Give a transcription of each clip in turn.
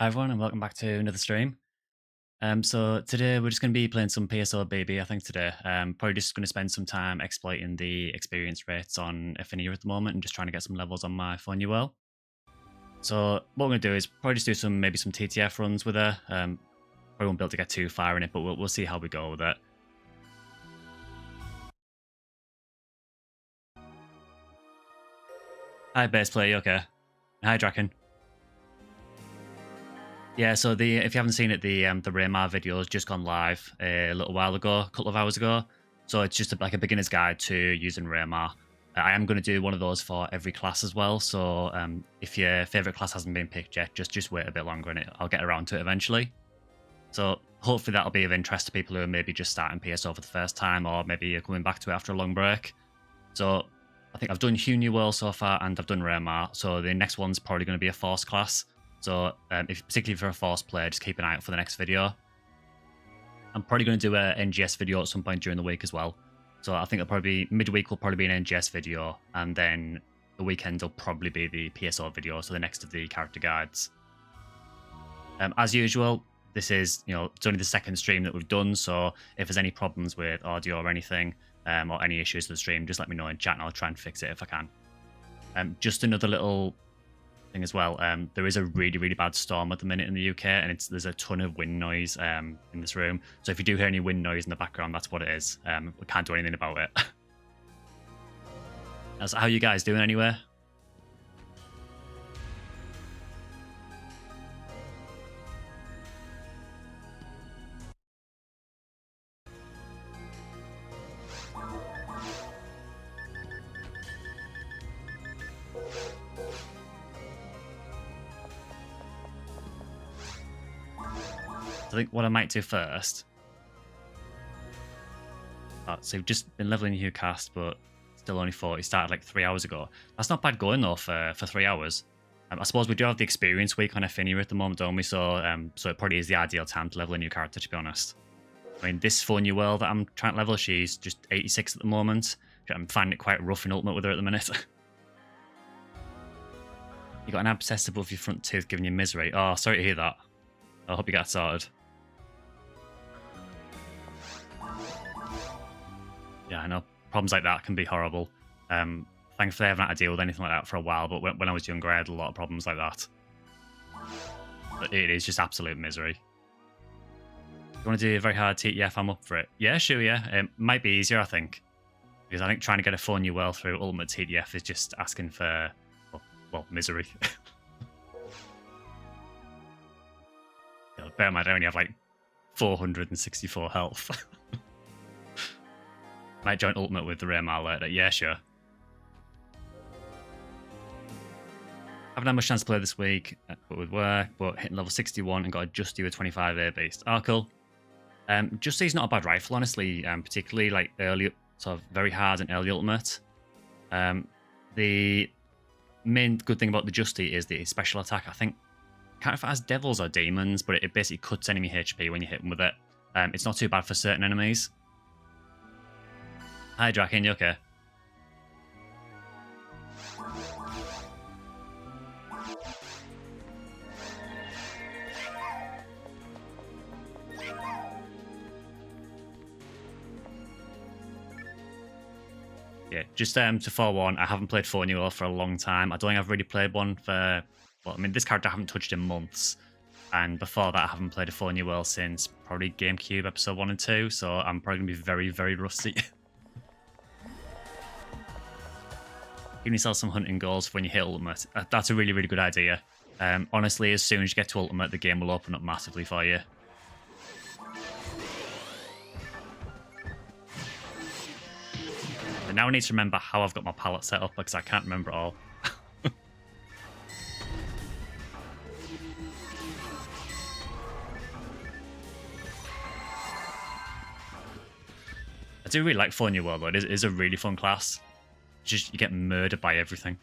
Hi everyone, and welcome back to another stream. So today we're just going to be playing some PSO baby. I think today, probably just going to spend some time exploiting the experience rates on Ephinea at the moment, and just trying to get some levels on my FOnewearl. So what we're going to do is probably just do maybe some TTF runs with her. Probably won't be able to get too far in it, but we'll see how we go with it. Hi base player, you okay? Hi Draken. Yeah, so if you haven't seen it, the Raymar video has just gone live a little while ago, a couple of hours ago. So it's just like a beginner's guide to using Raymar. I am going to do one of those for every class as well. So if your favorite class hasn't been picked yet, just wait a bit longer and I'll get around to it eventually. So hopefully that'll be of interest to people who are maybe just starting PSO for the first time, or maybe you're coming back to it after a long break. So I think I've done FOnewearl so far, and I've done Raymar. So the next one's probably going to be a Force class. So particularly for a Force player, just keep an eye out for the next video. I'm probably going to do a NGS video at some point during the week as well. So I think it'll probably be midweek will probably be an NGS video, and then the weekend will probably be the PSO video, so the next of the character guides. As usual, this is, it's only the second stream that we've done, so if there's any problems with audio or anything, or any issues with the stream, just let me know in chat and I'll try and fix it if I can. Just another little thing as well, there is a really bad storm at the minute in the UK, and there's a ton of wind noise in this room. So if you do hear any wind noise in the background, that's what it is. We can't do anything about it. So how are you guys doing anyway? I think what I might do first. So we've just been leveling your cast, but still only 40. Started like 3 hours ago. That's not bad going though for 3 hours. I suppose we do have the experience week on Ephinea at the moment, don't we? So so it probably is the ideal time to level a new character, to be honest. I mean, this FOnewearl that I'm trying to level, she's just 86 at the moment. I'm finding it quite rough in Ultimate with her at the minute. You got an abscess above your front tooth giving you misery. Oh, sorry to hear that. I hope you get sorted. Yeah, I know. Problems like that can be horrible. Thankfully, I haven't had to deal with anything like that for a while, but when I was younger, I had a lot of problems like that. But it is just absolute misery. You want to do a very hard TTF? I'm up for it. Yeah, sure, yeah. It might be easier, I think. Because I think trying to get a FOnewearl through Ultimate TTF is just asking for, well, misery. Bear in mind, I only have like 464 health. Might join Ultimate with the Raymar later. Yeah, sure. Haven't had much chance to play this week, but with work, but hitting level 61 and got a Justy with 25 air beast. Oh, cool. Justy's not a bad rifle, honestly, particularly like early, sort of very hard and early Ultimate. The main good thing about the Justy is the special attack. I think, I can't remember if it has devils or demons, but it basically cuts enemy HP when you hit them with it. It's not too bad for certain enemies. Hi, Draken, you okay? Yeah, just to forewarn, I haven't played FOnewearl for a long time. I don't think I've really played one for... Well, I mean, this character I haven't touched in months. And before that, I haven't played a FOnewearl since probably GameCube episode 1 and 2. So I'm probably going to be very rusty. Give yourself some hunting goals for when you hit Ultimate. That's a really good idea. Honestly, as soon as you get to Ultimate, the game will open up massively for you. But now I need to remember how I've got my palette set up, because I can't remember it all. I do really like FOnewearl though. It is a really fun class. Just you get murdered by everything.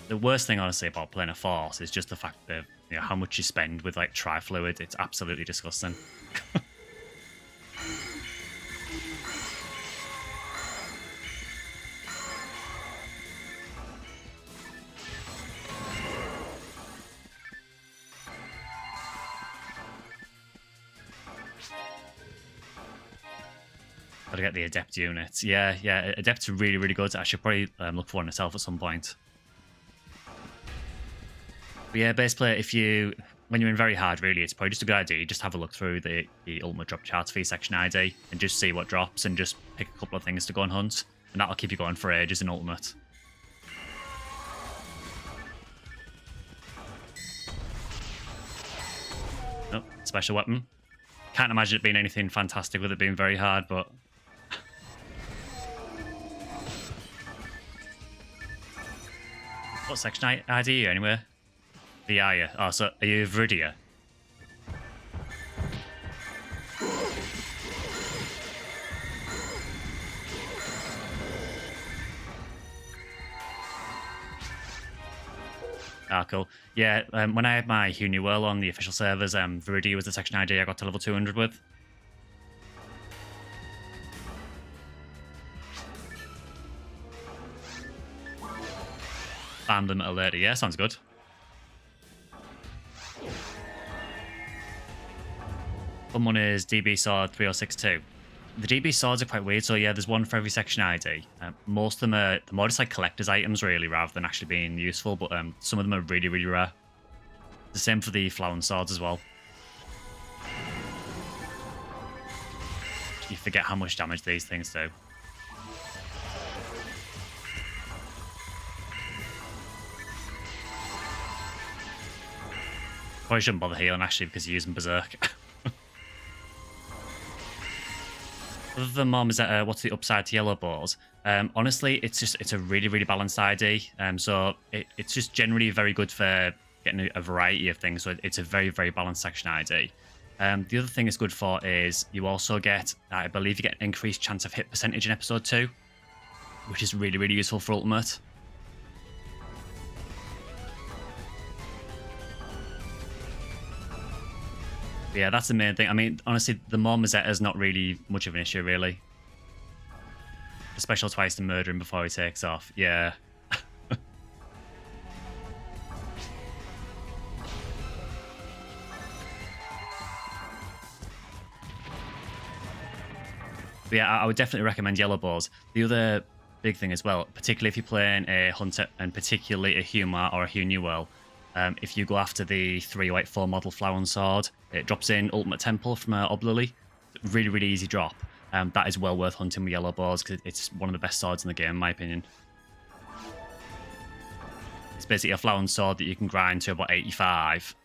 The worst thing honestly about playing a Force is just the fact that how much you spend with like tri-fluid. It's absolutely disgusting. Gotta get the adept units. Yeah, yeah, adepts are really, really good. I should probably look for one myself at some point. But yeah, basically, when you're in very hard, really, it's probably just a good idea. Just have a look through the ultimate drop charts for your section ID and just see what drops and just pick a couple of things to go and hunt. And that'll keep you going for ages in ultimate. Oh, special weapon. Can't imagine it being anything fantastic with it being very hard, but... What section ID are you anyway? The are you? Oh, so are you Viridia? Ah, cool. Yeah, when I had my FOnewearl on the official servers, Viridia was the section ID I got to level 200 with. Farm them at a later. Yeah, sounds good. Someone is DB Sword 3062. The DB swords are quite weird, so yeah, there's one for every section ID. Most of them are more just like collector's items, really, rather than actually being useful, but some of them are really, really rare. The same for the flower swords as well. You forget how much damage these things do. Probably shouldn't bother healing, actually, because you're using Berserk. Other than Mom, is that what's the upside to yellow balls? Honestly, it's a really, really balanced ID. So it's just generally very good for getting a variety of things. So it's a very, very balanced section ID. The other thing it's good for is you also get, I believe, you get an increased chance of hit percentage in episode 2, which is really, really useful for ultimate. Yeah, that's the main thing. I mean, honestly, the more Mazetta is not really much of an issue, really. The special twice to murder him before he takes off. Yeah. But yeah, I would definitely recommend yellow balls. The other big thing as well, particularly if you're playing a hunter and particularly a Humor or a FOnewearl, if you go after the 384 model flower and sword, it drops in Ultimate Temple from Oblily. Really, really easy drop. That is well worth hunting with yellow balls because it's one of the best swords in the game, in my opinion. It's basically a flower and sword that you can grind to about 85,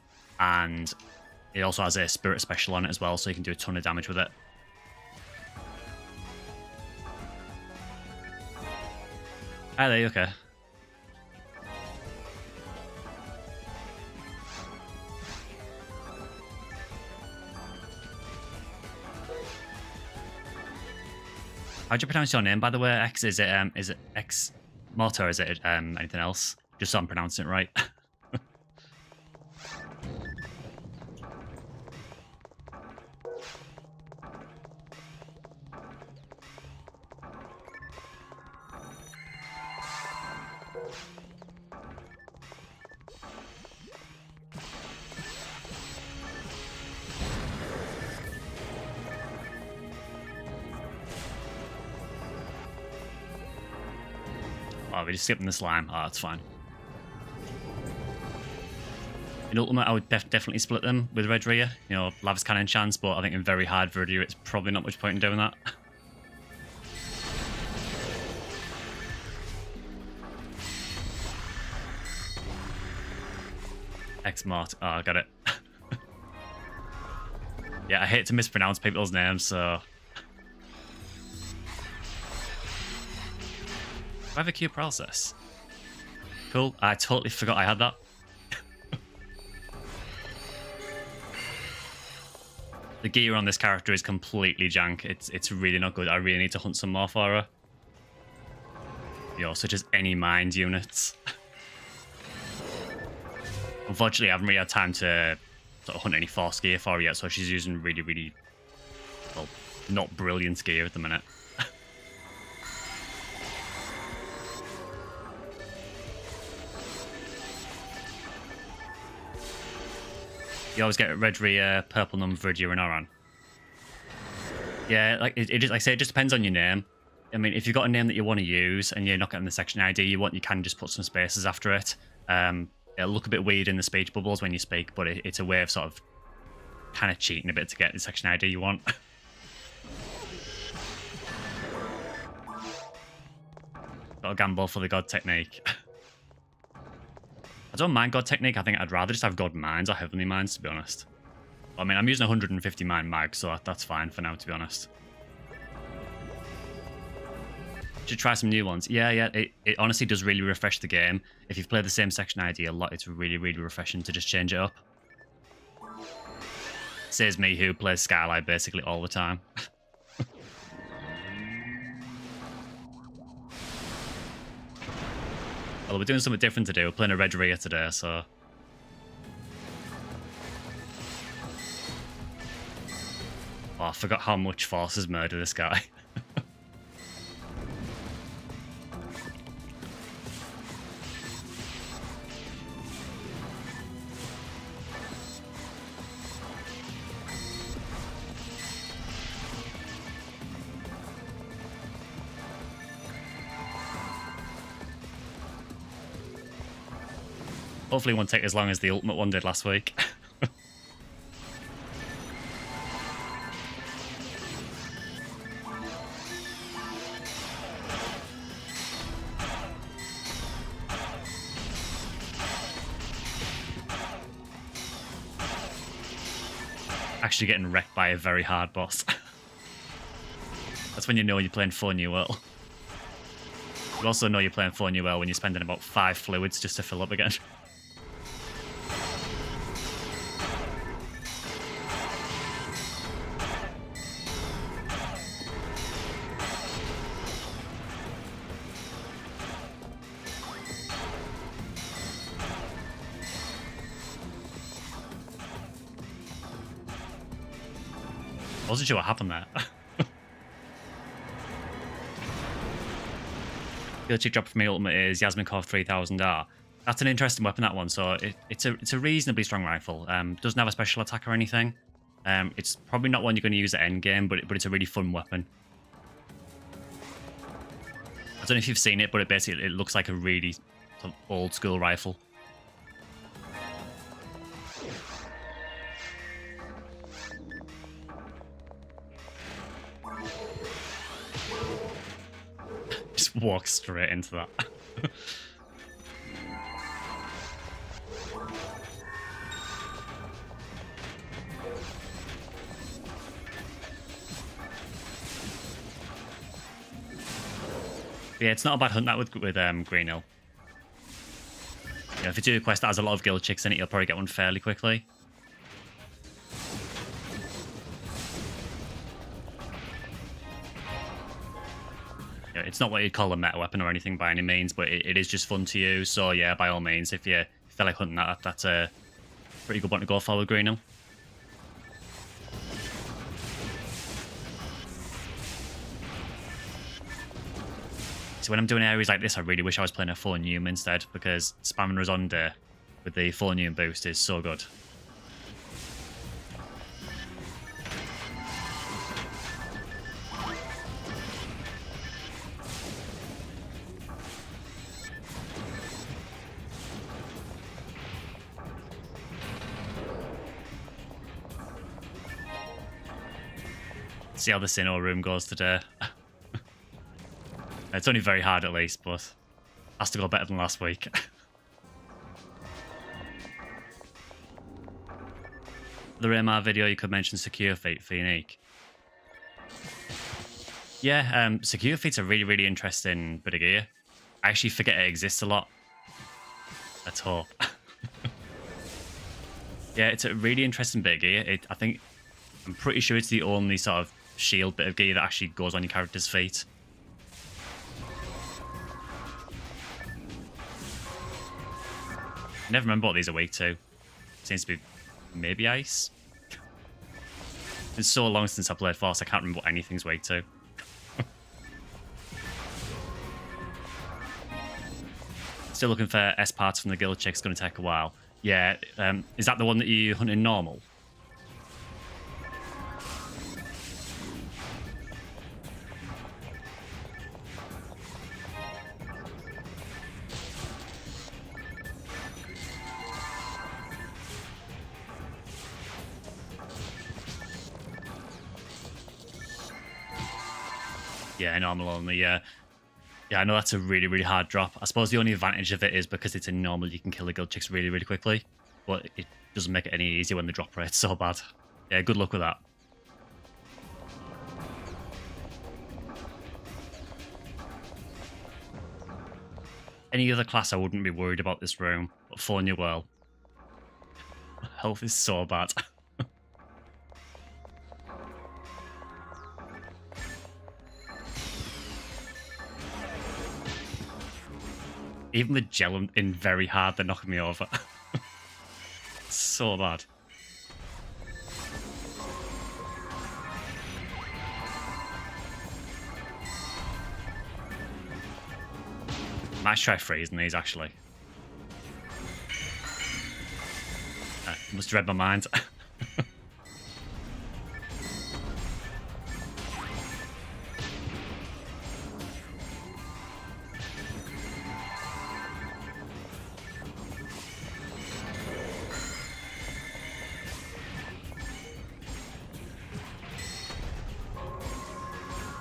and it also has a spirit special on it as well, so you can do a ton of damage with it. Are they okay? How'd you pronounce your name, by the way? X, is it X Motto, or is it anything else? Just so I'm pronouncing it right. Oh, we're just skipping the slime. Oh, that's fine. In Ultimate, I would definitely split them with Red Rhea. You know, Lava's Cannon chance, but I think in very hard Viridia, it's probably not much point in doing that. X-Mart. Oh, I got it. Yeah, I hate to mispronounce people's names, so... Do I have a Q process? Cool. I totally forgot I had that. The gear on this character is completely jank. It's really not good. I really need to hunt some more for her. Yo, such as any mind units. Unfortunately, I haven't really had time to sort of hunt any force gear for her yet, so she's using really, really, well, not brilliant gear at the minute. You always get Red Rhea, Purple Num, Viridia, and Oran. Yeah, like like I say, it just depends on your name. I mean, if you've got a name that you want to use and you're not getting the section ID you can just put some spaces after it. It'll look a bit weird in the speech bubbles when you speak, but it's a way of sort of kind of cheating a bit to get the section ID you want. Got a gamble for the God technique. I don't mind God technique. I think I'd rather just have God mines or heavenly mines, to be honest. I mean, I'm using 150 mine mag, so that's fine for now, to be honest. Should try some new ones. Yeah, it honestly does really refresh the game. If you've played the same section ID a lot, it's really, really refreshing to just change it up. Says me, who plays Skyly basically all the time. Well, we're doing something different today. We're playing a red rear today, so... Oh, I forgot how much forces murder this guy. Hopefully it won't take as long as the ultimate one did last week. Actually getting wrecked by a very hard boss. That's when you know you're playing FOnewearl. You also know you're playing FOnewearl when you're spending about 5 fluids just to fill up again. I wasn't sure what happened there. The other drop for me ultimate is Yasminkov 3000R. That's an interesting weapon, that one. So it's a reasonably strong rifle. Doesn't have a special attack or anything. It's probably not one you're going to use at endgame, but it's a really fun weapon. I don't know if you've seen it, but it looks like a really sort of old school rifle. Just walk straight into that. Yeah, it's not a bad hunt that with Green Hill. Yeah, if you do a quest that has a lot of guild chicks in it, you'll probably get one fairly quickly. It's not what you'd call a meta weapon or anything by any means, but it is just fun to use. So yeah, by all means, if you feel like hunting that, that's a pretty good one to go for with Green Hill. So when I'm doing areas like this, I really wish I was playing a FOnewearl instead, because spamming Razonde with the FOnewearl boost is so good. See how the Sinnoh room goes today. It's only very hard at least, but has to go better than last week. The Raymar video, you could mention Secure Feet for Unique. Yeah, Secure Feet's a really, really interesting bit of gear. I actually forget it exists a lot. Let's hope. Yeah, it's a really interesting bit of gear. I'm pretty sure it's the only sort of shield bit of gear that actually goes on your character's feet. I never remember what these are weak to. Seems to be maybe ice. It's so long since I played Force, I can't remember what anything's weak to. Still looking for S parts from the guild chick. It's going to take a while. Yeah, is that the one that you hunt in normal? Yeah, normal only, yeah. Yeah, I know that's a really, really hard drop. I suppose the only advantage of it is because it's a normal, you can kill the guild chicks really, really quickly. But it doesn't make it any easier when the drop rate's so bad. Yeah, good luck with that. Any other class, I wouldn't be worried about this room. But FOnewearl, health is so bad. Even the gel in very hard, they're knocking me over. So bad. Might try freezing these, actually. Must have read my mind.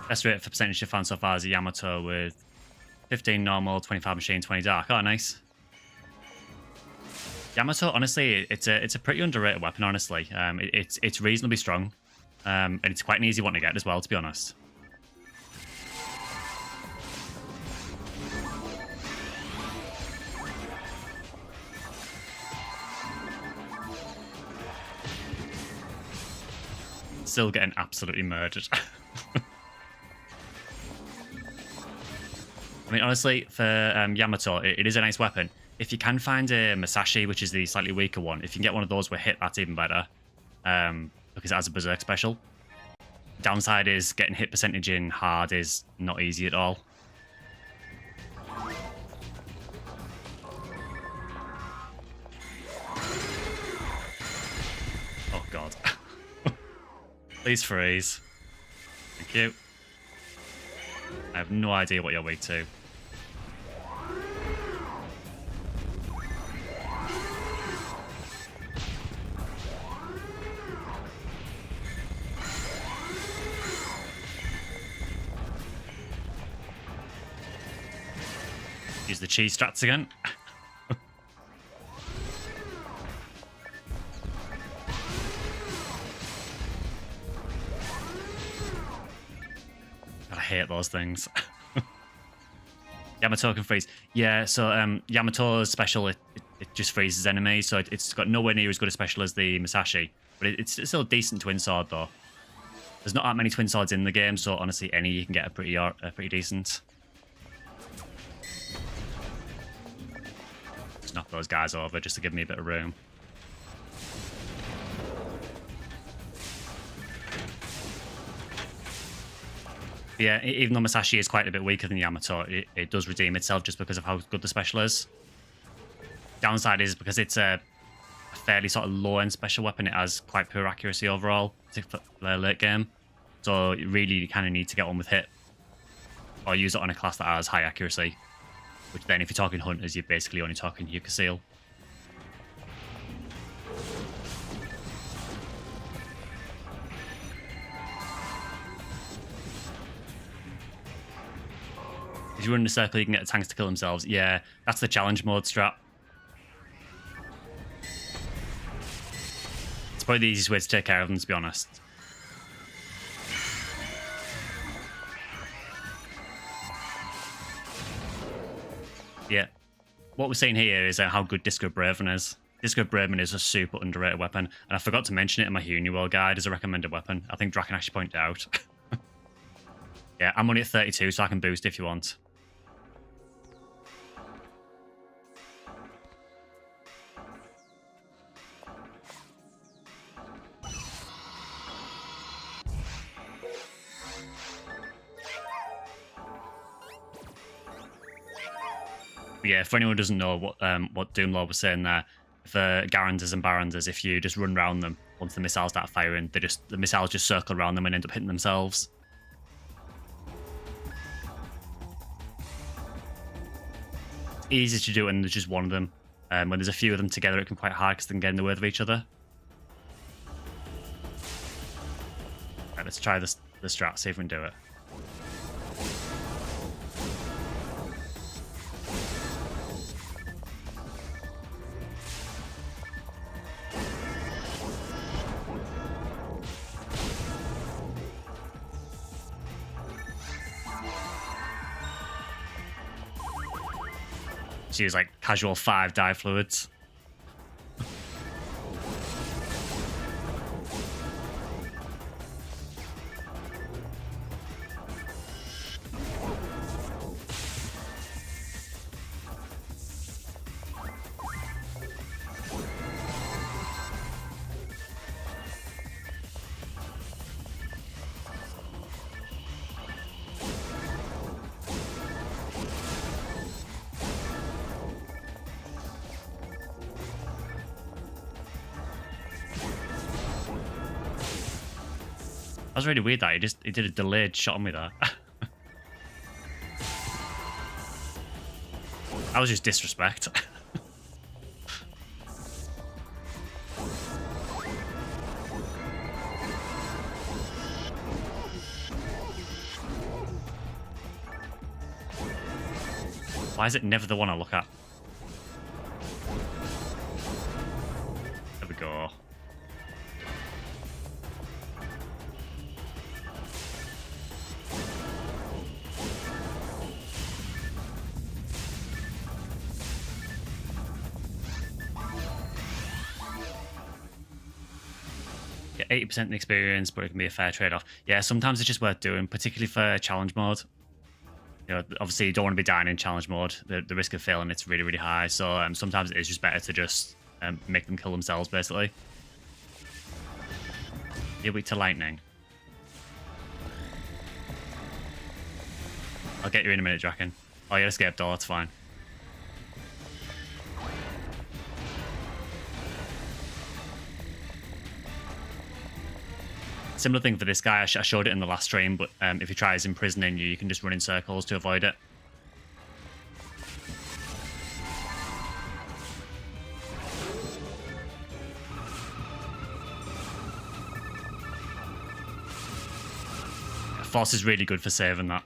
Best rate for percentage of fans so far is a Yamato with 15 normal, 25 machine, 20 dark. Oh, nice. Yamato, honestly, it's a pretty underrated weapon, honestly. It's reasonably strong. And it's quite an easy one to get as well, to be honest. Still getting absolutely murdered. I mean, honestly, for Yamato, it is a nice weapon. If you can find a Masashi, which is the slightly weaker one, if you can get one of those with hit, that's even better. Because it has a Berserk special. Downside is getting hit percentage in hard is not easy at all. Oh, God. Please freeze. Thank you. I have no idea what you're weak to. Use the cheese strats again. I hate those things. Yamato can freeze. Yeah, so Yamato's special, it just freezes enemies, so it's got nowhere near as good a special as the Masashi. But it's still a decent twin sword, though. There's not that many twin swords in the game, so honestly, any you can get a pretty decent. Just knock those guys over just to give me a bit of room. Yeah, even though Masashi is quite a bit weaker than Yamato, it does redeem itself just because of how good the special is. Downside is because it's a fairly sort of low-end special weapon, it has quite poor accuracy overall for the late game. So really, you kind of need to get one with hit. Or use it on a class that has high accuracy. Which then, if you're talking hunters, you're basically only talking Yuka Seal. If you run in a circle, you can get the tanks to kill themselves. Yeah, that's the challenge mode strat. It's probably the easiest way to take care of them, to be honest. Yeah. What we're seeing here is how good Disco Braven is. Disco Braven is a super underrated weapon, and I forgot to mention it in my FOnewearl guide as a recommended weapon. I think Draken actually pointed it out. Yeah, I'm only at 32, so I can boost if you want. Yeah, for anyone who doesn't know what Doomlord was saying there, for Garanders and Baranders, if you just run around them once the missiles start firing, the missiles just circle around them and end up hitting themselves. It's easy to do when there's just one of them. When there's a few of them together, it can be quite hard because they can get in the way of each other. Right, let's try the strat, see if we can do it. Just use like casual 5 dye fluids. That was really weird that he did a delayed shot on me there. That was just disrespect. Why is it never the one I look at? There we go. Yeah, 80% experience, but it can be a fair trade-off. Yeah, sometimes it's just worth doing, particularly for challenge mode. You know, obviously you don't want to be dying in challenge mode. The risk of failing it's really, really high. So sometimes it is just better to just make them kill themselves, basically. You're weak to lightning. I'll get you in a minute, Draken. Oh, you escaped. Oh, that's fine. Similar thing for this guy. I showed it in the last stream, but if he tries imprisoning you, you can just run in circles to avoid it. Force is really good for saving that.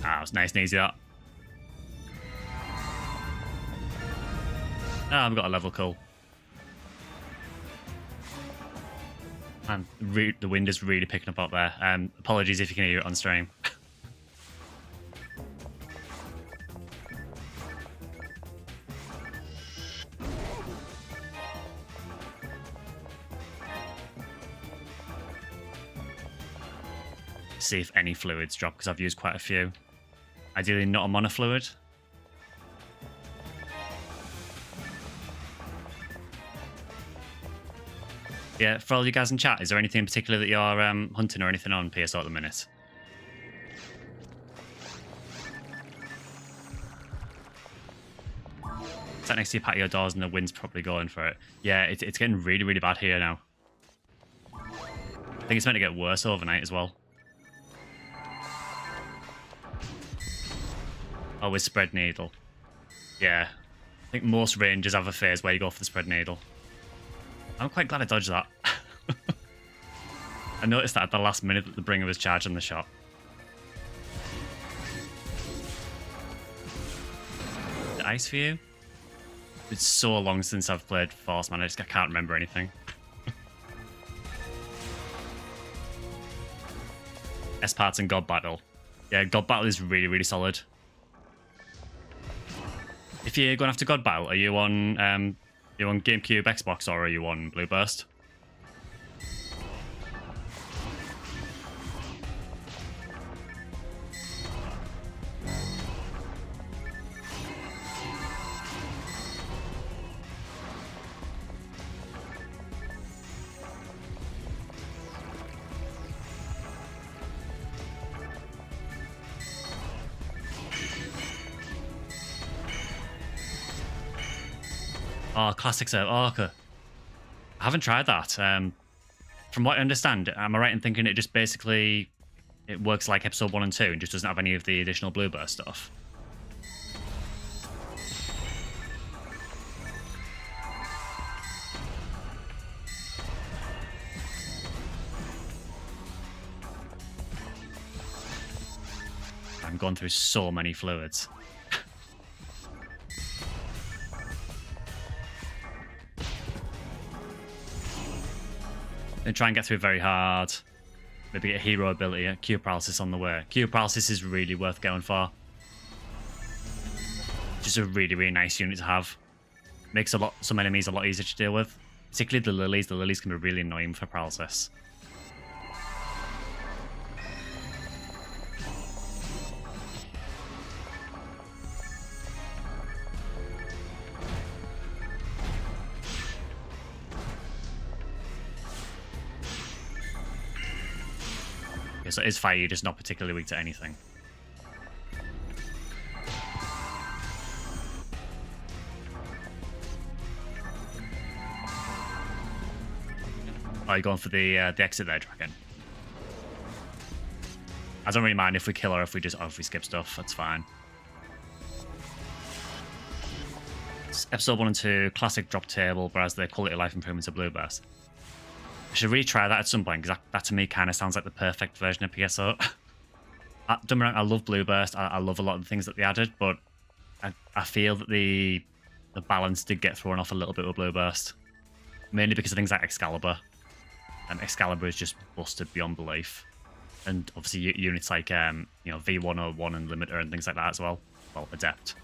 Ah, it's nice and easy, that. Ah, I've got a level cool. And the wind is really picking up out there. Apologies if you can hear it on stream. See if any fluids drop, because I've used quite a few. Ideally not a monofluid. Yeah, for all you guys in chat, is there anything in particular that you're hunting or anything on PSO at the minute? Sat next to your patio doors and the wind's probably going for it. Yeah, it's getting really, really bad here now. I think it's meant to get worse overnight as well. Oh, with spread needle. Yeah. I think most rangers have a phase where you go for the spread needle. I'm quite glad I dodged that. I noticed that at the last minute that the bringer was charging the shot. The ice for you? It's so long since I've played Force, man. I can't remember anything. S-Parts and God Battle. Yeah, God Battle is really, really solid. If you're going after God Battle, are you on GameCube, Xbox, or are you on Blue Burst? Oh, classic serve. Oh, okay. I haven't tried that. From what I understand, am I right in thinking it just basically it works like episode 1 and 2 and just doesn't have any of the additional Blue Burst stuff? I'm going through so many fluids. And try and get through very hard. Maybe get a hero ability, a Q paralysis on the way. Q paralysis is really worth going for. Just a really, really nice unit to have. Makes some enemies a lot easier to deal with. Particularly the lilies. The lilies can be really annoying for paralysis. Okay, so it is fire, you're just not particularly weak to anything. Are you going for the exit there, Dragon? I don't really mind if we kill her, if we skip stuff, that's fine. It's episode 1 and 2, classic drop table, whereas the quality of life improvements of Blue Burst. I should really try that at some point, because that to me kind of sounds like the perfect version of PSO. Don't get me wrong, I love Blue Burst, I love a lot of the things that they added, but I feel that the balance did get thrown off a little bit with Blue Burst. Mainly because of things like Excalibur. Excalibur is just busted beyond belief. And obviously units like V101 and Limiter and things like that as well. Well, Adept.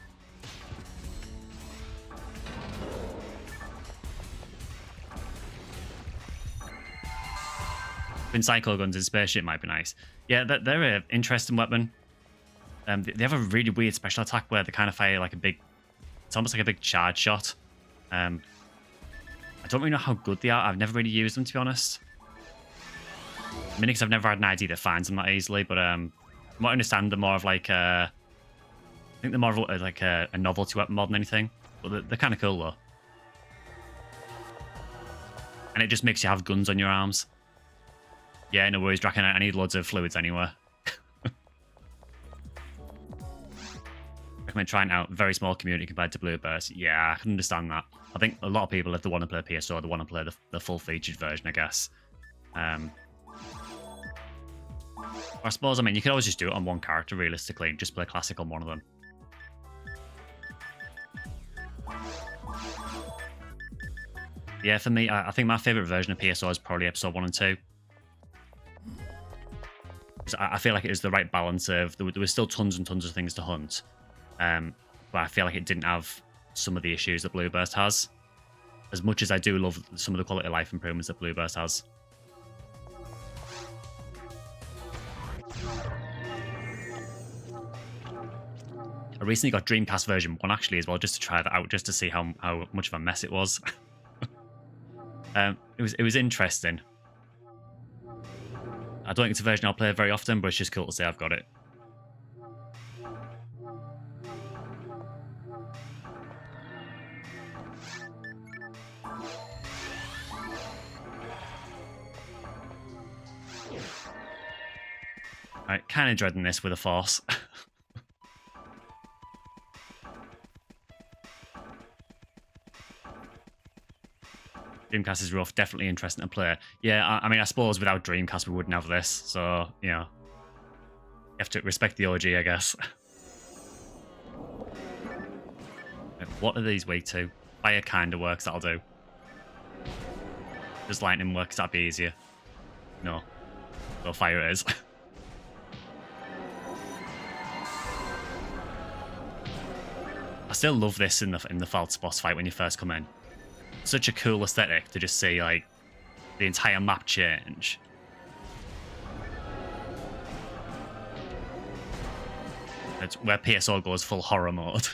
Psycho guns in Spaceship might be nice. Yeah, they're an interesting weapon. They have a really weird special attack where they kind of fire like a big... It's almost like a big charge shot. I don't really know how good they are. I've never really used them, to be honest. Mainly because I've never had an ID that finds them that easily, but from what I understand, they're more of like I think they're more of like a novelty weapon more than anything. But they're kind of cool, though. And it just makes you have guns on your arms. Yeah, no worries, Draken. I need loads of fluids anyway. Recommend trying out. Very small community compared to Blue Burst. Yeah, I can understand that. I think a lot of people, if they want to play PSO, they want to play the full-featured version, I guess. I suppose, I mean, you could always just do it on one character, realistically, and just play Classic on one of them. Yeah, for me, I think my favourite version of PSO is probably episode 1 and 2. I feel like it was the right balance of... There was still tons and tons of things to hunt. But I feel like it didn't have some of the issues that Blue Burst has. As much as I do love some of the quality of life improvements that Blue Burst has. I recently got Dreamcast version 1 actually as well, just to try that out, just to see how much of a mess it was. It was interesting. I don't think it's a version I'll play very often, but it's just cool to say I've got it. Alright, kind of dreading this with a force. Dreamcast is rough, definitely interesting to play. Yeah, I mean, I suppose without Dreamcast we wouldn't have this, so, you know. You have to respect the OG, I guess. What are these weak to? Fire kind of works, that'll do. Does lightning works, that'd be easier. No. So fire it is. I still love this in the False boss fight when you first come in. Such a cool aesthetic to just see like the entire map change. It's where PSO goes full horror mode.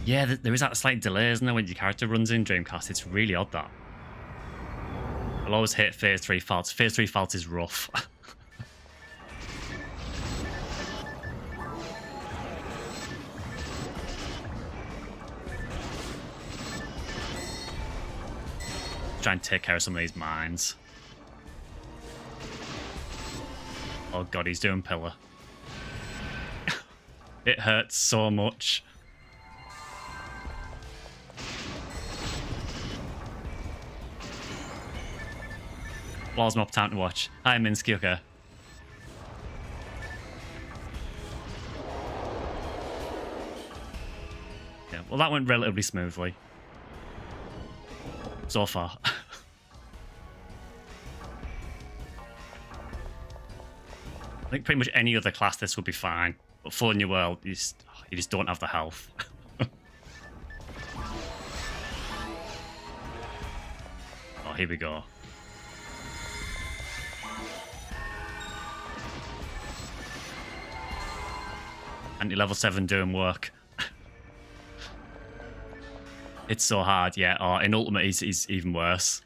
Yeah, there is that slight delay, isn't there, when your character runs in Dreamcast? It's really odd, that. I'll always hit Phase 3 faults. Phase 3 faults is rough. Try and take care of some of these mines. Oh god, he's doing pillar. It hurts so much. Applause mob time to watch. Hi, Minsky, okay. Yeah, well, that went relatively smoothly. So far. I think pretty much any other class this would be fine. But FOnewearl, you just don't have the health. Oh, here we go. Anti-level 7 doing work. It's so hard, yeah. Oh, in Ultimate, he's even worse.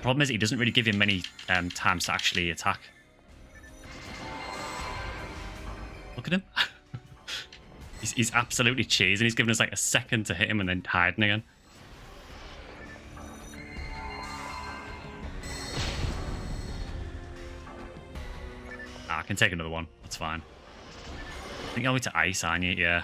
Problem is, he doesn't really give you many times to actually attack. Look at him. he's absolutely cheesing. He's giving us like a second to hit him and then hiding again. I can take another one. That's fine. I think I'll wait to ice, aren't you? Yeah.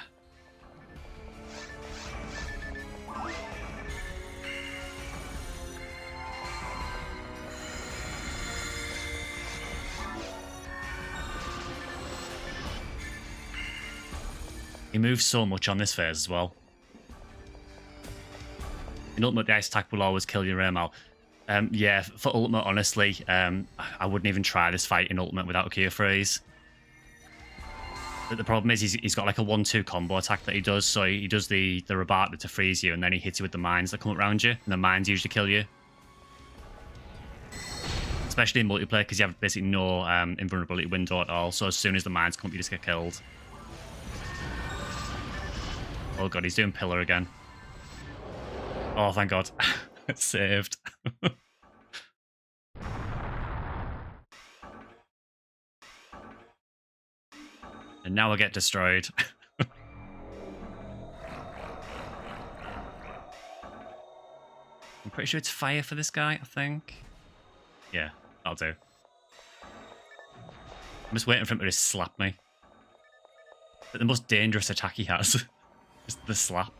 He moves so much on this phase as well. In Ultimate, the ice attack will always kill your Ramal. Yeah, for Ultimate, honestly, I wouldn't even try this fight in Ultimate without a Cure Freeze. But the problem is he's got like a 1-2 combo attack that he does. So he does the Rabata to freeze you, and then he hits you with the mines that come up around you. And the mines usually kill you. Especially in multiplayer, because you have basically no invulnerability window at all. So as soon as the mines come up, you just get killed. Oh god, he's doing Pillar again. Oh, thank god. It's saved. And now I get destroyed. I'm pretty sure it's fire for this guy, I think. Yeah, I'll do. I'm just waiting for him to just slap me. But the most dangerous attack he has is the slap.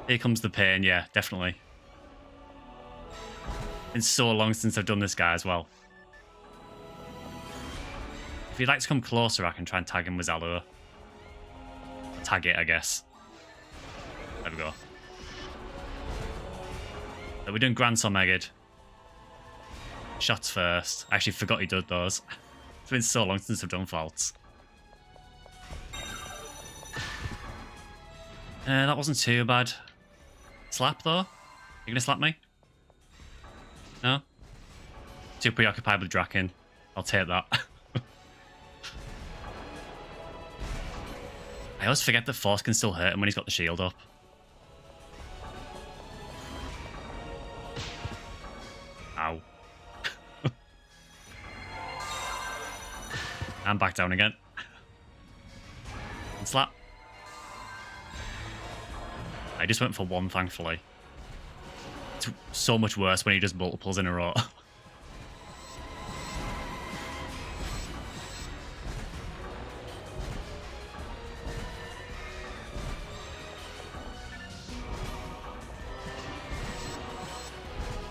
Here comes the pain, yeah, definitely. It's so long since I've done this guy as well. If he'd like to come closer, I can try and tag him with Zalur. Tag it, I guess. There we go. So we're doing Grants or Megid. Shots first. I actually forgot he did those. It's been so long since I've done faults. That wasn't too bad. Slap, though? You gonna slap me? No? Too preoccupied with Draken. I'll take that. I always forget that Force can still hurt him when he's got the shield up. Ow. And back down again. And slap. I just went for one, thankfully. It's so much worse when he does multiples in a row.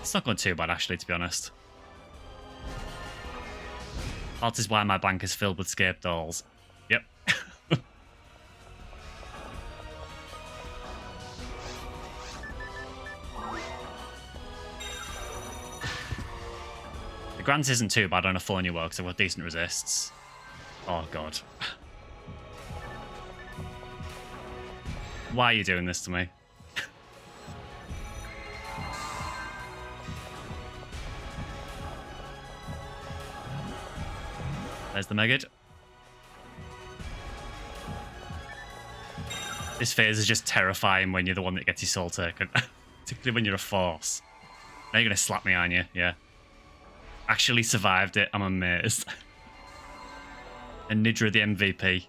It's not going too bad, actually, to be honest. That is why my bank is filled with scape dolls. Yep. The Grants isn't too bad on a FOnewearl because I've got decent resists. Oh, God. Why are you doing this to me? There's the Megid. This phase is just terrifying when you're the one that gets your soul taken. Particularly when you're a Force. Now you're going to slap me, aren't you? Yeah. Actually survived it. I'm amazed. And Nidra the MVP.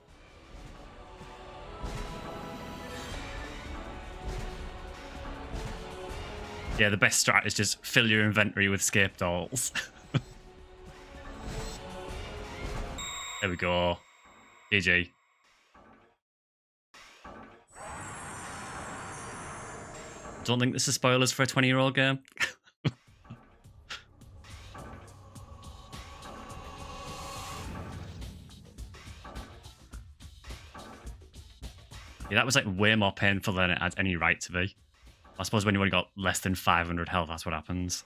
Yeah, the best strat is just fill your inventory with scape dolls. There we go. GG. Don't think this is spoilers for a 20-year-old game. Yeah, that was like way more painful than it had any right to be. I suppose when you only got less than 500 health, that's what happens.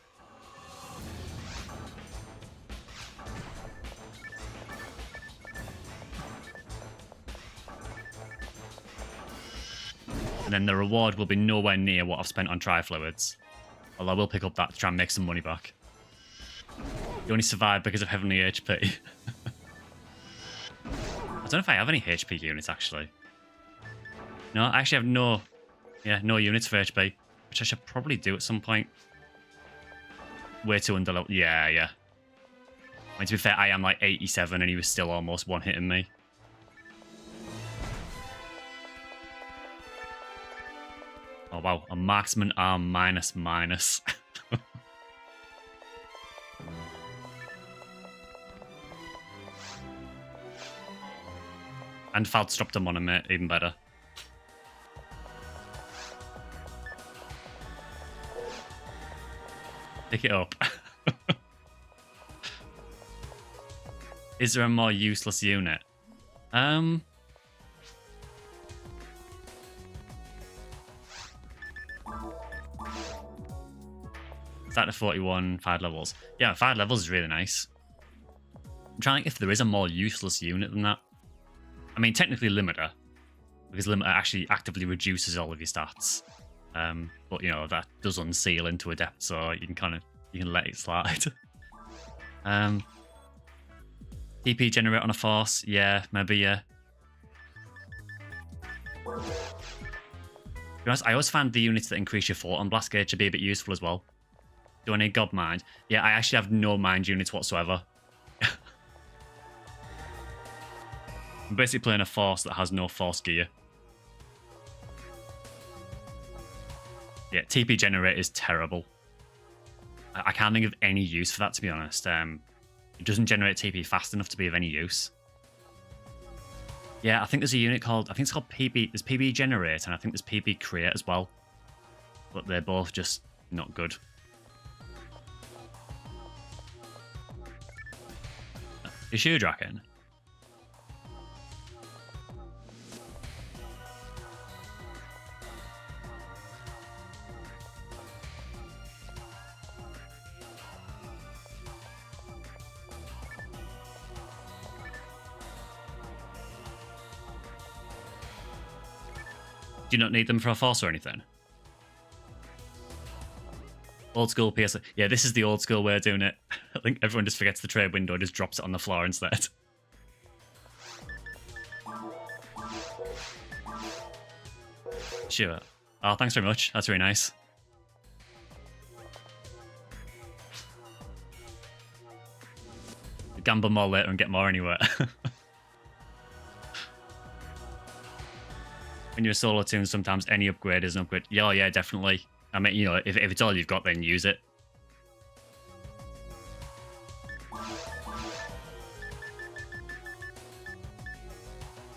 And then the reward will be nowhere near what I've spent on tri-fluids. Although I will pick up that to try and make some money back. You only survive because of heavenly HP. I don't know if I have any HP units, actually. No, I actually have no units for HP, which I should probably do at some point. Way too underleveled. Yeah. I mean, to be fair, I am like 87 and he was still almost one-hitting me. Oh, wow. A marksman arm minus. And Faust dropped him on him, mate. Even better. Pick it up. Is there a more useless unit? Is that a 41, 5 levels? Yeah, 5 levels is really nice. I'm trying to think if there is a more useless unit than that. I mean, technically Limiter, because Limiter actually actively reduces all of your stats. But, you know, that does unseal into Adept, so you can let it slide. TP generate on a force? Yeah, maybe, yeah. To be honest, I always find the units that increase your photon blast gauge to be a bit useful as well. Do I need God Mind? Yeah, I actually have no mind units whatsoever. I'm basically playing a force that has no force gear. Yeah, TP generate is terrible. I can't think of any use for that, to be honest. It doesn't generate TP fast enough to be of any use. Yeah, I think there's a unit called... I think it's called PB... There's PB Generate, and I think there's PB Create as well. But they're both just not good. Is Shoe Draken? Do you not need them for a force or anything? Old school PSO. Yeah, this is the old school way of doing it. I think everyone just forgets the trade window, just drops it on the floor instead. Sure. Oh, thanks very much. That's very nice. You gamble more later and get more anywhere. When you're a solo team, sometimes any upgrade is an upgrade. Yeah, yeah, definitely. I mean, you know, if it's all you've got, then use it. I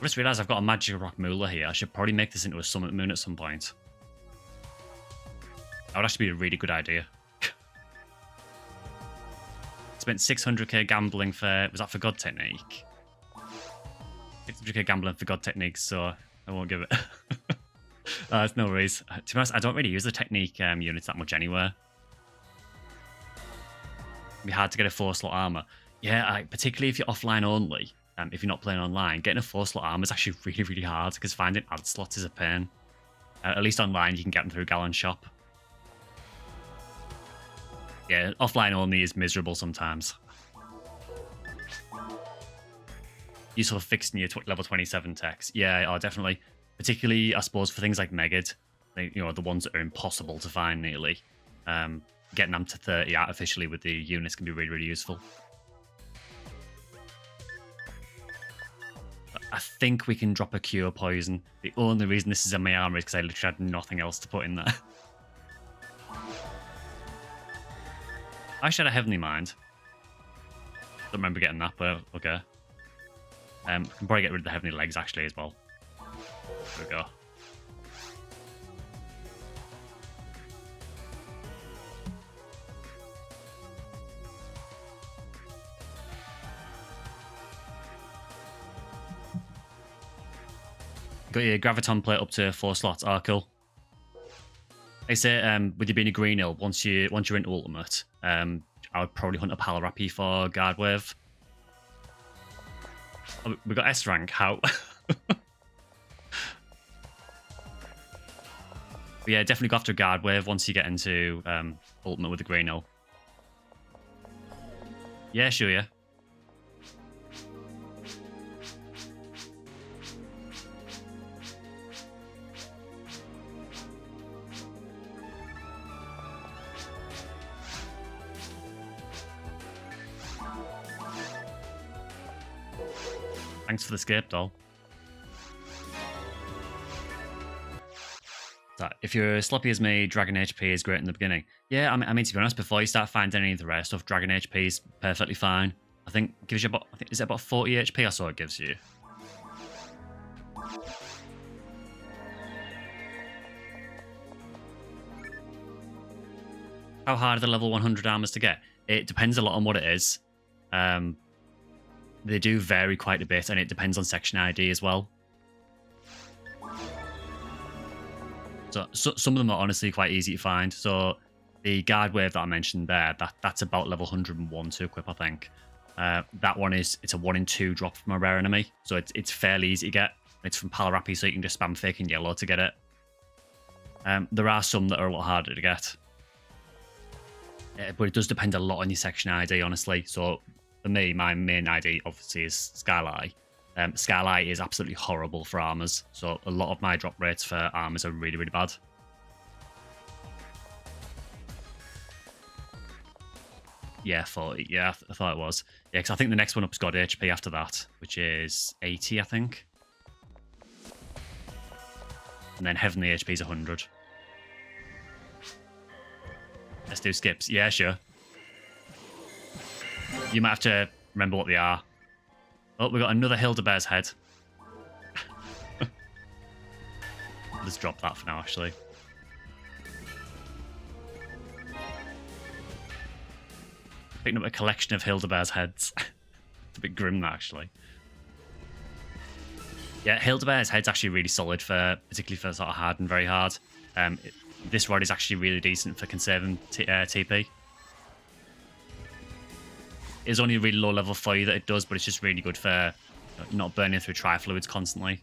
just realised I've got a Magic Rock Moolah here. I should probably make this into a Summit Moon at some point. That would actually be a really good idea. Spent 600k gambling for... Was that for God Technique? 600k gambling for God Technique, so I won't give it. It's no worries. To be honest, I don't really use the Technique units that much anywhere. It'd be hard to get a 4-slot armor. Yeah, particularly if you're offline only. If you're not playing online, getting a 4-slot armor is actually really, really hard because finding ad slots is a pain. At least online, you can get them through Gallon Shop. Yeah, offline only is miserable sometimes. Useful for fixing your level 27 techs. Yeah, oh, definitely. Particularly, I suppose, for things like Megid. You know, the ones that are impossible to find nearly. Getting them to 30 artificially with the units can be really, really useful. I think we can drop a Cure Poison. The only reason this is in my armor is because I literally had nothing else to put in there. I should have Heavenly Mind. Don't remember getting that, but okay. I can probably get rid of the heavenly legs actually as well. There we go. Got your graviton plate up to 4 slots. Oh, cool. I say, with you being a green hill, once you're into ultimate, I would probably hunt a Palarapi for guard wave. Oh, we got S rank. How? But yeah, definitely go after a guard wave once you get into ultimate with the green hill. Yeah, sure, yeah. Thanks for the scape, doll. So if you're as sloppy as me, Dragon HP is great in the beginning. Yeah, I mean, to be honest, before you start finding any of the rare stuff, Dragon HP is perfectly fine. I think it gives you about, is it about 40 HP or so it gives you? How hard are the level 100 armors to get? It depends a lot on what it is. They do vary quite a bit, and it depends on section ID as well. So some of them are honestly quite easy to find. So the guard wave that I mentioned there, that's about level 101 to equip, I think. That one it's a 1 in 2 drop from a rare enemy, so it's fairly easy to get. It's from Palarapi, so you can just spam fake and yellow to get it. There are some that are a lot harder to get. But it does depend a lot on your section ID, honestly. So for me, my main ID obviously is Skyly. Skyly is absolutely horrible for armors, so a lot of my drop rates for armors are really, really bad. Yeah, 40. Yeah, I thought it was. Yeah, because I think the next one up's got HP after that, which is 80, I think. And then heavenly HP is 100. Let's do skips. Yeah, sure. You might have to remember what they are. Oh, we got another Hildebear's head. Let's drop that for now, actually. Picking up a collection of Hildebear's heads. It's a bit grim, that, actually. Yeah, Hildebear's head's actually really solid for, particularly for sort of hard and very hard. This rod is actually really decent for conserving TP. It's only a really low level for you that it does, but it's just really good for not burning through tri-fluids constantly.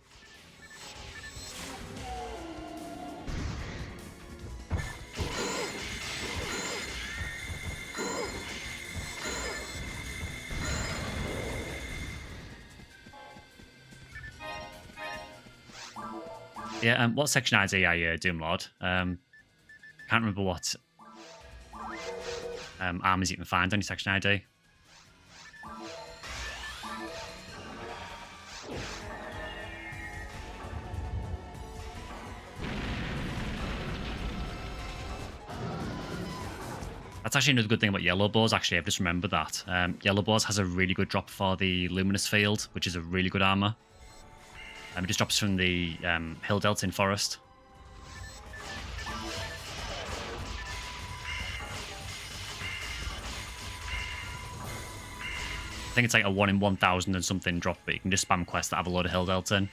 Yeah, what section ID are you, Doomlord? Can't remember what armors you can find on your section ID. That's actually another good thing about Yellow Bows, actually. I've just remembered that. Yellow Bows has a really good drop for the Luminous Field, which is a really good armor. It just drops from the Hill Delta in Forest. I think it's like a 1 in 1,000 and something drop, but you can just spam quests that have a load of Hill Delta in.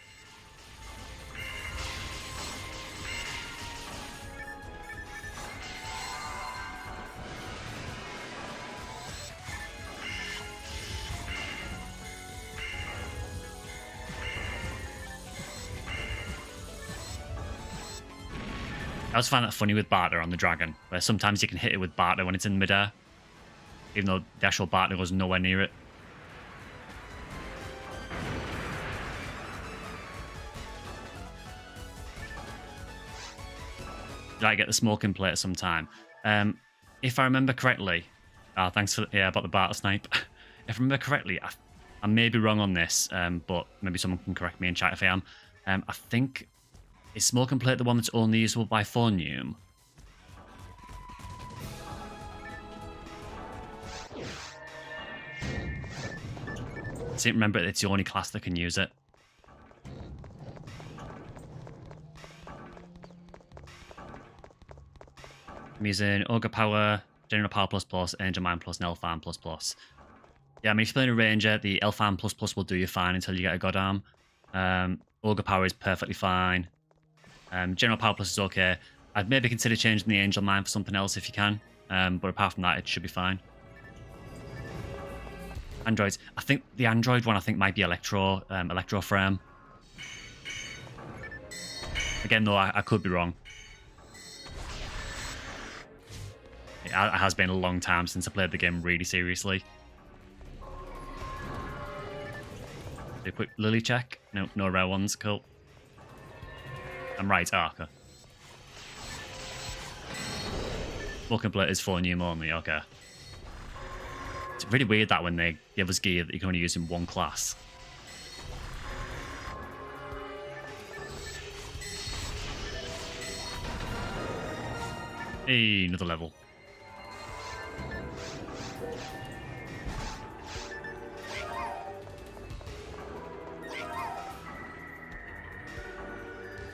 I always find that funny with Barter on the Dragon, where sometimes you can hit it with Barter when it's in midair, even though the actual Barter goes nowhere near it. I get the smoking plate sometime. If I remember correctly, thanks for about the Barter snipe. If I remember correctly, I may be wrong on this, but maybe someone can correct me in chat if I am. I think, is smoking plate the one that's only usable by FOnewearl? See, remember, it's the only class that can use it. I'm using Ogre Power, General Power ++, Angel Mind +, and Elfan ++. Yeah, I mean, if you're playing a Ranger, the Elfan ++ will do you fine until you get a God Arm. Ogre Power is perfectly fine. General Power Plus is okay. I'd maybe consider changing the Angel Mind for something else if you can. But apart from that, it should be fine. Androids. I think the Android one might be Electro Frame. Again, though, I could be wrong. It has been a long time since I played the game really seriously. Do a quick Lily check. No rare ones. Cool. I'm right. Oh, okay. Smoking Plate is for new only. Okay. It's really weird that when they give us gear that you can only use in one class. Hey, another level.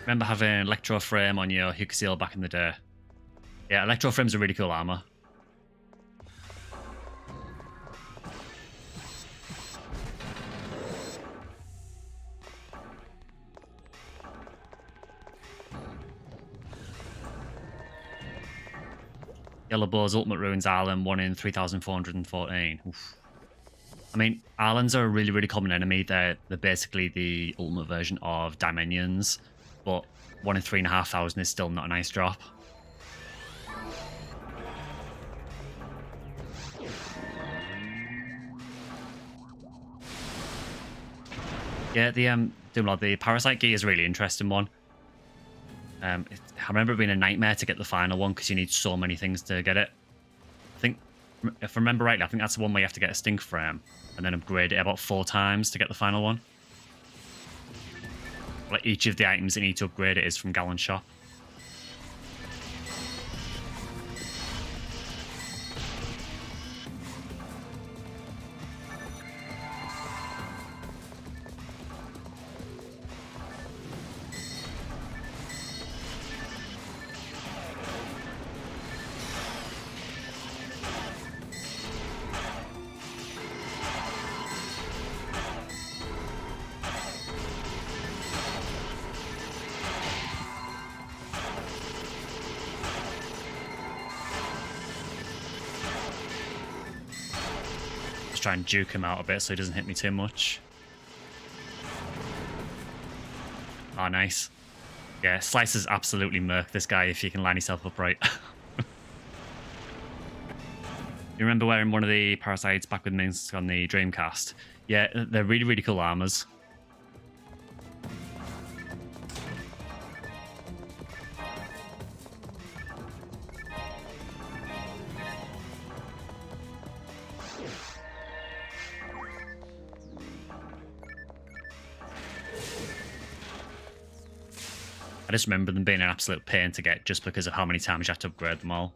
Remember having Electro Frame on your Hukasil back in the day? Yeah, Electro Frame's a really cool armor. Yellow Bow's Ultimate Ruins Arlen, 1 in 3,414. Oof. I mean, Arlens are a really, really common enemy. They're basically the ultimate version of Dimensions, but 1 in 3,500 is still not a nice drop. Yeah, the Parasite gear is a really interesting one. I remember it being a nightmare to get the final one because you need so many things to get it. I think, if I remember rightly, I think that's the one where you have to get a Stink Frame and then upgrade it about 4 times to get the final one. Like each of the items that you need to upgrade it is from Gallon Shop. Try and juke him out a bit so he doesn't hit me too much. Oh, nice. Yeah, Slicer's absolutely murk this guy if you can line yourself up right. You remember wearing one of the Parasites back with Minsk on the Dreamcast? Yeah, they're really, really cool armors. I just remember them being an absolute pain to get just because of how many times you have to upgrade them all.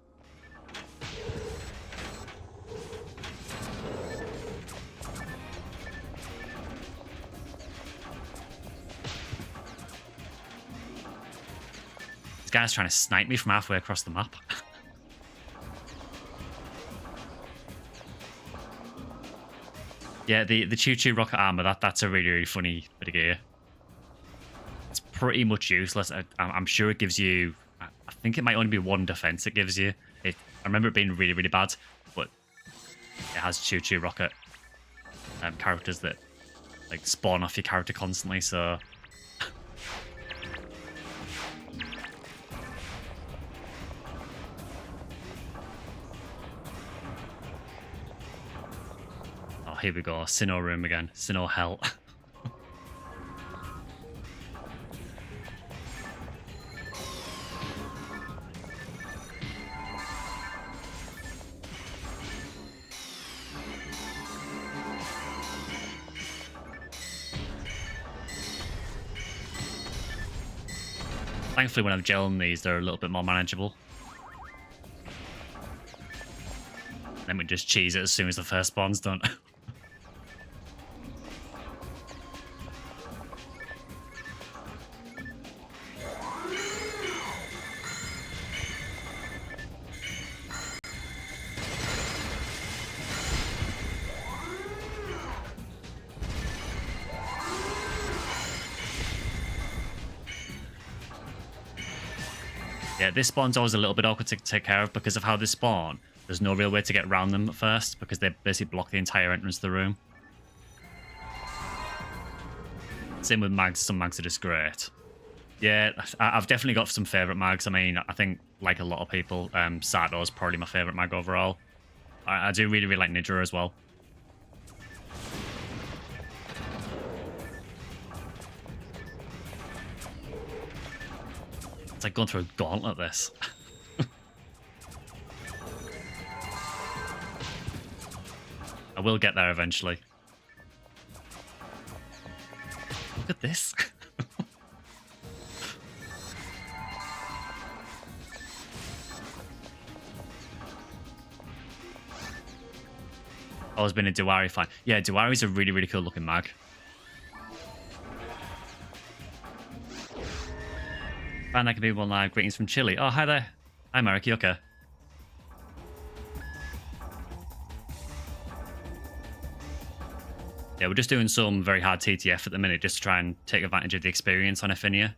This guy's trying to snipe me from halfway across the map. Yeah, the Choo Choo rocket armor, that's a really, really funny bit of gear. It's pretty much useless. I'm sure it gives you... I think it might only be 1 defense it gives you. I remember it being really, really bad, but it has Choo Choo rocket characters that like spawn off your character constantly, so... Oh, here we go. Sinnoh room again. Sinnoh hell. Thankfully, when I'm gelling these, they're a little bit more manageable. Then we just cheese it as soon as the first spawn's done. Yeah, this spawn's always a little bit awkward to take care of because of how they spawn. There's no real way to get around them at first because they basically block the entire entrance to the room. Same with mags. Some mags are just great. Yeah, I've definitely got some favourite mags. I mean, I think, like a lot of people, Sato's probably my favourite mag overall. I do really, really like Nidra as well. It's like going through a gauntlet, this. I will get there eventually. Look at this. Always been a Dewari fan. Yeah, Dewari's a really, really cool looking mag. And I can be one live. Greetings from Chile. Oh, hi there. Hi, Marek. You okay? Yeah, we're just doing some very hard TTF at the minute just to try and take advantage of the experience on Ephinea.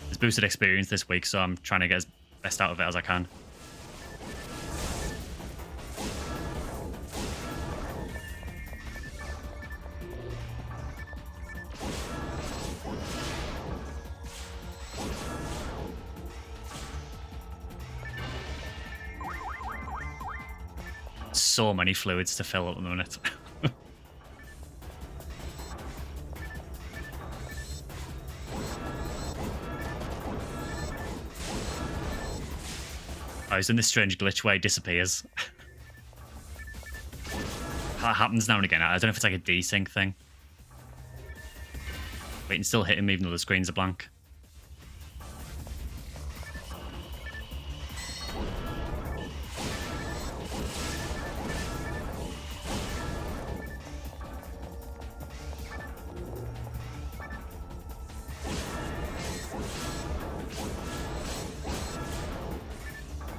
There's boosted experience this week, so I'm trying to get as best out of it as I can. So many fluids to fill at the minute. Oh, he's in this strange glitch where he disappears. That happens now and again. I don't know if it's like a desync thing. But you can still hit him even though the screens are blank.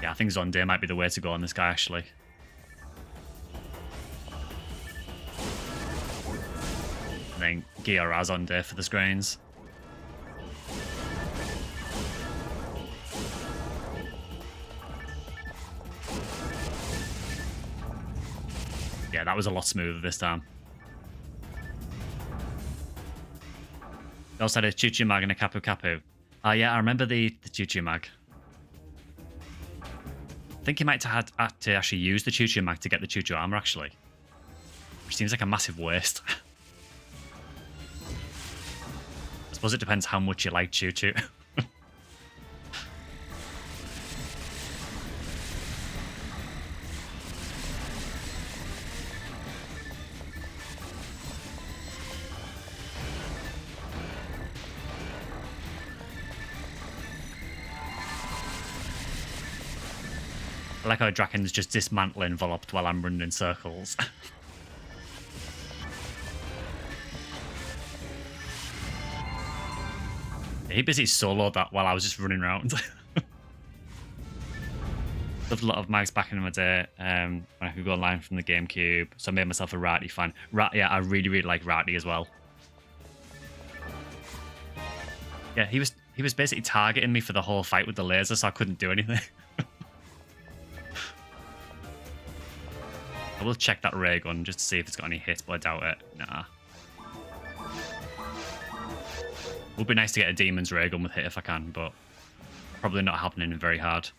I think Zonday might be the way to go on this guy, actually. And then Giora Zonday for the screens. Yeah, that was a lot smoother this time. They also had a Choo Choo Mag and a Kapu Kapu. Yeah, I remember the Choo Choo Mag. I think he might have had to actually use the Choo Choo Mag to get the Choo Choo armor, actually. Which seems like a massive waste. I suppose it depends how much you like Choo Choo. I like how Draken's just dismantling Voloped while I'm running in circles. He basically soloed that while I was just running around. Loved a lot of mags back in my day when I could go online from the GameCube, so I made myself a Rati fan. Yeah, I really, really like Rati as well. Yeah, he was basically targeting me for the whole fight with the laser, so I couldn't do anything. I will check that ray gun just to see if it's got any hits, but I doubt it. Nah. Would be nice to get a demon's ray gun with hit if I can, but probably not happening very hard.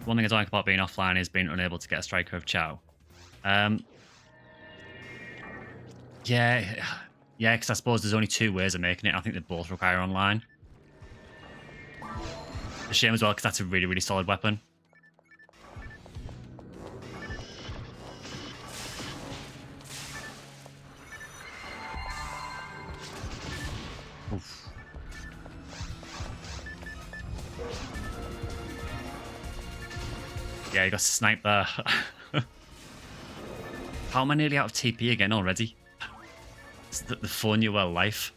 One thing I don't like about being offline is being unable to get a striker of Chow. Yeah, because I suppose there's only two ways of making it. I think they both require online. A shame as well, because that's a really, really solid weapon. Oof. Yeah, you got sniped there. How am I nearly out of TP again already? It's the FOnewearl life.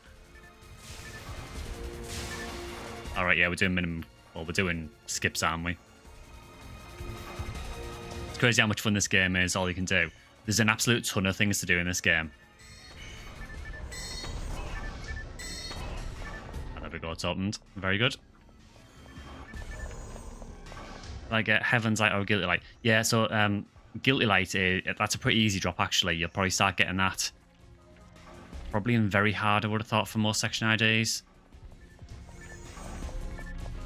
Alright, yeah, we're doing minimum. Well, we're doing skips, aren't we? It's crazy how much fun this game is, all you can do. There's an absolute ton of things to do in this game. And there we go, it's opened. Very good. Like Heaven's Light or Guilty Light. Yeah, so Guilty Light, that's a pretty easy drop actually. You'll probably start getting that probably in very hard, I would have thought, for most section IDs.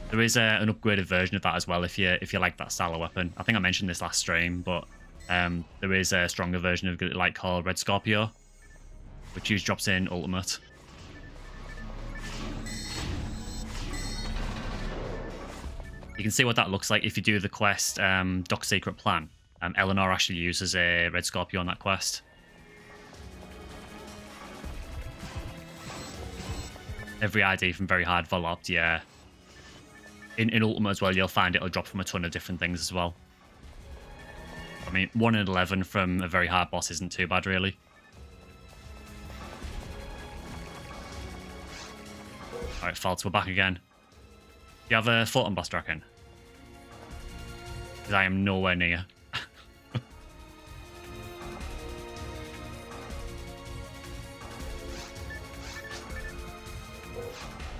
There is an upgraded version of that as well if you like that style of weapon. I think I mentioned this last stream, but there is a stronger version of Guilty Light called Red Scorpio, which usually drops in Ultimate. You can see what that looks like if you do the quest Doc Secret Plan. Eleanor actually uses a Red Scorpio on that quest. Every ID from very hard Voloped, yeah. In Ultimate as well, you'll find it'll drop from a ton of different things as well. I mean, 1 in 11 from a very hard boss isn't too bad, really. Alright, Falz, we're back again. Do you have a Photon Blast, I reckon? Because I am nowhere near.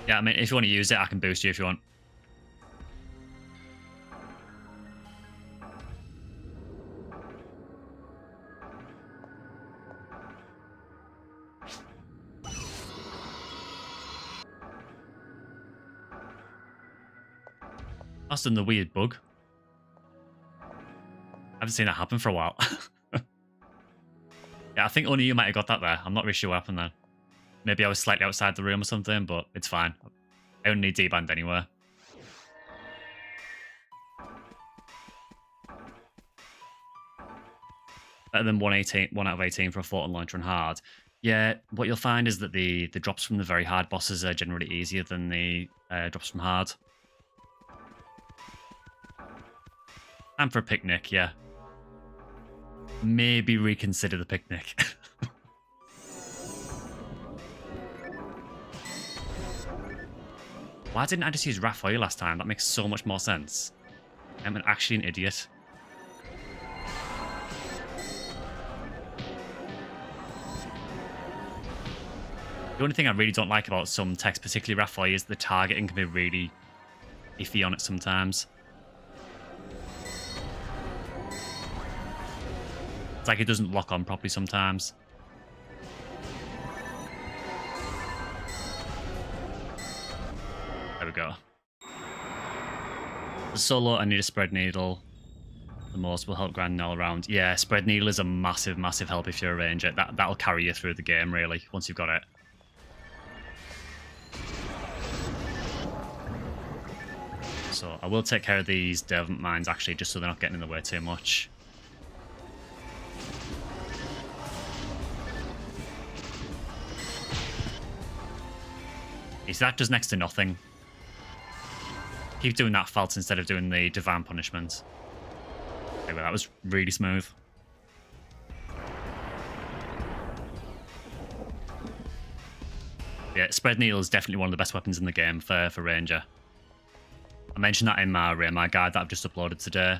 Yeah, I mean, if you want to use it, I can boost you if you want. That's done the weird bug. I haven't seen that happen for a while. Yeah, I think only you might have got that there. I'm not really sure what happened there. Maybe I was slightly outside the room or something, but it's fine. I don't need D-band anywhere. Better than 1 out of 18 for a Photon Launcher on hard. Yeah, what you'll find is that the drops from the very hard bosses are generally easier than the drops from hard. And for a picnic, yeah. Maybe reconsider the picnic. Why didn't I just use FOnewearl last time? That makes so much more sense. I'm actually an idiot. The only thing I really don't like about some techs, particularly FOnewearl, is the targeting can be really iffy on it sometimes. It's like it doesn't lock on properly sometimes. There we go. The solo, I need a spread needle. The most will help grind all around. Yeah, spread needle is a massive, massive help if you're a ranger. That'll carry you through the game, really, once you've got it. So I will take care of these Dervant mines, actually, just so they're not getting in the way too much. So that does next to nothing. Keep doing that fault instead of doing the divine punishment. Okay, well, that was really smooth. Yeah, spread needle is definitely one of the best weapons in the game for ranger. I mentioned that in my guide that I've just uploaded today.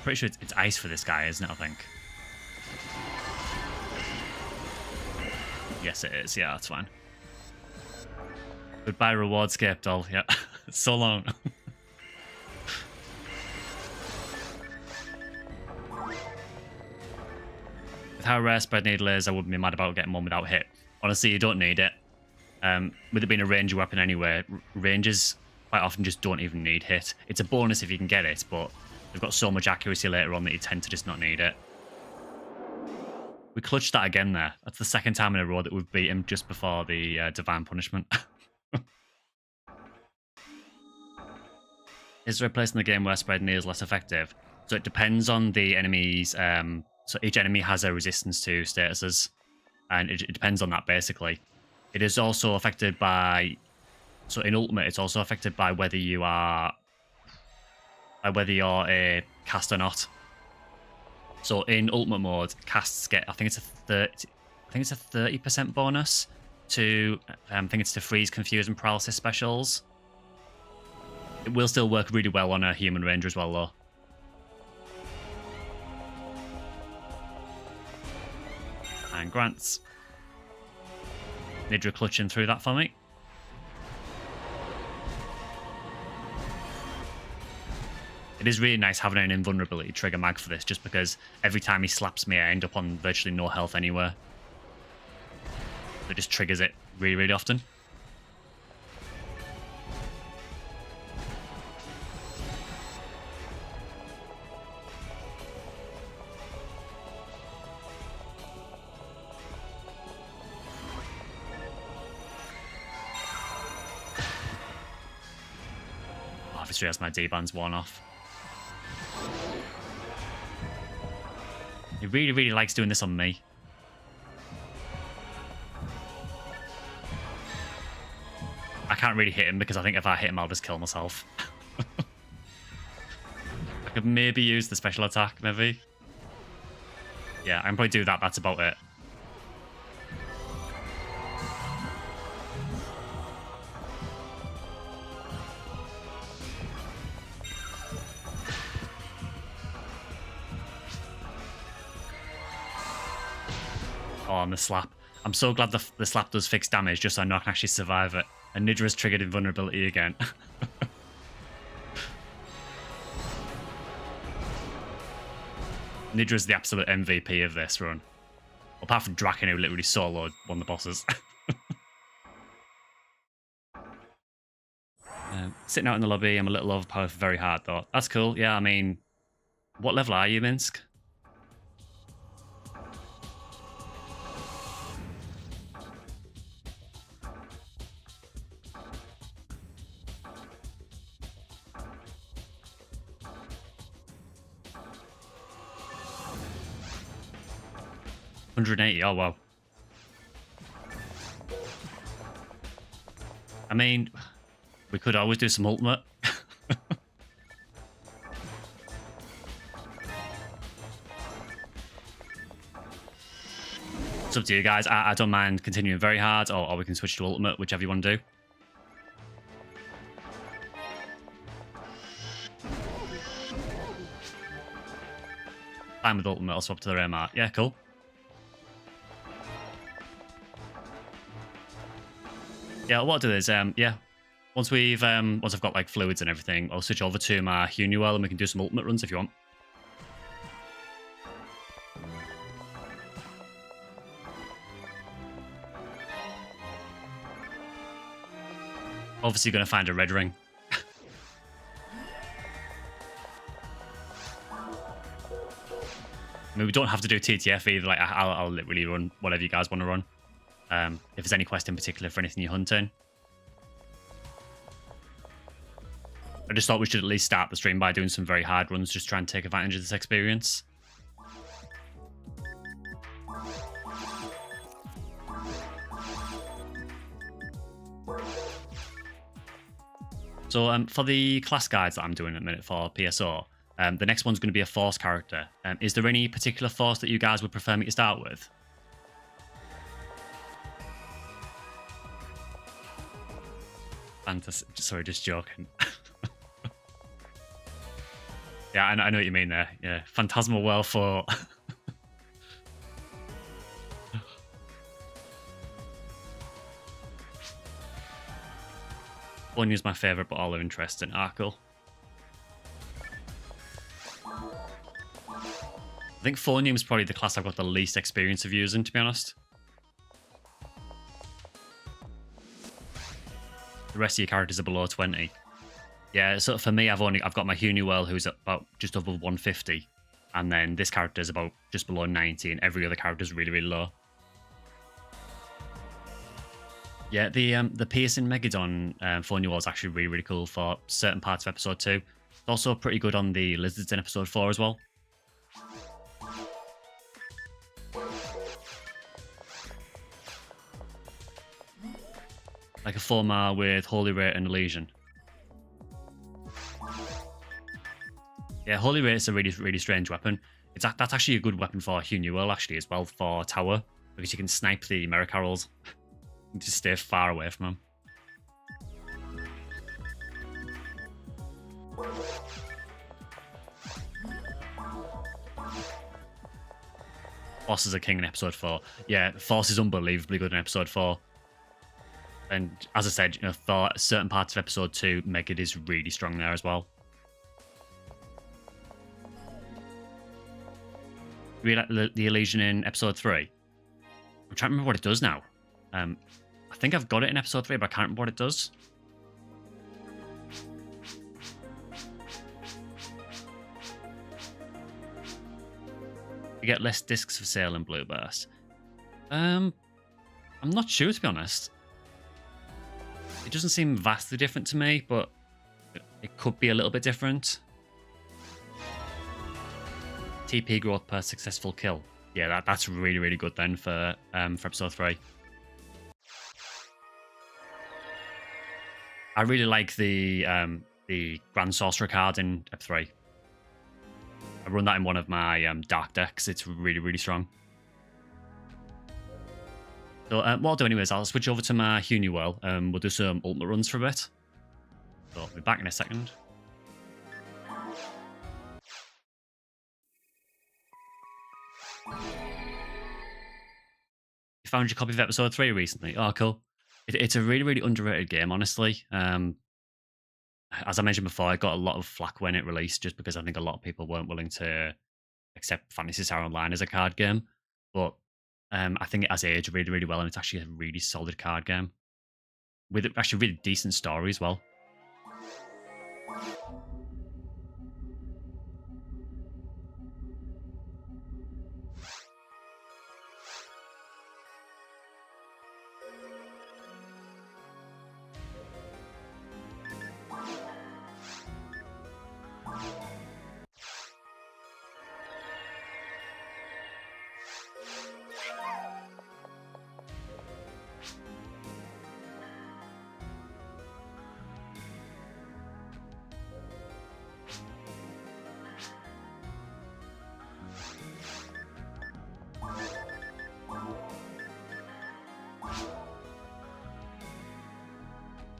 Pretty sure it's ice for this guy, isn't it, I think? Yes, it is. Yeah, that's fine. Goodbye, reward scape doll. Yeah, it's so long. With how rare spread needle is, I wouldn't be mad about getting one without hit. Honestly, you don't need it. With it being a ranger weapon anyway, rangers quite often just don't even need hit. It's a bonus if you can get it, but they've got so much accuracy later on that you tend to just not need it. We clutched that again there. That's the second time in a row that we've beat him just before the divine punishment. Is there a place in the game where spread needle is less effective? So it depends on the enemies. So each enemy has a resistance to statuses, and it depends on that basically. It is also affected by So in Ultimate, it's also affected by whether you are, whether you're a cast or not. So in Ultimate mode, casts get, I think it's a 30% bonus to, I think it's to freeze, confuse, and paralysis specials. It will still work really well on a human ranger as well, though. And grants. Nidra clutching through that for me. It is really nice having an invulnerability trigger mag for this, just because every time he slaps me, I end up on virtually no health anywhere. It just triggers it really, really often. Obviously, as my D-band's worn off. He really, really likes doing this on me. I can't really hit him because I think if I hit him, I'll just kill myself. I could maybe use the special attack, maybe. Yeah, I can probably do that. That's about it. Oh, and the slap. I'm so glad the slap does fix damage, just so I know I can actually survive it. And Nidra's triggered invulnerability again. Nidra's the absolute MVP of this run. Apart from Draken, who literally soloed one of the bosses. Sitting out in the lobby, I'm a little overpowered for very hard, though. That's cool. Yeah, I mean, what level are you, Minsk? $180. Oh, wow. I mean, we could always do some ultimate. It's up to you guys. I don't mind continuing very hard, or we can switch to ultimate, whichever you want to do. I'm with ultimate. I'll swap to the Raymart. Yeah, cool. Yeah, what I'll do is, yeah, once I've got like fluids and everything, I'll switch over to my FOnewearl and we can do some ultimate runs if you want. Obviously, going to find a red ring. I mean, we don't have to do TTF either. Like, I'll literally run whatever you guys want to run. If there's any quest in particular for anything you're hunting. I just thought we should at least start the stream by doing some very hard runs, just try and take advantage of this experience. So for the class guides that I'm doing at the minute for PSO, the next one's going to be a force character. Is there any particular force that you guys would prefer me to start with? Sorry, just joking. Yeah, I know what you mean there. Yeah, Phantasmal Well for... One is my favourite, but all are interesting. Ah, cool. I think FOnewearl is probably the class I've got the least experience of using, to be honest. The rest of your characters are below 20. Yeah, so for me, I've got my FOnewearl, who's about just over 150, and then this character is about just below 90, and every other character is really, really low. Yeah, the piercing Megadon FOnewearl is actually really, really cool for certain parts of episode 2. It's also pretty good on the lizards in episode 4 as well. Like a FOnewearl with Holy Rate and Legion. Yeah, Holy Rate is a really, really strange weapon. That's actually a good weapon for FOnewearl actually as well for tower, because you can snipe the Merricarrols. Just stay far away from them. Force is a king in episode 4. Yeah, Force is unbelievably good in episode 4. And as I said, for certain parts of episode 2, Megid is really strong there as well. Really like the illusion in episode 3. I'm trying to remember what it does now. I think I've got it in episode 3, but I can't remember what it does. You get less discs for sale in Blue Burst. I'm not sure, to be honest. It doesn't seem vastly different to me, but it could be a little bit different. TP growth per successful kill. Yeah, that's really, really good then for episode 3. I really like the Grand Sorcerer card in Ep 3. I run that in one of my dark decks. It's really, really strong. So what I'll do anyways, I'll switch over to my FOnewearl and we'll do some ultimate runs for a bit. So I'll be back in a second. You found your copy of episode 3 recently? Oh, cool. It's a really, really underrated game, honestly. As I mentioned before, I got a lot of flack when it released just because I think a lot of people weren't willing to accept Phantasy Star Online as a card game. But I think it has aged really, really well, and it's actually a really solid card game with actually really decent story as well.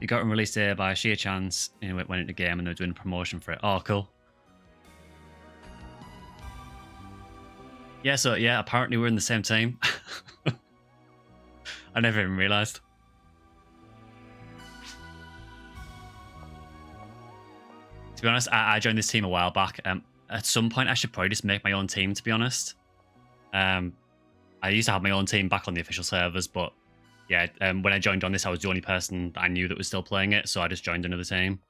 You got them released here by sheer chance. It went into the game and they were doing a promotion for it. Oh, cool. Yeah, so yeah, apparently we're in the same team. I never even realised. To be honest, I joined this team a while back. At some point, I should probably just make my own team, to be honest. I used to have my own team back on the official servers, but yeah, when I joined on this, I was the only person I knew that was still playing it, so I just joined another team.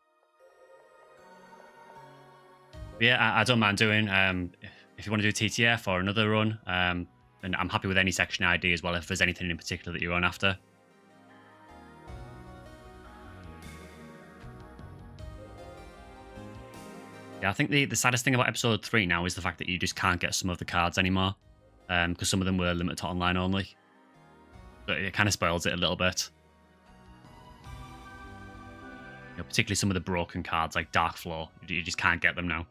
But yeah, I don't mind doing. If you want to do TTF or another run, and I'm happy with any section ID as well, if there's anything in particular that you're on after. Yeah, I think the saddest thing about episode 3 now is the fact that you just can't get some of the cards anymore, because some of them were limited to online only. So it kind of spoils it a little bit. Particularly some of the broken cards like Dark Flow, you just can't get them now.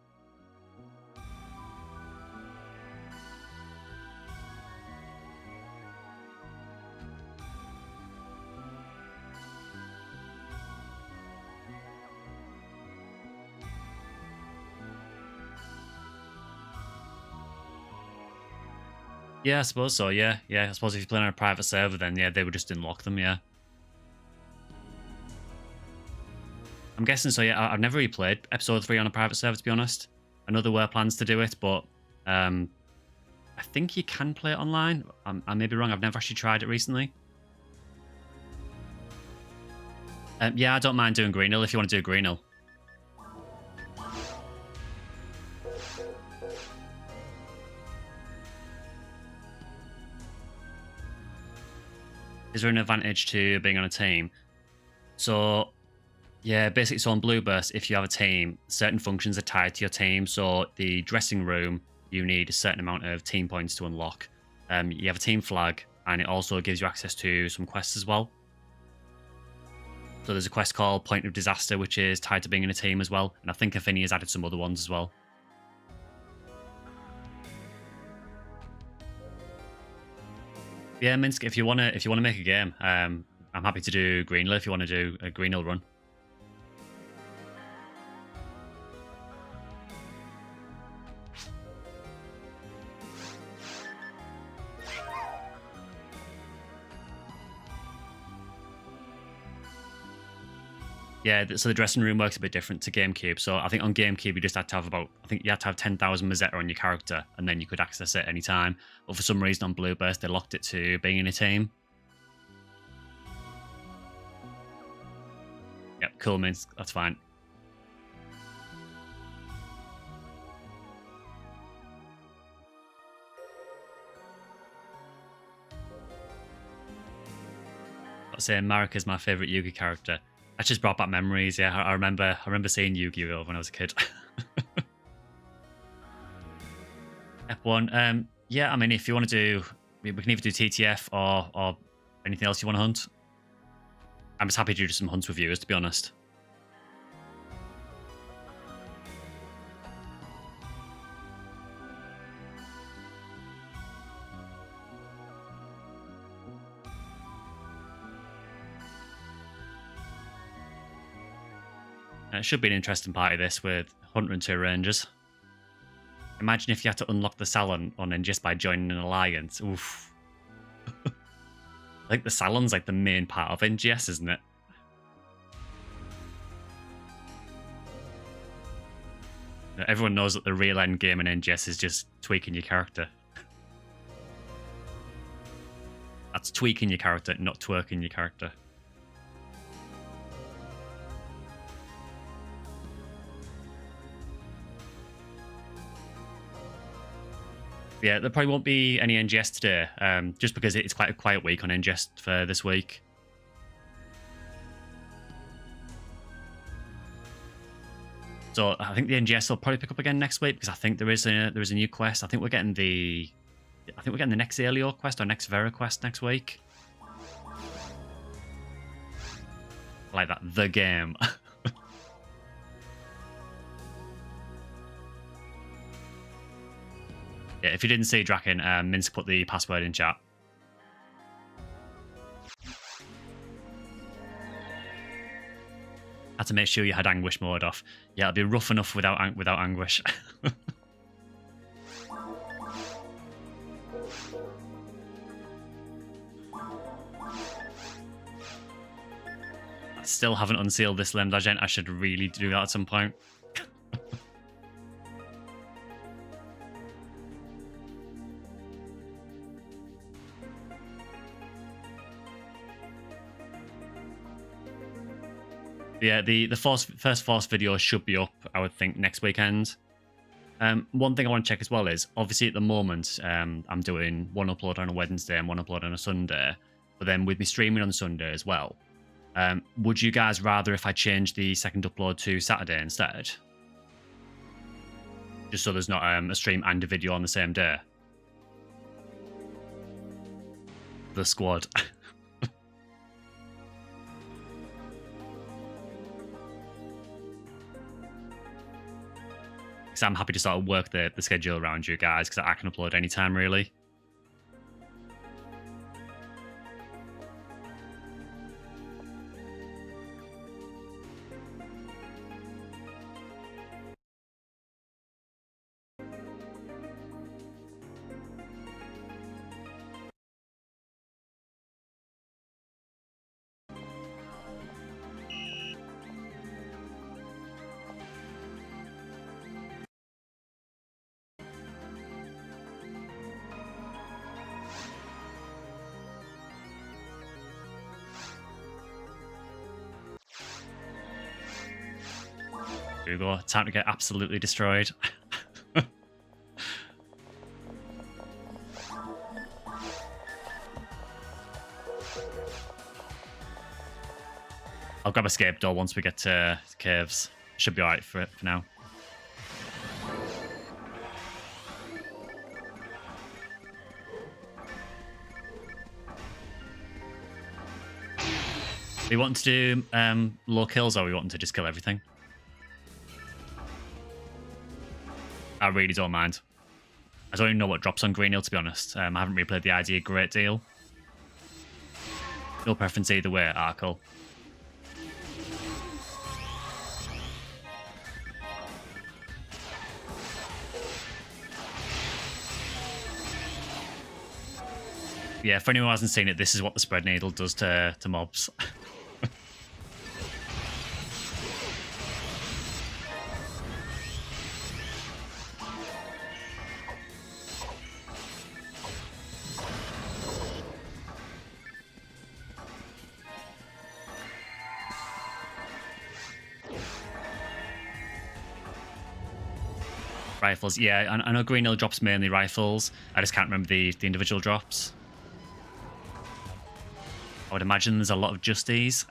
Yeah, I suppose so, yeah. I suppose if you're playing on a private server, then yeah, they would just unlock them, yeah. I'm guessing so, yeah. I've never really played episode 3 on a private server, to be honest. I know there were plans to do it, but I think you can play it online. I may be wrong, I've never actually tried it recently. Yeah, I don't mind doing Greenhill if you want to do Greenhill. Is there an advantage to being on a team? So, yeah, basically, so on Blue Burst, if you have a team, certain functions are tied to your team. So the dressing room, you need a certain amount of team points to unlock. You have a team flag, and it also gives you access to some quests as well. So there's a quest called Point of Disaster, which is tied to being in a team as well. And I think Ephinea's added some other ones as well. Yeah, Minsk, if you wanna make a game, I'm happy to do Greenhill if you want to do a Greenhill run. Yeah, so the dressing room works a bit different to GameCube. So I think on GameCube you just had to have you had to have 10,000 Mazetta on your character, and then you could access it anytime. But for some reason on Blueburst they locked it to being in a team. Yep, cool, Minsk. That's fine. I'd say Marika's my favourite Yugi character. That just brought back memories. Yeah, I remember seeing Yu-Gi-Oh when I was a kid. F1. Yeah, I mean, if you want to do, we can either do TTF or anything else you want to hunt. I'm just happy to do some hunts with viewers, to be honest. It should be an interesting party, this, with Hunter and 2 Rangers. Imagine if you had to unlock the Salon on NGS by joining an alliance. Oof. I think the Salon's like the main part of NGS, isn't it? Everyone knows that the real end game in NGS is just tweaking your character. That's tweaking your character, not twerking your character. Yeah, there probably won't be any NGS today, just because it's quite a quiet week on NGS for this week. So I think the NGS will probably pick up again next week, because I think there is a new quest. I think we're getting the next Alio quest or next Vera quest next week. Like that, the game. Yeah, if you didn't see Draken, Minsk put the password in chat. Had to make sure you had anguish mode off. Yeah, it'd be rough enough without anguish. I still haven't unsealed this Limb Agent. I should really do that at some point. Yeah, the first Force video should be up, I would think, next weekend. One thing I want to check as well is, obviously at the moment, I'm doing one upload on a Wednesday and one upload on a Sunday, but then with me streaming on Sunday as well. Would you guys rather if I change the second upload to Saturday instead? Just so there's not a stream and a video on the same day. The squad. So I'm happy to sort of work the schedule around you guys, because I can upload anytime, really. Here we go. Time to get absolutely destroyed. I'll grab escape door once we get to caves. Should be alright for now. We want to do low kills, or we want to just kill everything? I really don't mind. I don't even know what drops on Green Hill, to be honest. I haven't replayed the ID a great deal. No preference either way. Ah, cool. Yeah, for anyone who hasn't seen it, this is what the spread needle does to mobs. Rifles, yeah, I know Green Hill drops mainly rifles. I just can't remember the individual drops. I would imagine there's a lot of justies.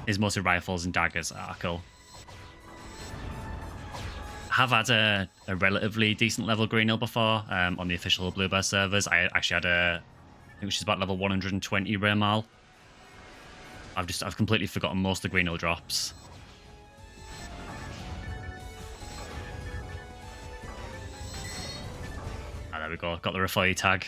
It's mostly rifles and daggers. Ah, cool. I have had a relatively decent level Green Hill before on the official Bluebear servers. I actually had I think she's about level 120 Raymal. I've completely forgotten most of the Green Hill drops. Ah, there we go. Got the Refoy tag.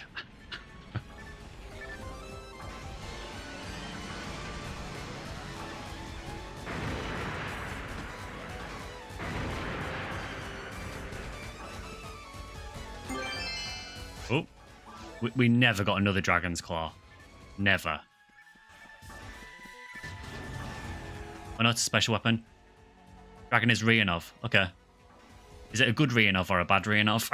Oh, we never got another Dragon's Claw. Never. Oh no, it's a special weapon. Dragon is Rianov. Okay. Is it a good Rianov or a bad Rianov?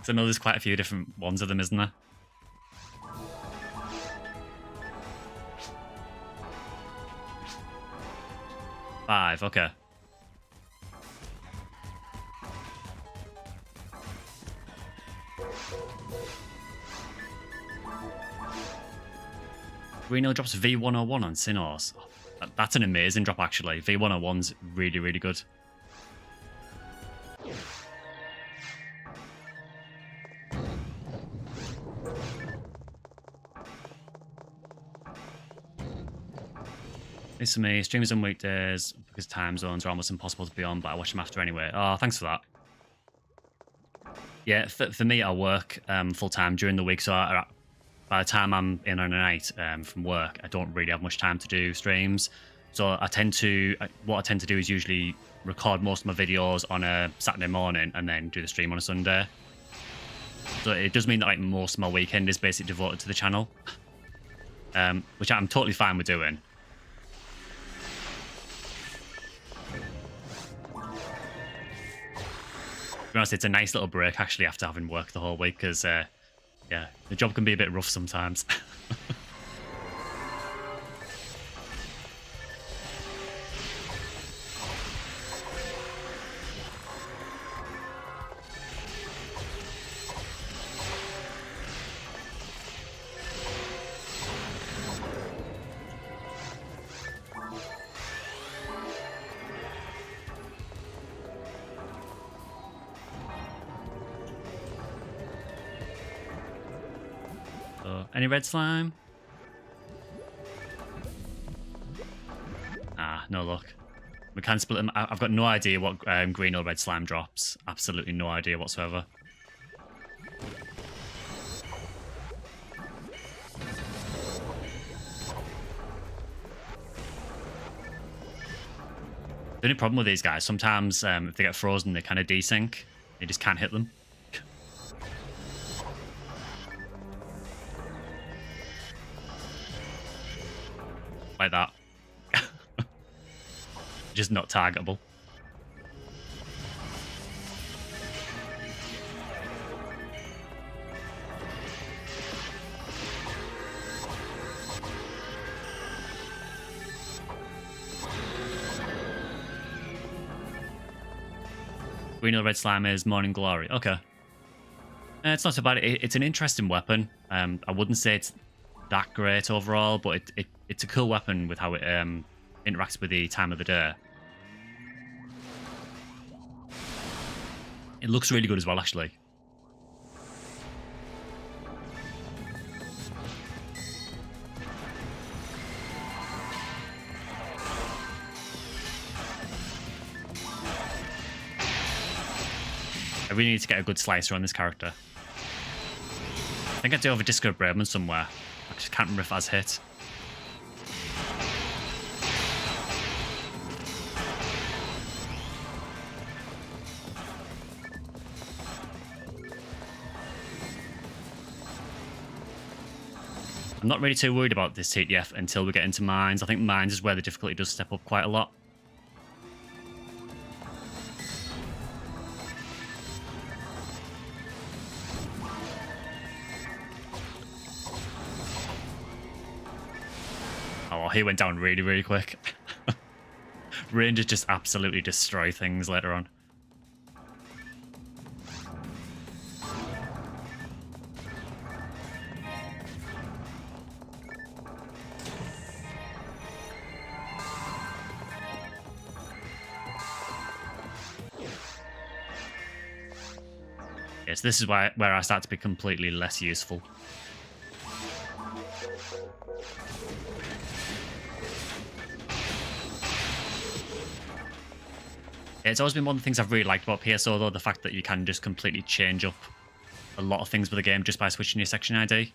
So I know there's quite a few different ones of them, isn't there? Five, okay. Green Hill drops V101 on Sinors. That's an amazing drop, actually. V101's really, really good. This for me, streamers on weekdays because time zones are almost impossible to be on, but I watch them after anyway. Oh, thanks for that. Yeah, for me, I work full-time during the week, so by the time I'm in on a night from work, I don't really have much time to do streams. So what I tend to do is usually record most of my videos on a Saturday morning and then do the stream on a Sunday. So it does mean that like most of my weekend is basically devoted to the channel, which I'm totally fine with doing. To be honest, it's a nice little break actually after having worked the whole week because, yeah, the job can be a bit rough sometimes. Any red slime? Ah, no luck. We can split them. I've got no idea what green or red slime drops. Absolutely no idea whatsoever. The only problem with these guys, sometimes if they get frozen, they kind of desync. You just can't hit them. Like that. Just not targetable. Green or red slime is Morning Glory. Okay. It's not so bad. It's an interesting weapon. I wouldn't say it's that great overall, but it's a cool weapon with how it interacts with the time of the day. It looks really good as well, actually. I really need to get a good slicer on this character. I think I do have a Disco Braveman somewhere. I just can't remember if it has hit. I'm not really too worried about this TTF until we get into mines. I think mines is where the difficulty does step up quite a lot. Oh, he went down really, really quick. Rangers just absolutely destroy things later on. Yes, this is where I start to be completely less useful. It's always been one of the things I've really liked about PSO, though, the fact that you can just completely change up a lot of things with the game just by switching your section ID.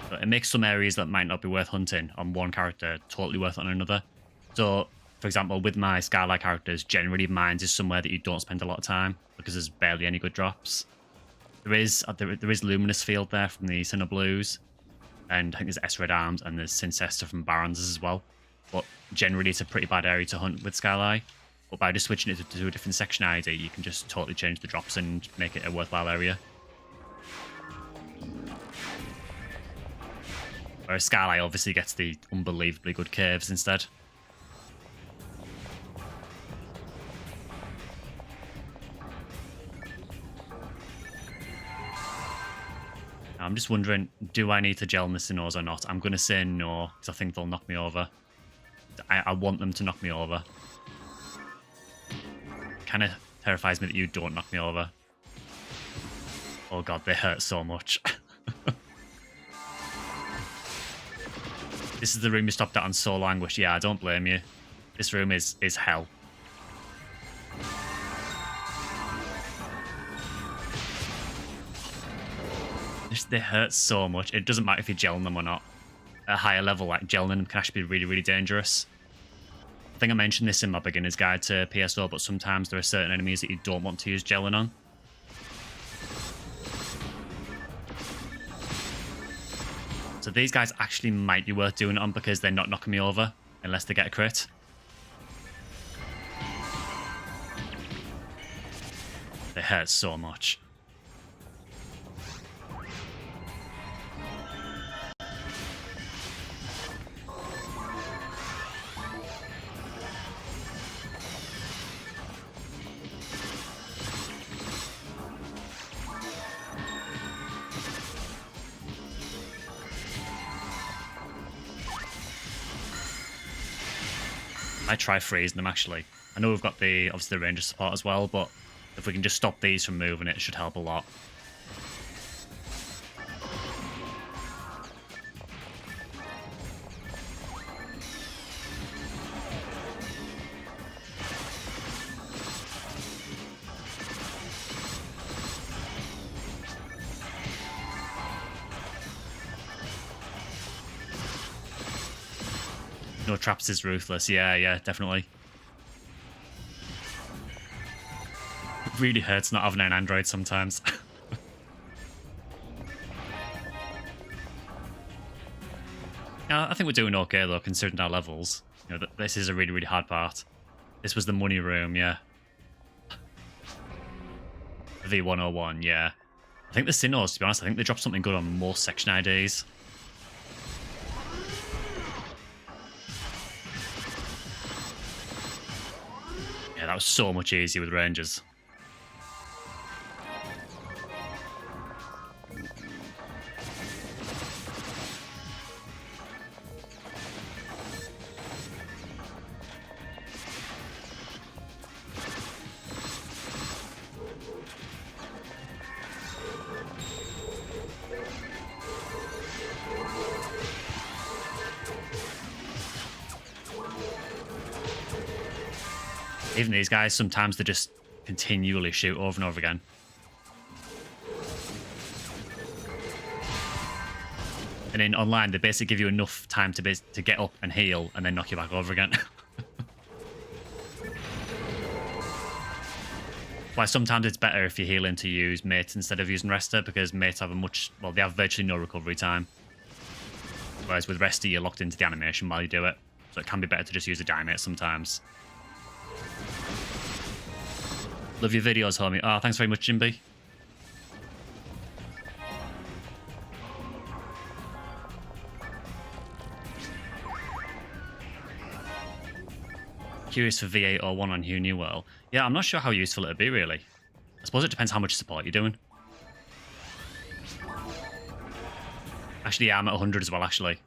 But it makes some areas that might not be worth hunting on one character totally worth it on another. So, for example, with my Skyly characters, generally mines is somewhere that you don't spend a lot of time because there's barely any good drops. There is Luminous Field there from the Sinner Blues, and I think there's S Red Arms and there's Cincester from Barons as well. But generally it's a pretty bad area to hunt with Skyly. But by just switching it to a different section ID, you can just totally change the drops and make it a worthwhile area. Whereas Skyly obviously gets the unbelievably good caves instead. I'm just wondering, do I need to gel Missinors or not? I'm going to say no, because I think they'll knock me over. I want them to knock me over. Kind of terrifies me that you don't knock me over. Oh god, they hurt so much. This is the room you stopped at on Solo Anguish. Yeah, I don't blame you. This room is hell. They hurt so much. It doesn't matter if you're gelling them or not. At a higher level, like gelling them can actually be really, really dangerous. I think I mentioned this in my beginner's guide to PSO, but sometimes there are certain enemies that you don't want to use gelling on. So these guys actually might be worth doing it on because they're not knocking me over unless they get a crit. They hurt so much. I try freezing them, actually. I know we've got obviously the ranger support as well, but if we can just stop these from moving, it should help a lot. No traps is ruthless. Yeah, definitely. It really hurts not having an android sometimes. Yeah, I think we're doing okay though, considering our levels. You know, this is a really, really hard part. This was the money room, yeah. V101, yeah. I think the Sinnohs, to be honest, I think they dropped something good on most section IDs. Yeah, that was so much easier with Rangers. Even these guys, sometimes they just continually shoot over and over again. And in online, they basically give you enough time to get up and heal and then knock you back over again. Why sometimes it's better if you're healing to use Mate instead of using Rester, because Mates have they have virtually no recovery time. Whereas with Rester, you're locked into the animation while you do it. So it can be better to just use a Diemate sometimes. Love your videos, homie. Oh, thanks very much, Jimby. Curious for V8 or 1 on FOnewearl. Yeah, I'm not sure how useful it'd be, really. I suppose it depends how much support you're doing. Actually, yeah, I'm at 100 as well, actually.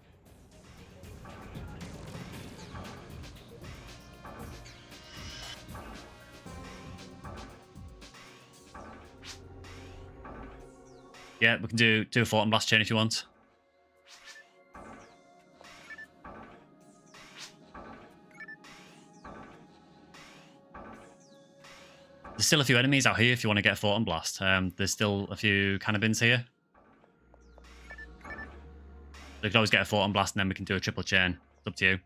Yeah, we can do a Photon Blast chain if you want. There's still a few enemies out here if you want to get a Photon Blast. There's still a few cannabins here. We can always get a Photon Blast and then we can do a triple chain. It's up to you.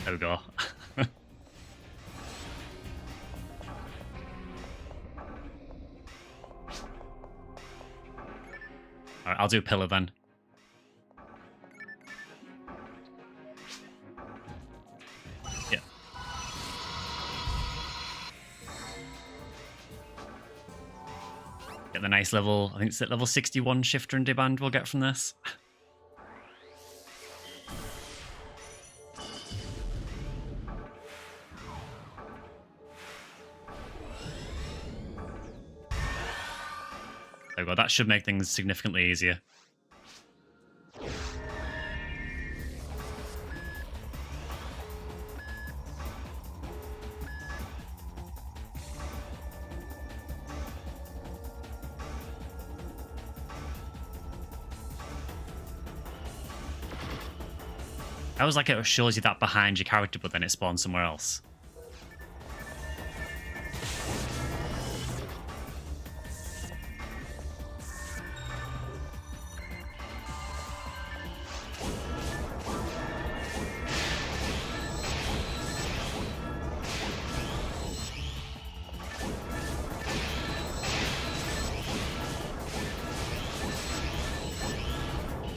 There we go. Alright, I'll do Pillar then. Yeah. Get the nice level, I think it's at level 61 shifter and deband we'll get from this. There we go, that should make things significantly easier. I was like, it shows you that behind your character, but then it spawns somewhere else.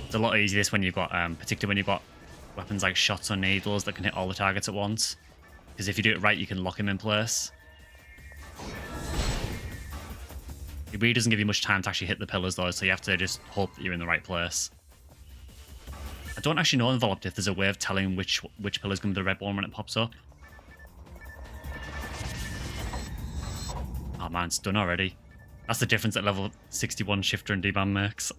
It's a lot easier this when you've got, particularly when you've got weapons like shots or needles that can hit all the targets at once. Because if you do it right, you can lock him in place. It really doesn't give you much time to actually hit the pillars though, so you have to just hope that you're in the right place. I don't actually know involved if there's a way of telling which pillar's going to be the red one when it pops up. Oh man, it's done already. That's the difference that level 61 shifter and deband makes.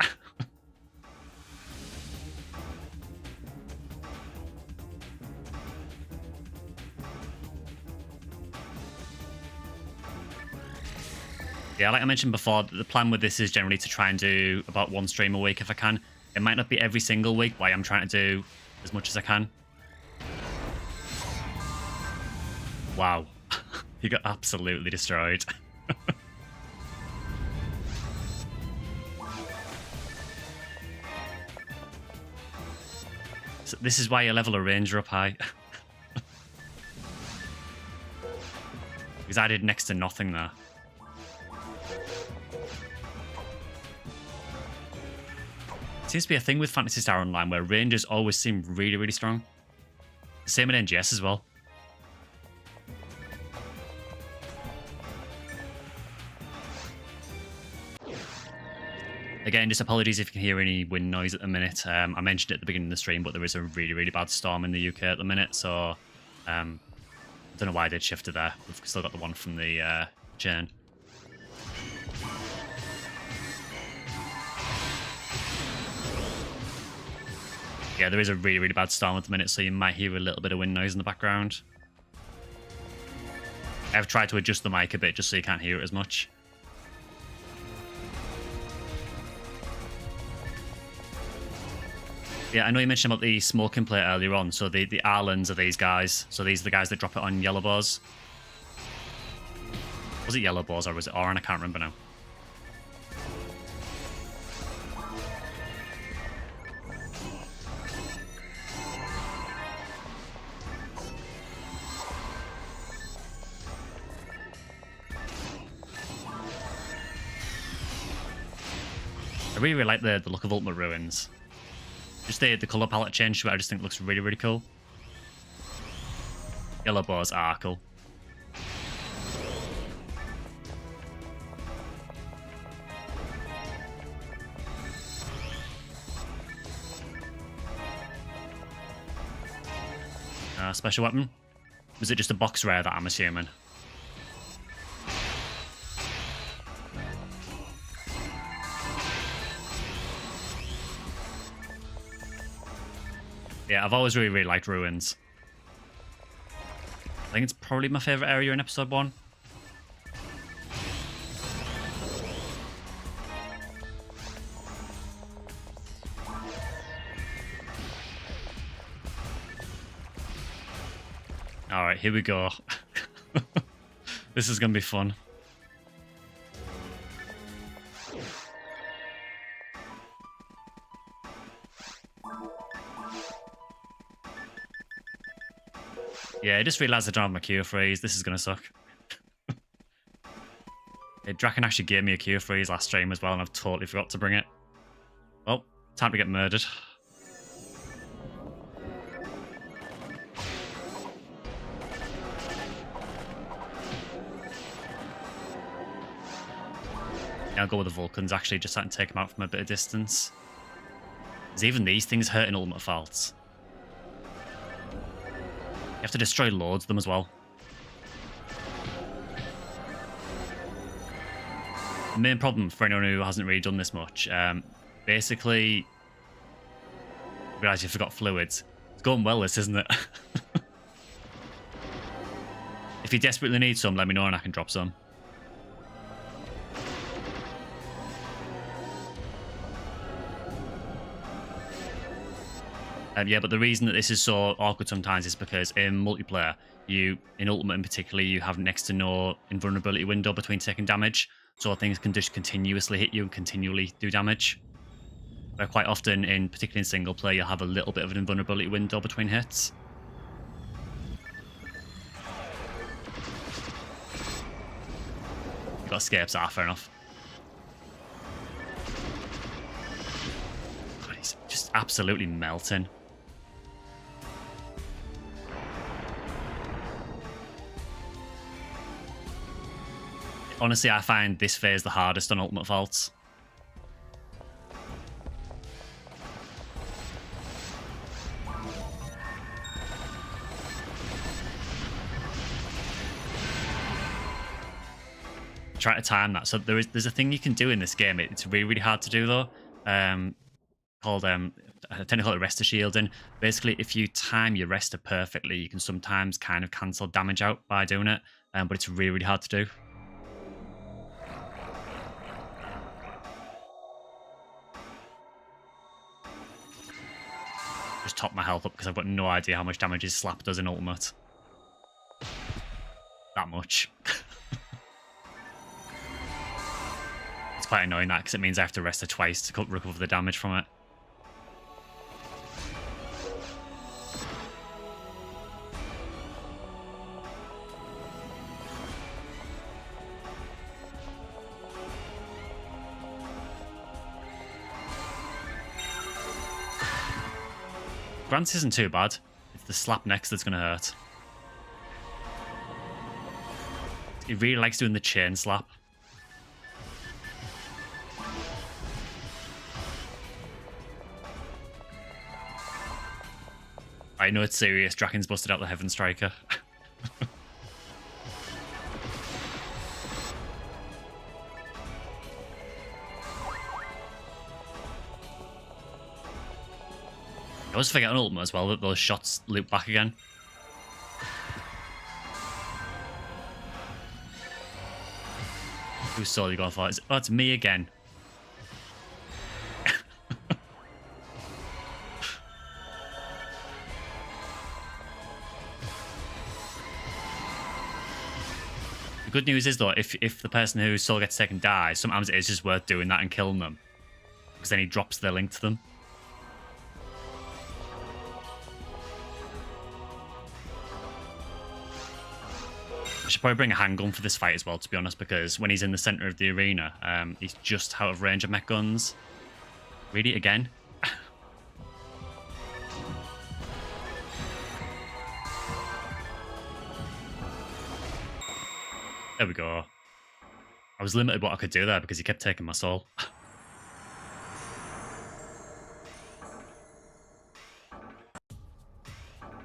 Yeah, like I mentioned before, the plan with this is generally to try and do about 1 stream a week if I can. It might not be every single week, but I am trying to do as much as I can. Wow. He got absolutely destroyed. So this is why you level a ranger up high. Because I did next to nothing there. Seems to be a thing with Phantasy Star Online where rangers always seem really, really strong. Same at NGS as well. Again, just apologies if you can hear any wind noise at the minute. I mentioned it at the beginning of the stream, but there is a really, really bad storm in the UK at the minute, so I don't know why I did shift to there. We've still got the one from the chain. Yeah, there is a really, really bad storm at the minute, so you might hear a little bit of wind noise in the background. I've tried to adjust the mic a bit just so you can't hear it as much. Yeah, I know you mentioned about the smoking plate earlier on. So the Arlens are these guys. So these are the guys that drop it on yellow boars. Was it yellow boars or was it orange? I can't remember now. I really like the look of Ultimate Ruins. Just the colour palette change to it, I just think looks really, really cool. Yellow boars are cool. Special weapon? Was it just a box rare that I'm assuming? Yeah, I've always really, really liked Ruins. I think it's probably my favourite area in episode 1. Alright, here we go. This is going to be fun. Yeah, I just realised I don't have my cure freeze. This is going to suck. Yeah, Draken actually gave me a cure freeze last stream as well, and I've totally forgot to bring it. Well, time to get murdered. Yeah, I'll go with the Vulcans, actually, just so I can take them out from a bit of distance. Because even these things hurt in ultimate faults. You have to destroy loads of them as well. The main problem for anyone who hasn't really done this much, basically, realise you forgot fluids. It's going well, this, isn't it? If you desperately need some, let me know and I can drop some. Yeah, but the reason that this is so awkward sometimes is because in multiplayer, in Ultimate in particular, you have next to no invulnerability window between taking damage, so things can just continuously hit you and continually do damage. But quite often, particularly in single player, you'll have a little bit of an invulnerability window between hits. You got escapes, fair enough. God, he's just absolutely melting. Honestly, I find this phase the hardest on Ultimate Faults. Try to time that. So there's a thing you can do in this game. It's really, really hard to do though. Called technically arrestor shielding. Basically, if you time your arrestor perfectly, you can sometimes kind of cancel damage out by doing it. But it's really, really hard to do. Just top my health up because I've got no idea how much damage his slap does in Ultimate. That much. It's quite annoying that because it means I have to rest her twice to recover the damage from it. Grants isn't too bad. It's the slap next that's going to hurt. He really likes doing the chain slap. I know it's serious. Draken's busted out the Heaven Striker. I always forget on Ultimate as well that those shots loop back again. Whose soul are you going for? Oh, it's me again. good news is, though, if the person who soul gets taken dies, sometimes it is just worth doing that and killing them. Because then he drops the link to them. I should probably bring a handgun for this fight as well, to be honest, because when he's in the center of the arena, he's just out of range of mech guns. Really? Again? There we go. I was limited what I could do there because he kept taking my soul.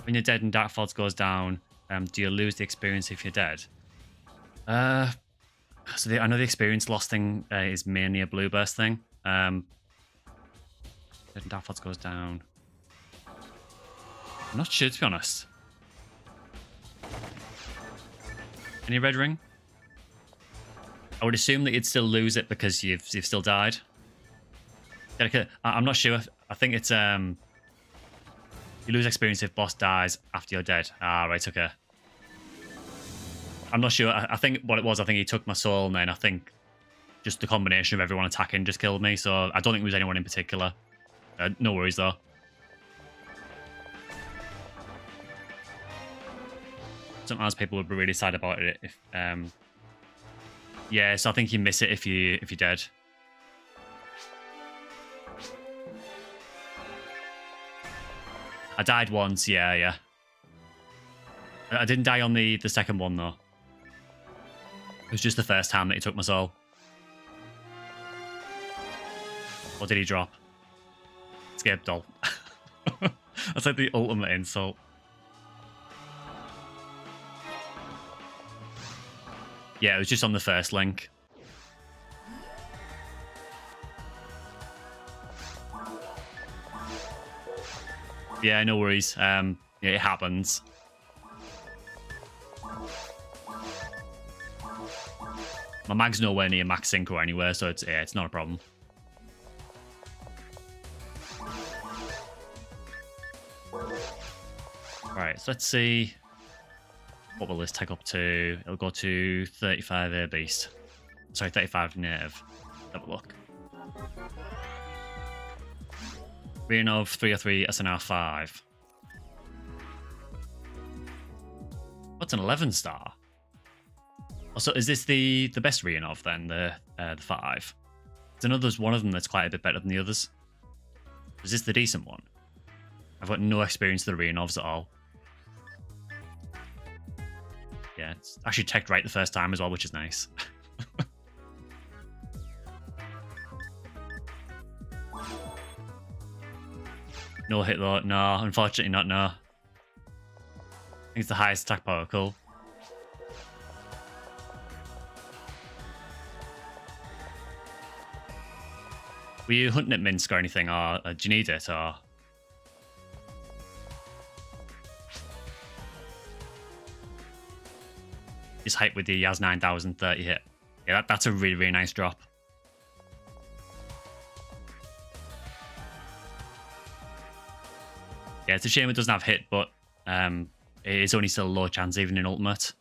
When you're dead and Dark Faults goes down, do you lose the experience if you're dead? I know the experience loss thing is mainly a blue burst thing. Dead and Dark Faults goes down. I'm not sure, to be honest. Any red ring? I would assume that you'd still lose it because you've still died. I'm not sure. I think it's you lose experience if boss dies after you're dead. Ah, right, okay. I'm not sure. I think what it was, I think he took my soul, and then I think just the combination of everyone attacking just killed me. So I don't think it was anyone in particular. No worries though. Sometimes people would be really sad about it if yeah, so I think you miss it if you're dead. I died once, yeah. I didn't die on the second one though. It was just the first time that he took my soul. What did he drop? Escape doll. That's like the ultimate insult. Yeah, it was just on the first link. Yeah, no worries. Yeah, it happens. My mag's nowhere near max sync or anywhere, so it's not a problem. Right, so let's see. What will this take up to? It'll go to 35 air beast. Sorry, 35 native. Have a look. Rionov 303 SNR 5. What's an 11 star? Also, is this the best Rionov then? The 5? I know there's one of them that's quite a bit better than the others. Is this the decent one? I've got no experience with the Rionovs at all. Yeah, it's actually teched right the first time as well, which is nice. No hit though. No, unfortunately not, no. I think it's the highest attack power, cool. Were you hunting at Minsk or anything, or do you need it, or...? Just hype with the Yaz 9030 hit. Yeah, that's a really, really nice drop. Yeah, it's a shame it doesn't have hit, but it is only still a low chance even in Ultimate.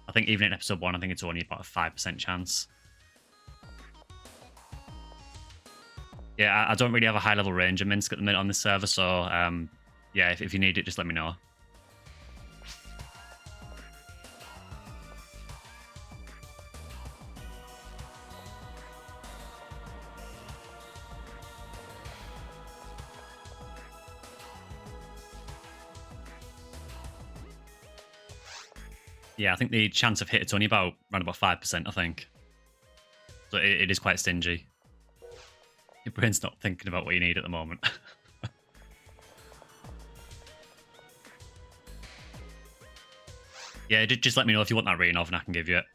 I think even in Episode 1, I think it's only about a 5% chance. Yeah, I don't really have a high-level range of Minsk at the minute on this server, so yeah, if you need it, just let me know. Yeah, I think the chance of hit it's only around about 5%, I think. So it is quite stingy. Your brain's not thinking about what you need at the moment. Yeah, just let me know if you want that Rionov and I can give you it.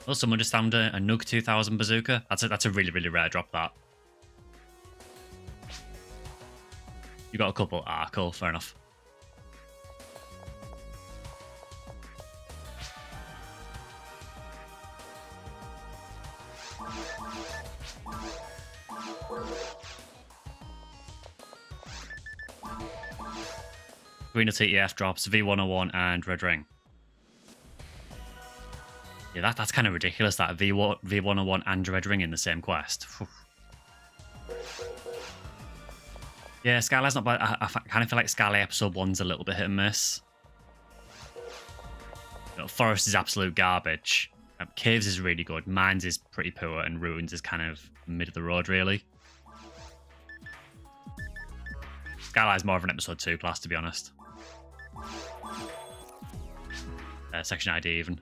Oh, someone just found a Nug 2000 bazooka. That's a really, really rare drop, that. You got a couple. Ah, cool. Fair enough. Green TTF drops V101 and Red Ring. Yeah, that's kind of ridiculous, that V101 and Red Ring in the same quest. Whew. Yeah, Skyly's not bad. I kind of feel like Skyly episode 1's a little bit hit and miss. You know, Forest is absolute garbage. Caves is really good. Mines is pretty poor, and Ruins is kind of mid of the road, really. Skyly's more of an episode 2 class, to be honest. Section ID even.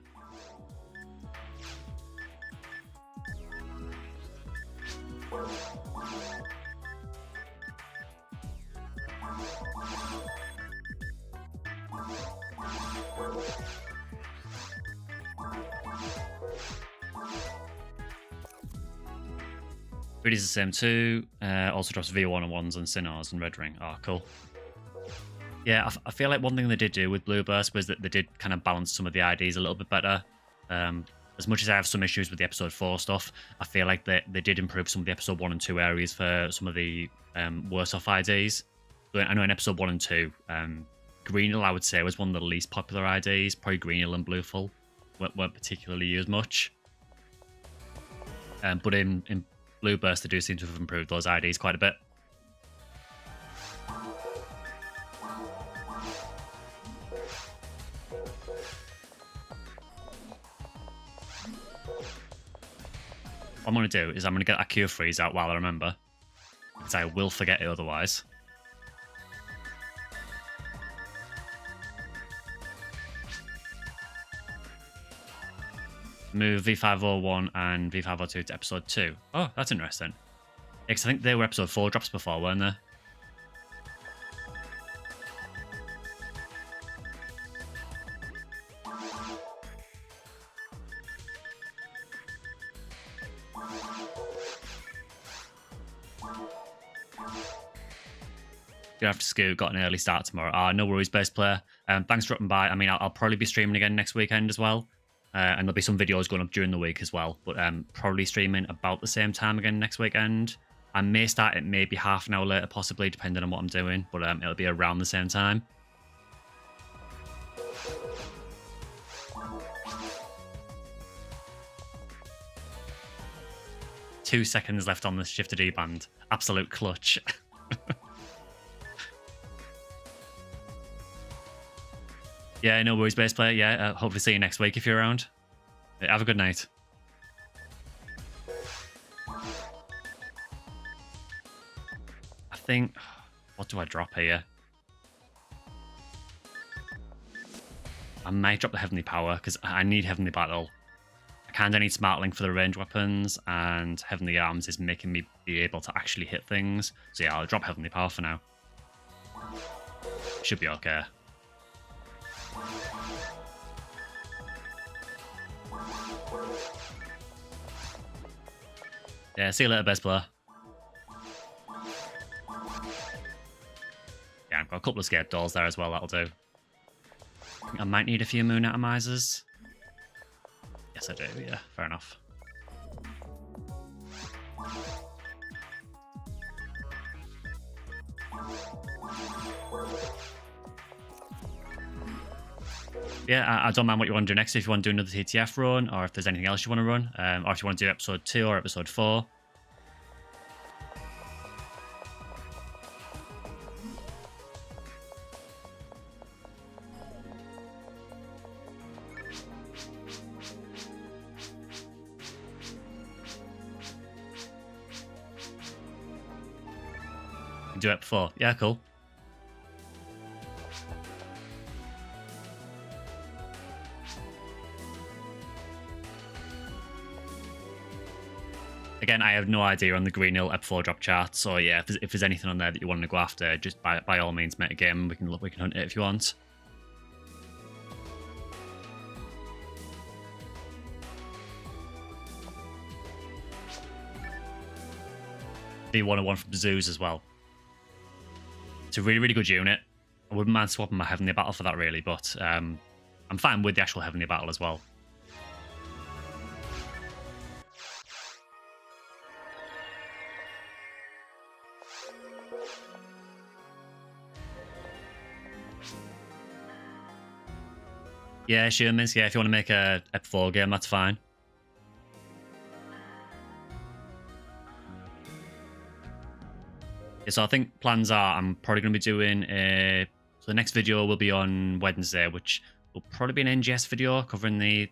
Ready's the same too. Also drops V101s and Sinars and Red Ring. Oh, cool. Yeah, I feel like one thing they did do with Blue Burst was that they did kind of balance some of the IDs a little bit better. As much as I have some issues with the episode 4 stuff, I feel like they did improve some of the episode 1 and 2 areas for some of the worse off IDs. But I know in episode 1 and 2, Greenhill, I would say, was one of the least popular IDs. Probably Greenhill and Bluefull weren't particularly used much. But in Blue Burst, they do seem to have improved those IDs quite a bit. What I'm going to do is I'm going to get that Cure Freeze out while I remember, because I will forget it otherwise. Move V501 and V502 to episode 2. Oh, that's interesting. Yeah, because I think they were episode 4 drops before, weren't they? Good after Scoot, got an early start tomorrow. No worries, best player. Thanks for dropping by. I mean, I'll probably be streaming again next weekend as well. And there'll be some videos going up during the week as well. But probably streaming about the same time again next weekend. I may start it maybe half an hour later, possibly, depending on what I'm doing. But it'll be around the same time. Two seconds left on the Shifter D band. Absolute clutch. Yeah, no worries, bass player. Yeah, hopefully see you next week if you're around. Have a good night. I think... What do I drop here? I might drop the Heavenly Power, because I need Heavenly Battle. I kind of need Smart Link for the range weapons, and Heavenly Arms is making me be able to actually hit things. So yeah, I'll drop Heavenly Power for now. Should be okay. Yeah, see you later, best player. Yeah, I've got a couple of scared dolls there as well, that'll do. I might need a few moon atomizers. Yes, I do, yeah, fair enough. Yeah, I don't mind what you want to do next. If you want to do another TTF run, or if there's anything else you want to run, or if you want to do episode 2 or episode 4. Do it before. Yeah, cool. Again, I have no idea on the Greenhill Ep4 drop chart, so yeah, if there's anything on there that you want to go after, just by all means make a game. We can hunt it if you want. V101 from Zoos as well. It's a really, really good unit. I wouldn't mind swapping my Heavenly Battle for that, really, but I'm fine with the actual Heavenly Battle as well. Yeah, Sherman's. Yeah, if you want to make a Ep4 game, that's fine. Yeah, so I think plans are I'm probably going to be doing a... So the next video will be on Wednesday, which will probably be an NGS video covering the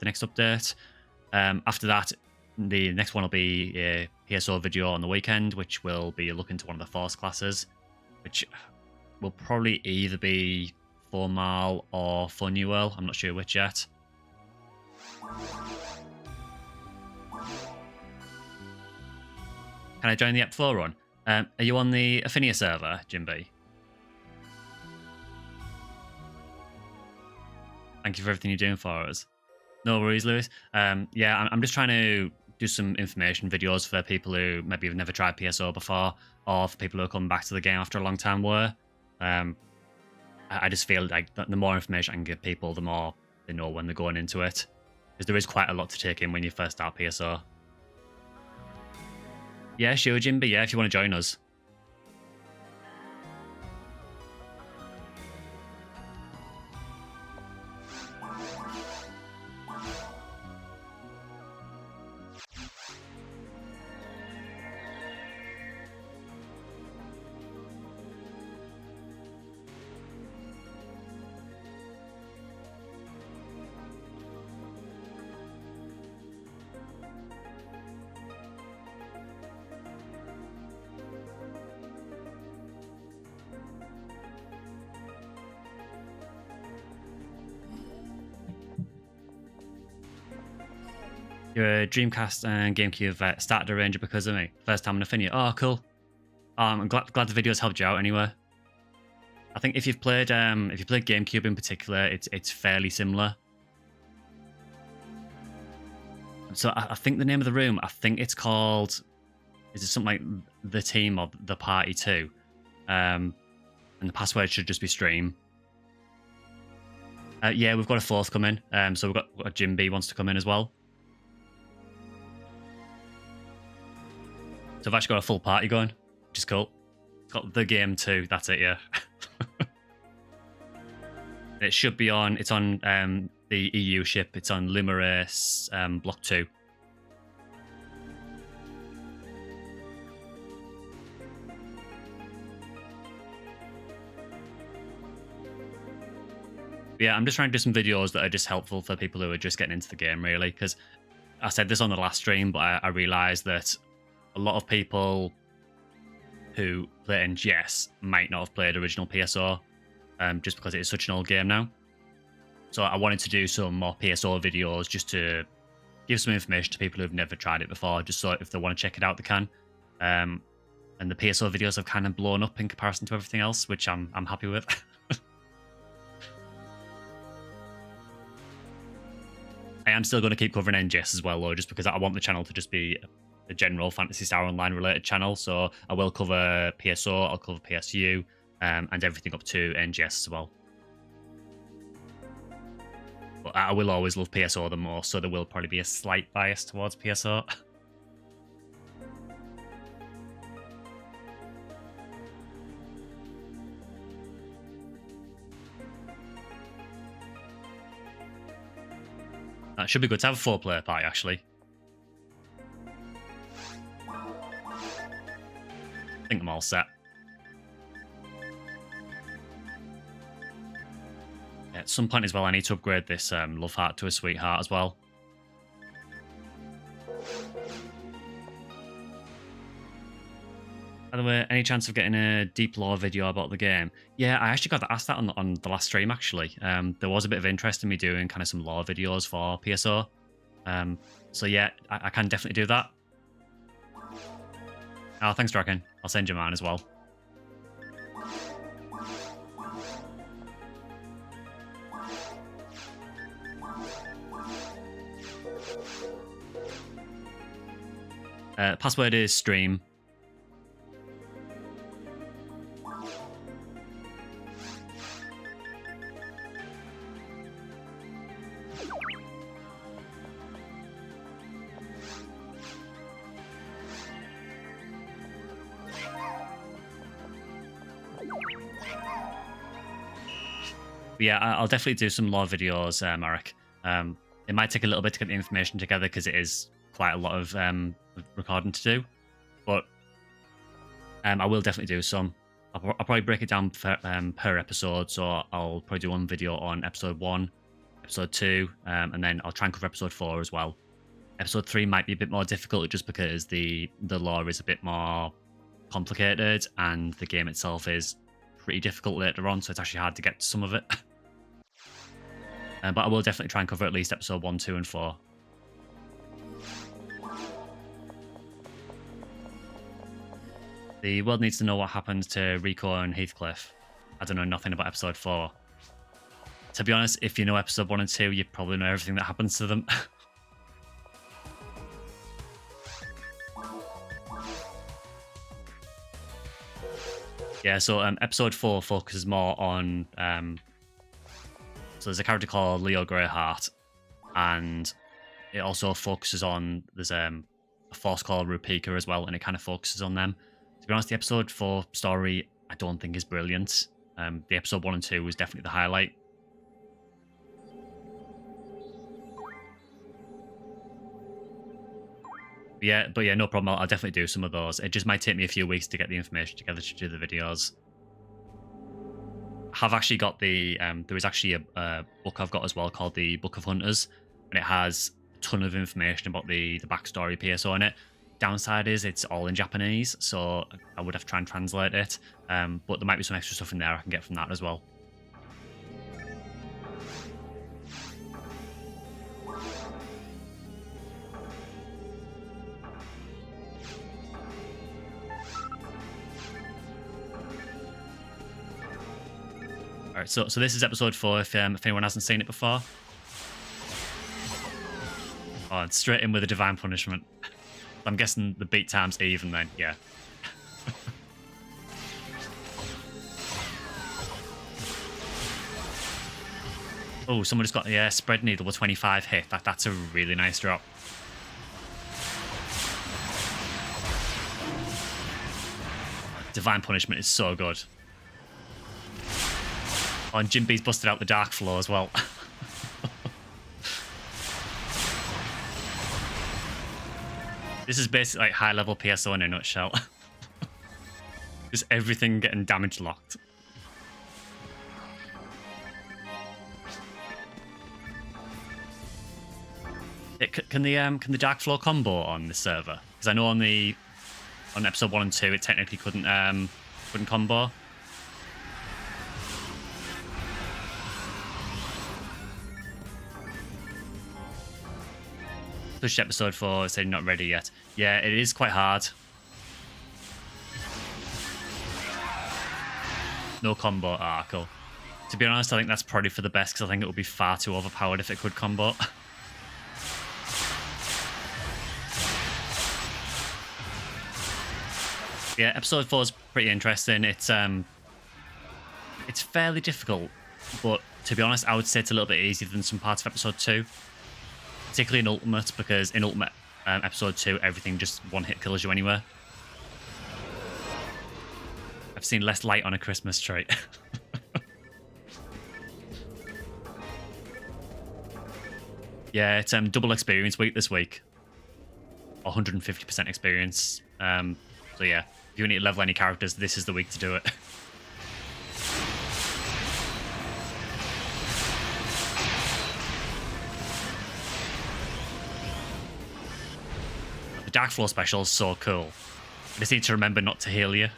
next update. After that, the next one will be a PSO video on the weekend, which will be looking to one of the Force classes, which will probably either be FOnewearl or FOnewearl. I'm not sure which yet. Can I join the Ep4 run? Are you on the Ephinea server, Jimby? Thank you for everything you're doing for us. No worries, Lewis. Yeah, I'm just trying to do some information videos for people who maybe have never tried PSO before, or for people who are coming back to the game after a long time were. I just feel like the more information I can give people, the more they know when they're going into it. Because there is quite a lot to take in when you first start PSO. Yeah, sure, Jimby. Yeah, if you want to join us. You're a Dreamcast and GameCube vet. Started a Ranger because of me. First time in Ephinea. Oh, cool. I'm glad the videos helped you out anyway. I think if you've played GameCube in particular, it's fairly similar. So I think the name of the room, I think it's called, is it something like The Team or The Party 2? And the password should just be stream. Yeah, we've got a fourth coming. So we've got Jim B wants to come in as well. So I've actually got a full party going, which is cool. It's got the game too. That's it, yeah. It should be on. It's on the EU ship. It's on Lumerace Block 2. Yeah, I'm just trying to do some videos that are just helpful for people who are just getting into the game, really. Because I said this on the last stream, but I realised that a lot of people who play NGS might not have played original PSO, just because it is such an old game now. So I wanted to do some more PSO videos just to give some information to people who've never tried it before, just so if they want to check it out, they can. And the PSO videos have kind of blown up in comparison to everything else, which I'm happy with. I am still going to keep covering NGS as well, though, just because I want the channel to just be a general Phantasy Star Online related channel. So I will cover PSO, I'll cover PSU, and everything up to NGS as well. But I will always love PSO the most, so there will probably be a slight bias towards PSO. That should be good to have a 4-player party, actually. I think I'm all set. Yeah, at some point as well, I need to upgrade this Love Heart to a Sweetheart as well. By the way, any chance of getting a deep lore video about the game? Yeah, I actually got asked that on the last stream, actually. There was a bit of interest in me doing kind of some lore videos for PSO. So yeah, I can definitely do that. Oh, thanks, Draken. I'll send you mine as well. Password is stream. But yeah, I'll definitely do some more videos, Marek. It might take a little bit to get the information together because it is quite a lot of recording to do. But I will definitely do some. I'll probably break it down per episode. So I'll probably do one video on episode 1, episode 2, and then I'll try and cover episode 4 as well. Episode 3 might be a bit more difficult just because the lore is a bit more complicated and the game itself is pretty difficult later on, so it's actually hard to get to some of it. But I will definitely try and cover at least episode 1, 2, and 4. The world needs to know what happened to Rico and Heathcliff. I don't know nothing about episode 4. To be honest, if you know episode 1 and 2, you probably know everything that happens to them. Yeah, so episode 4 focuses more on... so there's a character called Leo Greyheart, and it also focuses on... There's a force called Rupika as well, and it kind of focuses on them. To be honest, the episode 4 story I don't think is brilliant. The episode 1 and 2 was definitely the highlight. But yeah, no problem. I'll definitely do some of those. It just might take me a few weeks to get the information together to do the videos. I have actually got the... there is actually a book I've got as well called the Book of Hunters, and it has a ton of information about the backstory PSO in it. Downside is it's all in Japanese, so I would have to try and translate it. But there might be some extra stuff in there I can get from that as well. Alright, so this is episode 4 if anyone hasn't seen it before. Oh, it's straight in with a divine punishment. I'm guessing the beat time's even then, yeah. Oh, someone just got, yeah, spread needle with 25 hit. That's a really nice drop. Divine punishment is so good. Oh, and Jim B's busted out the dark flow as well. This is basically like high-level PSO in a nutshell. Just everything getting damage locked. Can the dark flow combo on this server? Because I know on episode 1 and 2 it technically couldn't combo. Pushed episode 4, said not ready yet. Yeah, it is quite hard. No combo. Ah, cool. To be honest, I think that's probably for the best because I think it would be far too overpowered if it could combo. Yeah, episode 4 is pretty interesting. It's fairly difficult, but to be honest, I would say it's a little bit easier than some parts of episode 2. Particularly in Ultimate, because in Ultimate episode 2, everything just one-hit kills you anywhere. I've seen less light on a Christmas tree. Yeah, it's double experience week this week. 150% experience. So yeah, if you need to level any characters, this is the week to do it. The Dark Floor special is so cool. I just need to remember not to heal you.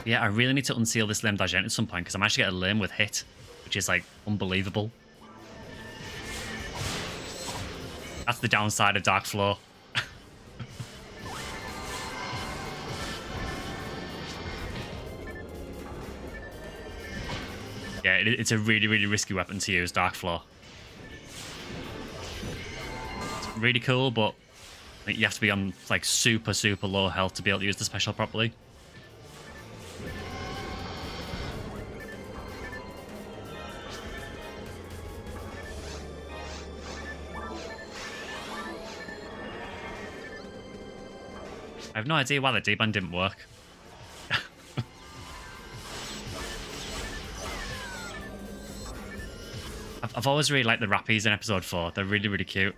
Yeah, I really need to unseal this Lame D'Argent at some point because I'm actually getting a Lame with hit, which is like unbelievable. That's the downside of Dark Floor. Yeah, it's a really, really risky weapon to use, Dark Floor. It's really cool, but I think you have to be on like super, super low health to be able to use the special properly. I have no idea why the D-band didn't work. I've always really liked the rappies in episode 4. They're really, really cute.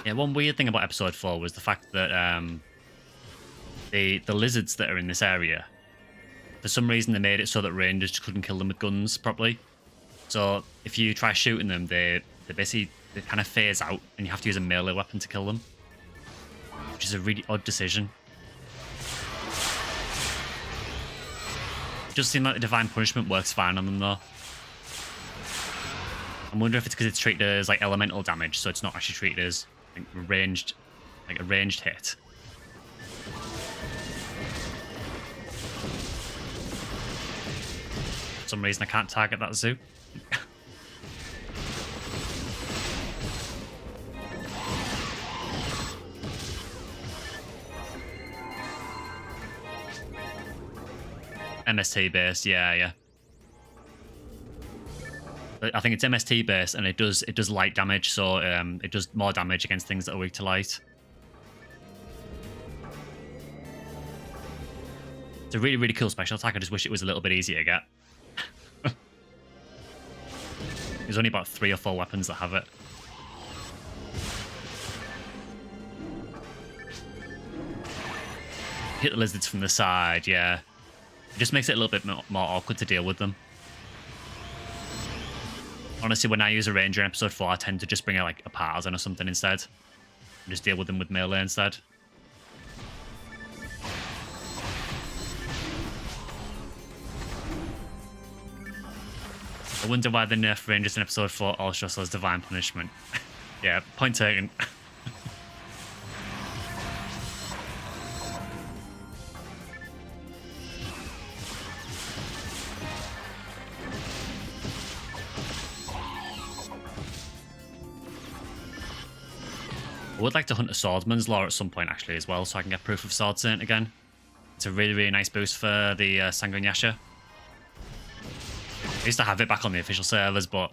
Yeah, one weird thing about episode 4 was the fact that the lizards that are in this area, for some reason they made it so that rangers just couldn't kill them with guns properly. So if you try shooting them, they kind of phase out, and you have to use a melee weapon to kill them, which is a really odd decision. It does seem like the divine punishment works fine on them though. I'm wondering if it's because it's treated as like elemental damage, so it's not actually treated as like a ranged hit. For some reason I can't target that zoo. MST based, yeah. I think it's MST based, and it does light damage, so it does more damage against things that are weak to light. It's a really, really cool special attack. I just wish it was a little bit easier to get. There's only about 3 or 4 weapons that have it. Hit the lizards from the side, yeah. It just makes it a little bit more awkward to deal with them. Honestly, when I use a ranger in episode 4, I tend to just bring out like a partisan or something instead. And just deal with them with melee instead. I wonder why the nerf rangers in episode 4 also says divine punishment. Yeah, point taken. I would like to hunt a swordsman's lore at some point actually as well, so I can get proof of sword saint again. It's a really, really nice boost for the Sanguinasha. I used to have it back on the official servers, but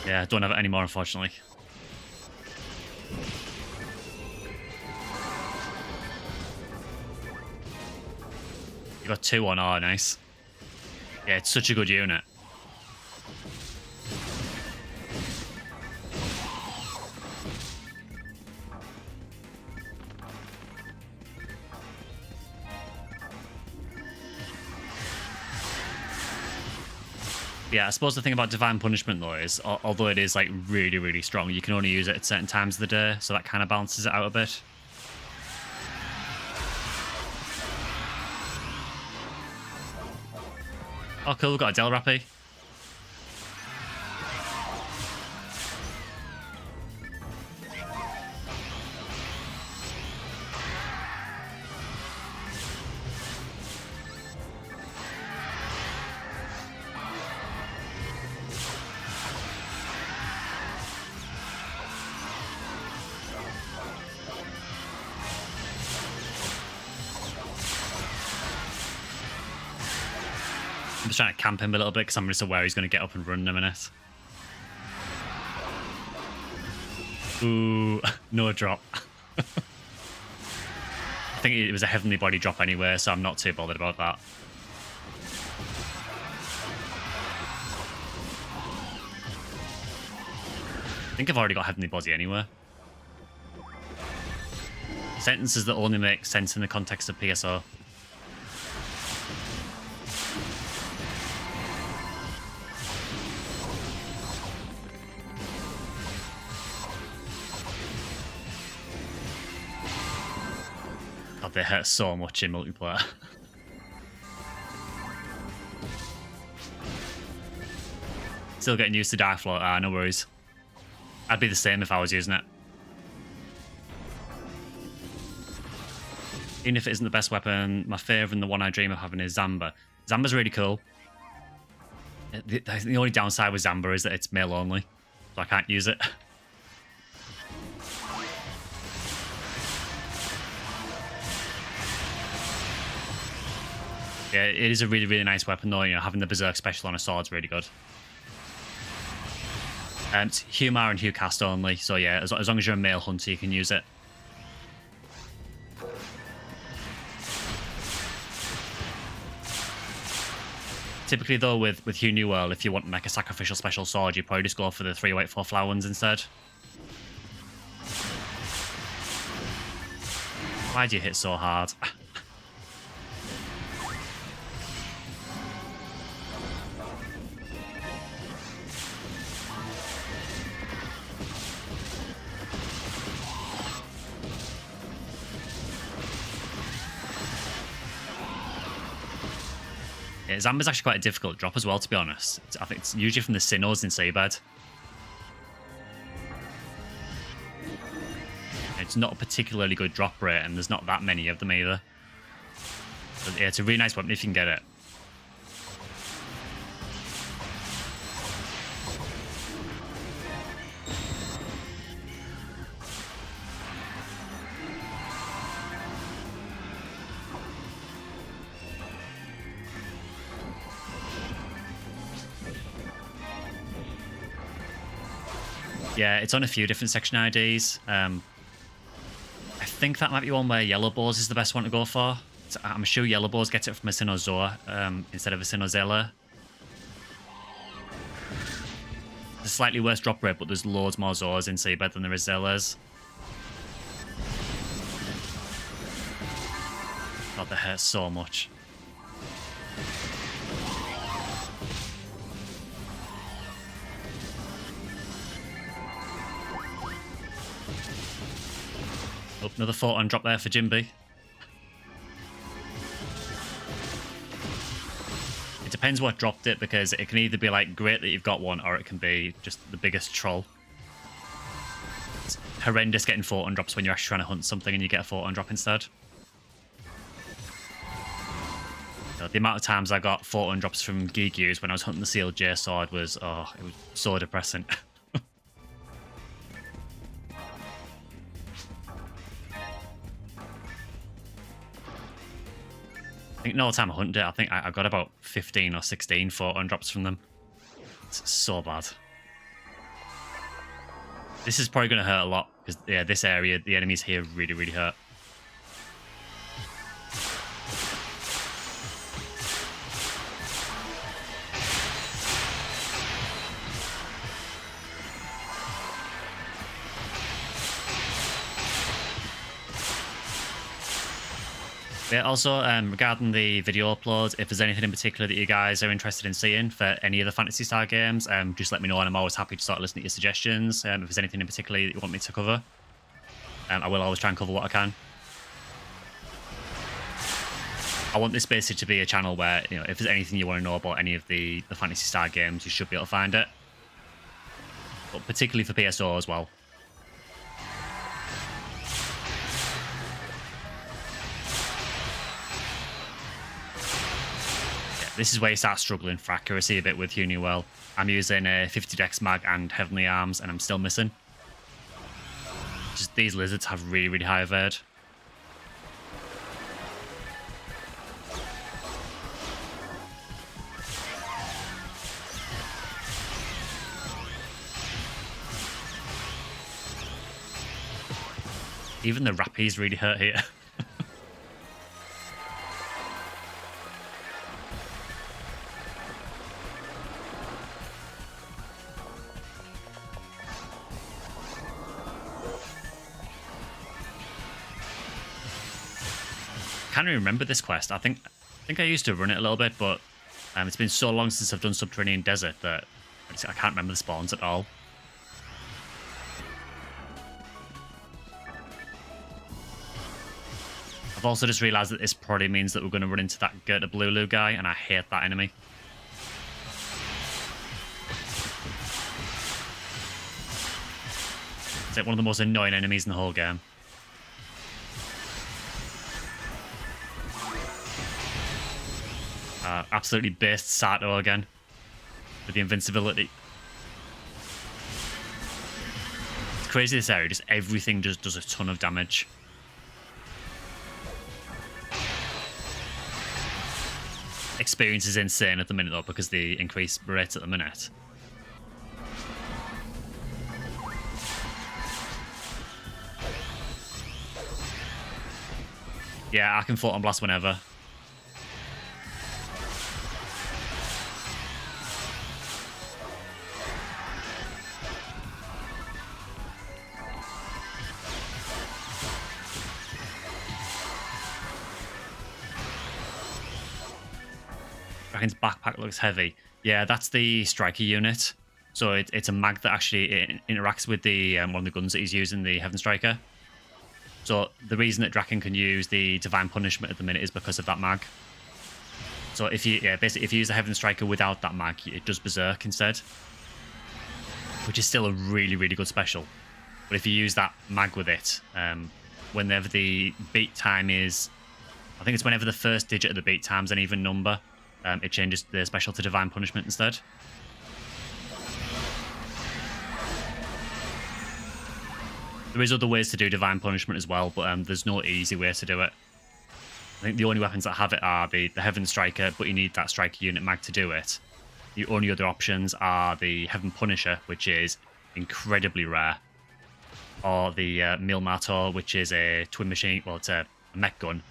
yeah, I don't have it anymore unfortunately. You got 2 on, oh nice. Yeah, it's such a good unit. Yeah, I suppose the thing about divine punishment though is, although it is like really, really strong, you can only use it at certain times of the day, so that kind of balances it out a bit. Oh cool, we've got a Del Rappy. I'm just trying to camp him a little bit because I'm just aware he's going to get up and run in a minute. Ooh, no drop. I think it was a heavenly body drop anyway, so I'm not too bothered about that. I think I've already got heavenly body anyway. Sentences that only make sense in the context of PSO. God, they hurt so much in multiplayer. Still getting used to Dark Float. Ah, no worries. I'd be the same if I was using it. Even if it isn't the best weapon, my favourite and the one I dream of having is Zamba. Zamba's really cool. The only downside with Zamba is that it's male only, so I can't use it. Yeah, it is a really, really nice weapon though. You know, having the Berserk special on a sword is really good. It's Humar and Hugh cast only, so yeah, as long as you're a male hunter, you can use it. Typically though, with FOnewearl, if you want like a sacrificial special sword, you probably just go for the 3 weight 4 flower ones instead. Why do you hit so hard? Yeah, Zamba's actually quite a difficult drop as well, to be honest. I think it's usually from the Sinnohs in Seabed. It's not a particularly good drop rate, and there's not that many of them either. But yeah, it's a really nice weapon if you can get it. Yeah, it's on a few different section IDs. I think that might be one where Yellow Bows is the best one to go for. I'm sure Yellow Bows gets it from a Sinnoh instead of a Sinnoh Zilla. It's a slightly worse drop rate, but there's loads more Zoras in Seabed than there is Zillas. God, they hurt so much. Oh, another photon drop there for Jimby. It depends what dropped it, because it can either be like great that you've got one, or it can be just the biggest troll. It's horrendous getting photon drops when you're actually trying to hunt something and you get a photon drop instead. The amount of times I got photon drops from Gigyus when I was hunting the Sealed J sword was, oh, it was so depressing. I think no time I hunted it, I think I got about 15 or 16 photon drops from them. It's so bad. This is probably going to hurt a lot, because yeah, this area, the enemies here really, really hurt. Yeah, also, regarding the video uploads, if there's anything in particular that you guys are interested in seeing for any of the Phantasy Star games, just let me know, and I'm always happy to start listening to your suggestions. If there's anything in particular that you want me to cover, I will always try and cover what I can. I want this basically to be a channel where, you know, if there's anything you want to know about any of the Phantasy Star games, you should be able to find it. But particularly for PSO as well. This is where you start struggling for accuracy a bit with FOnewearl. I'm using a 50 dex mag and Heavenly Arms, and I'm still missing. Just these lizards have really, really high evade. Even the Rappies really hurt here. I can't even remember this quest. I think I used to run it a little bit, but it's been so long since I've done Subterranean Desert that I can't remember the spawns at all. I've also just realised that this probably means that we're going to run into that Gerta Blulu guy, and I hate that enemy. It's like one of the most annoying enemies in the whole game. Absolutely based Sato again with the invincibility. It's crazy, this area, just everything just does a ton of damage. experience is insane at the minute, though, because the increased rates at the minute. Yeah, I can Photon Blast whenever. Dragon's backpack looks heavy. Yeah, that's the striker unit. So it's a mag that actually interacts with the one of the guns that he's using, the Heaven Striker. So the reason that Draken can use the Divine Punishment at the minute is because of that mag. So if you basically if you use the Heaven Striker without that mag, it does Berserk instead, which is still a really, really good special. But if you use that mag with it, whenever the beat time is, I think it's whenever the first digit of the beat time's an even number, it changes the special to Divine Punishment instead. There is other ways to do Divine Punishment as well, but there's no easy way to do it. I think the only weapons that have it are the Heaven Striker, but you need that Striker unit mag to do it. The only other options are the Heaven Punisher, which is incredibly rare, or the Milmator, which is a twin machine, well, it's a mech gun.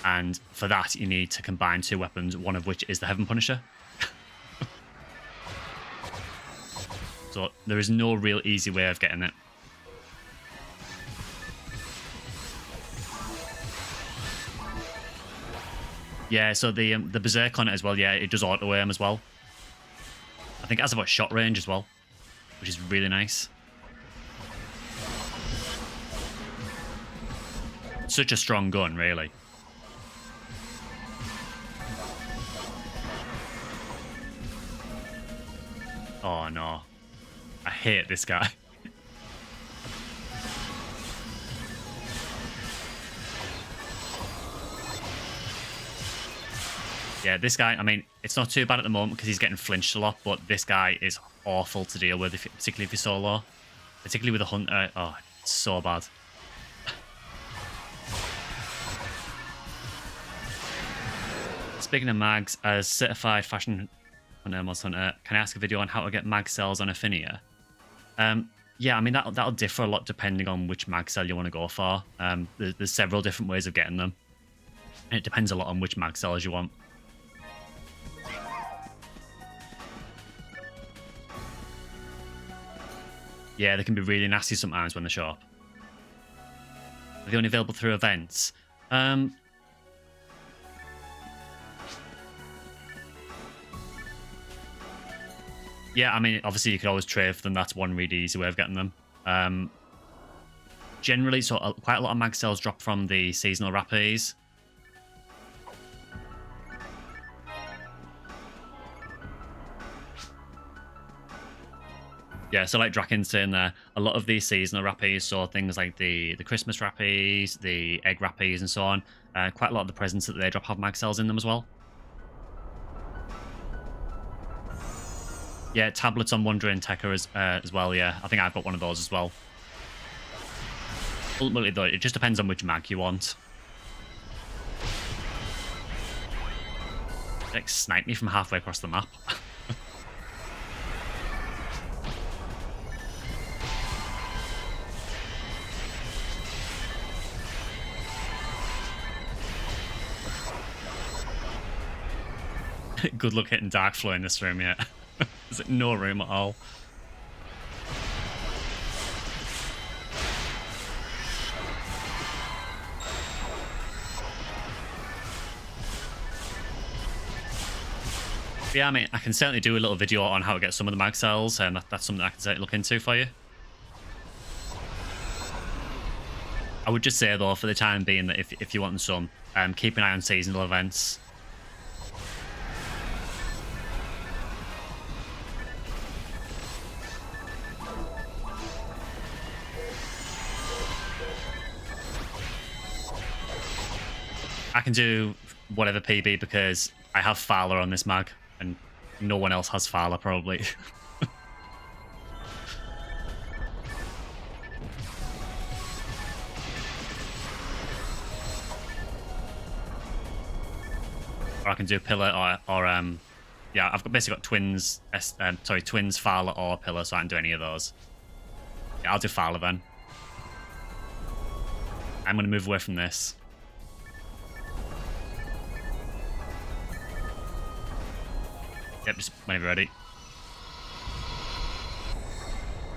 And for that, you need to combine two weapons, one of which is the Heaven Punisher. So there is no real easy way of getting it. Yeah, so the Berserk on it as well, yeah, it does auto-aim as well. I think it has about shot range as well, which is really nice. Such a strong gun, really. Oh no. I hate this guy. Yeah, this guy, I mean, it's not too bad at the moment because he's getting flinched a lot, but this guy is awful to deal with, particularly if you're solo. Particularly with a hunter. Oh, it's so bad. Speaking of mags, as certified fashion hunter, mod hunter, can I ask a video on how to get mag cells on Ephinea? Yeah, I mean, that'll differ a lot depending on which mag cell you want to go for. There's several different ways of getting them. And it depends a lot on which mag cells you want. Yeah, they can be really nasty sometimes when they show up. Are they only available through events? Yeah, I mean, obviously you could always trade for them. That's one really easy way of getting them. Generally, so quite a lot of mag cells drop from the seasonal rappies. Yeah, so like Draken's saying there, a lot of these seasonal rappies, so things like the Christmas rappies, the egg rappies, and so on, quite a lot of the presents that they drop have mag cells in them as well. Yeah, tablets on Wandering Tekka as well, yeah. I think I've got one of those as well. Ultimately, though, it just depends on which mag you want. Like, snipe me from halfway across the map. Good luck hitting Dark Flow in this room yet. There's no room at all. Yeah, I mean, I can certainly do a little video on how to get some of the mag cells, and that's something I can certainly look into for you. I would just say, though, for the time being, that if you want some, keep an eye on seasonal events. I can do whatever PB because I have Fowler on this mag, and no one else has Fowler, probably. Or I can do pillar or yeah, I've basically got twins, twins, Fowler or pillar, so I can do any of those. Yeah, I'll do Fowler then. I'm going to move away from this. Yep, just whenever you're ready.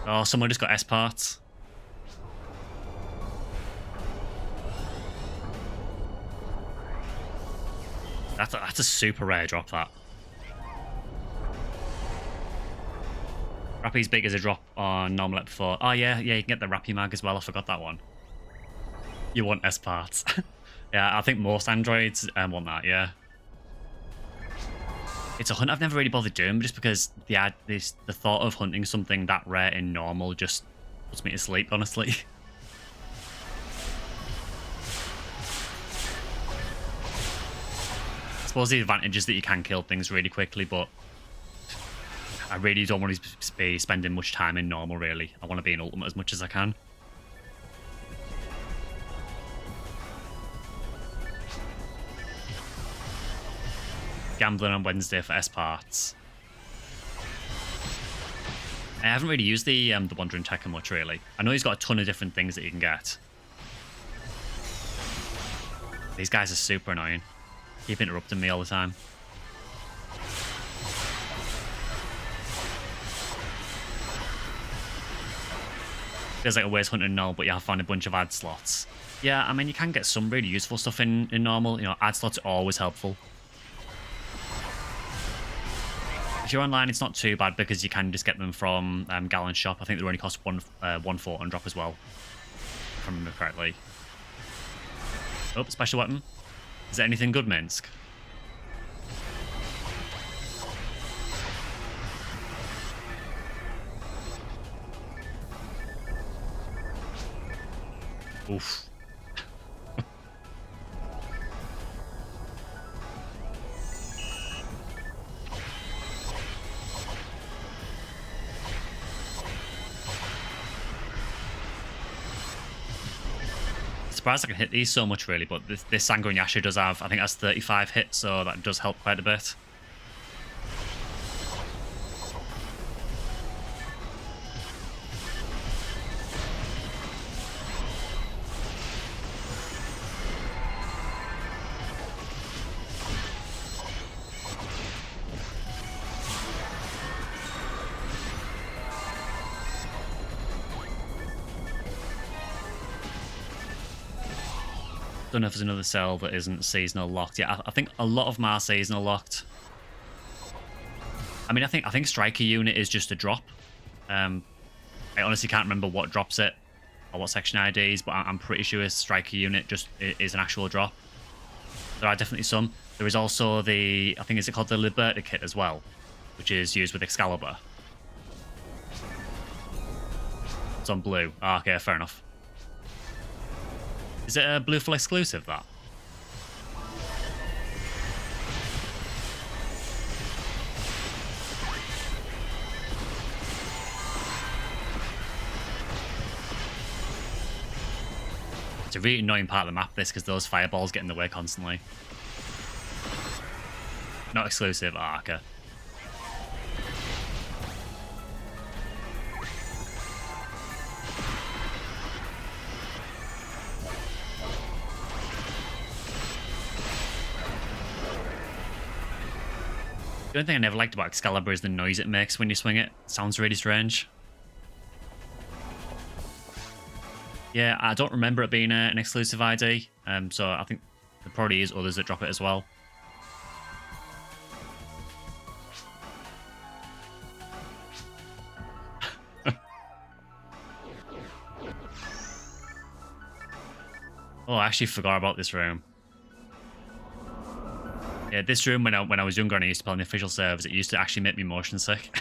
Oh, someone just got S parts. That's a super rare drop, that. Rappy's big as a drop on normal before. Oh, yeah, you can get the Rappy mag as well. I forgot that one. You want S parts. Yeah, I think most Androids want that, yeah. It's a hunt I've never really bothered doing, just because the thought of hunting something that rare in normal just puts me to sleep, honestly. I suppose the advantage is that you can kill things really quickly, but I really don't want to be spending much time in normal, really. I want to be in ultimate as much as I can. Gambling on Wednesday for S parts. I haven't really used the Wandering Tekken much, really. I know he's got a ton of different things that you can get. These guys are super annoying. Keep interrupting me all the time. Feels like a waste hunting null, but you have found a bunch of ad slots. Yeah, I mean, you can get some really useful stuff in normal. You know, ad slots are always helpful. If you're online, it's not too bad because you can just get them from Gallon Shop. I think they only cost one fort on drop as well, if I remember correctly. Oh, special weapon. Is there anything good, Minsk? Oof. Surprised I can hit these so much, really, but this Sango Yasha does have, I think that's 35 hits, so that does help quite a bit. Don't know if there's another cell that isn't seasonal locked. Yeah, I think a lot of them are seasonal locked. I mean, I think Striker Unit is just a drop. I honestly can't remember what drops it or what section IDs, but I'm pretty sure Striker Unit just is an actual drop. There are definitely some. There is also the, I think, is it called the Liberta Kit as well, which is used with Excalibur. It's on blue. Oh, okay, fair enough. Is it a blue full exclusive, that? It's a really annoying part of the map, this, because those fireballs get in the way constantly. Not exclusive, okay. The only thing I never liked about Excalibur is the noise it makes when you swing it. It sounds really strange. Yeah, I don't remember it being an exclusive ID, so I think there probably is others that drop it as well. Oh, I actually forgot about this room. Yeah, this room, when I was younger and I used to play on the official servers, it used to actually make me motion sick.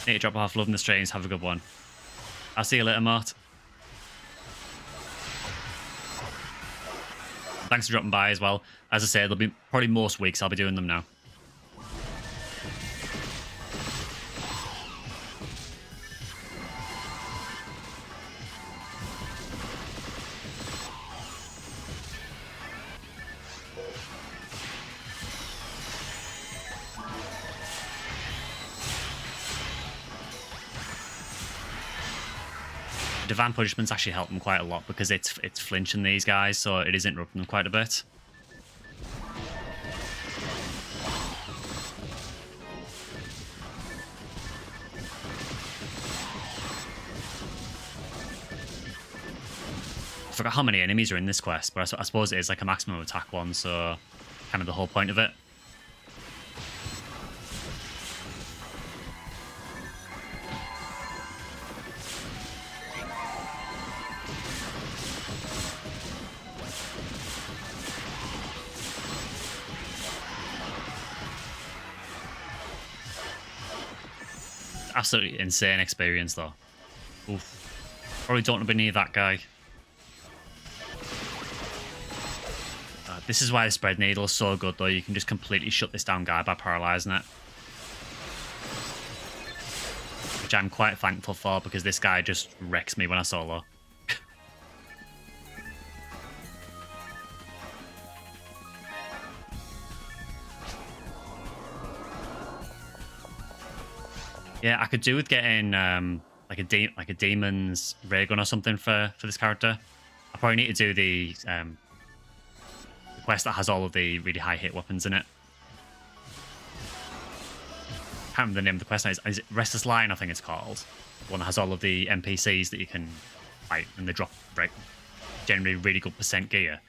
Need to drop off. Loving the streams. Have a good one. I'll see you later, Mart. Thanks for dropping by as well. As I said, there'll be probably most weeks I'll be doing them now. Divine Punishment's actually helped them quite a lot because it's flinching these guys, so it is interrupting them quite a bit. I forgot how many enemies are in this quest, but I suppose it is like a maximum attack one, so kind of the whole point of it. Absolutely insane experience, though. Oof. Probably don't want to be near that guy. This is why the spread needle is so good, though. You can just completely shut this down guy by paralyzing it. Which I'm quite thankful for, because this guy just wrecks me when I solo. Yeah, I could do with getting like a demon's ray gun or something for this character. I probably need to do the quest that has all of the really high hit weapons in it. I can't remember the name of the quest now. Is it Restless Lion, I think it's called? The one that has all of the NPCs that you can fight and they drop generally really good percent gear.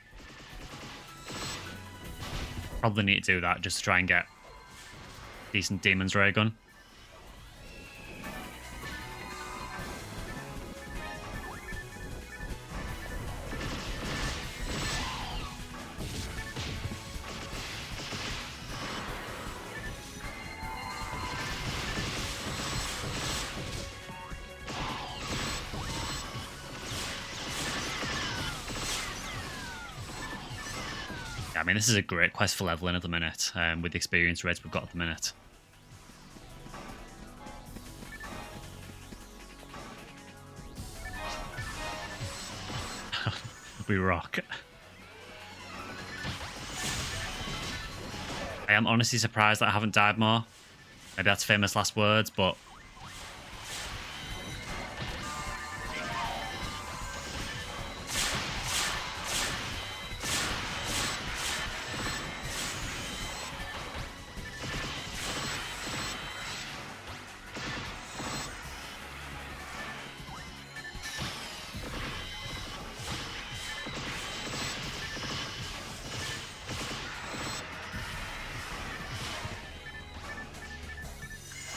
Probably need to do that just to try and get decent demon's ray gun. I mean, this is a great quest for leveling at the minute, with the experience rates we've got at the minute. We rock. I am honestly surprised that I haven't died more. Maybe that's famous last words, but...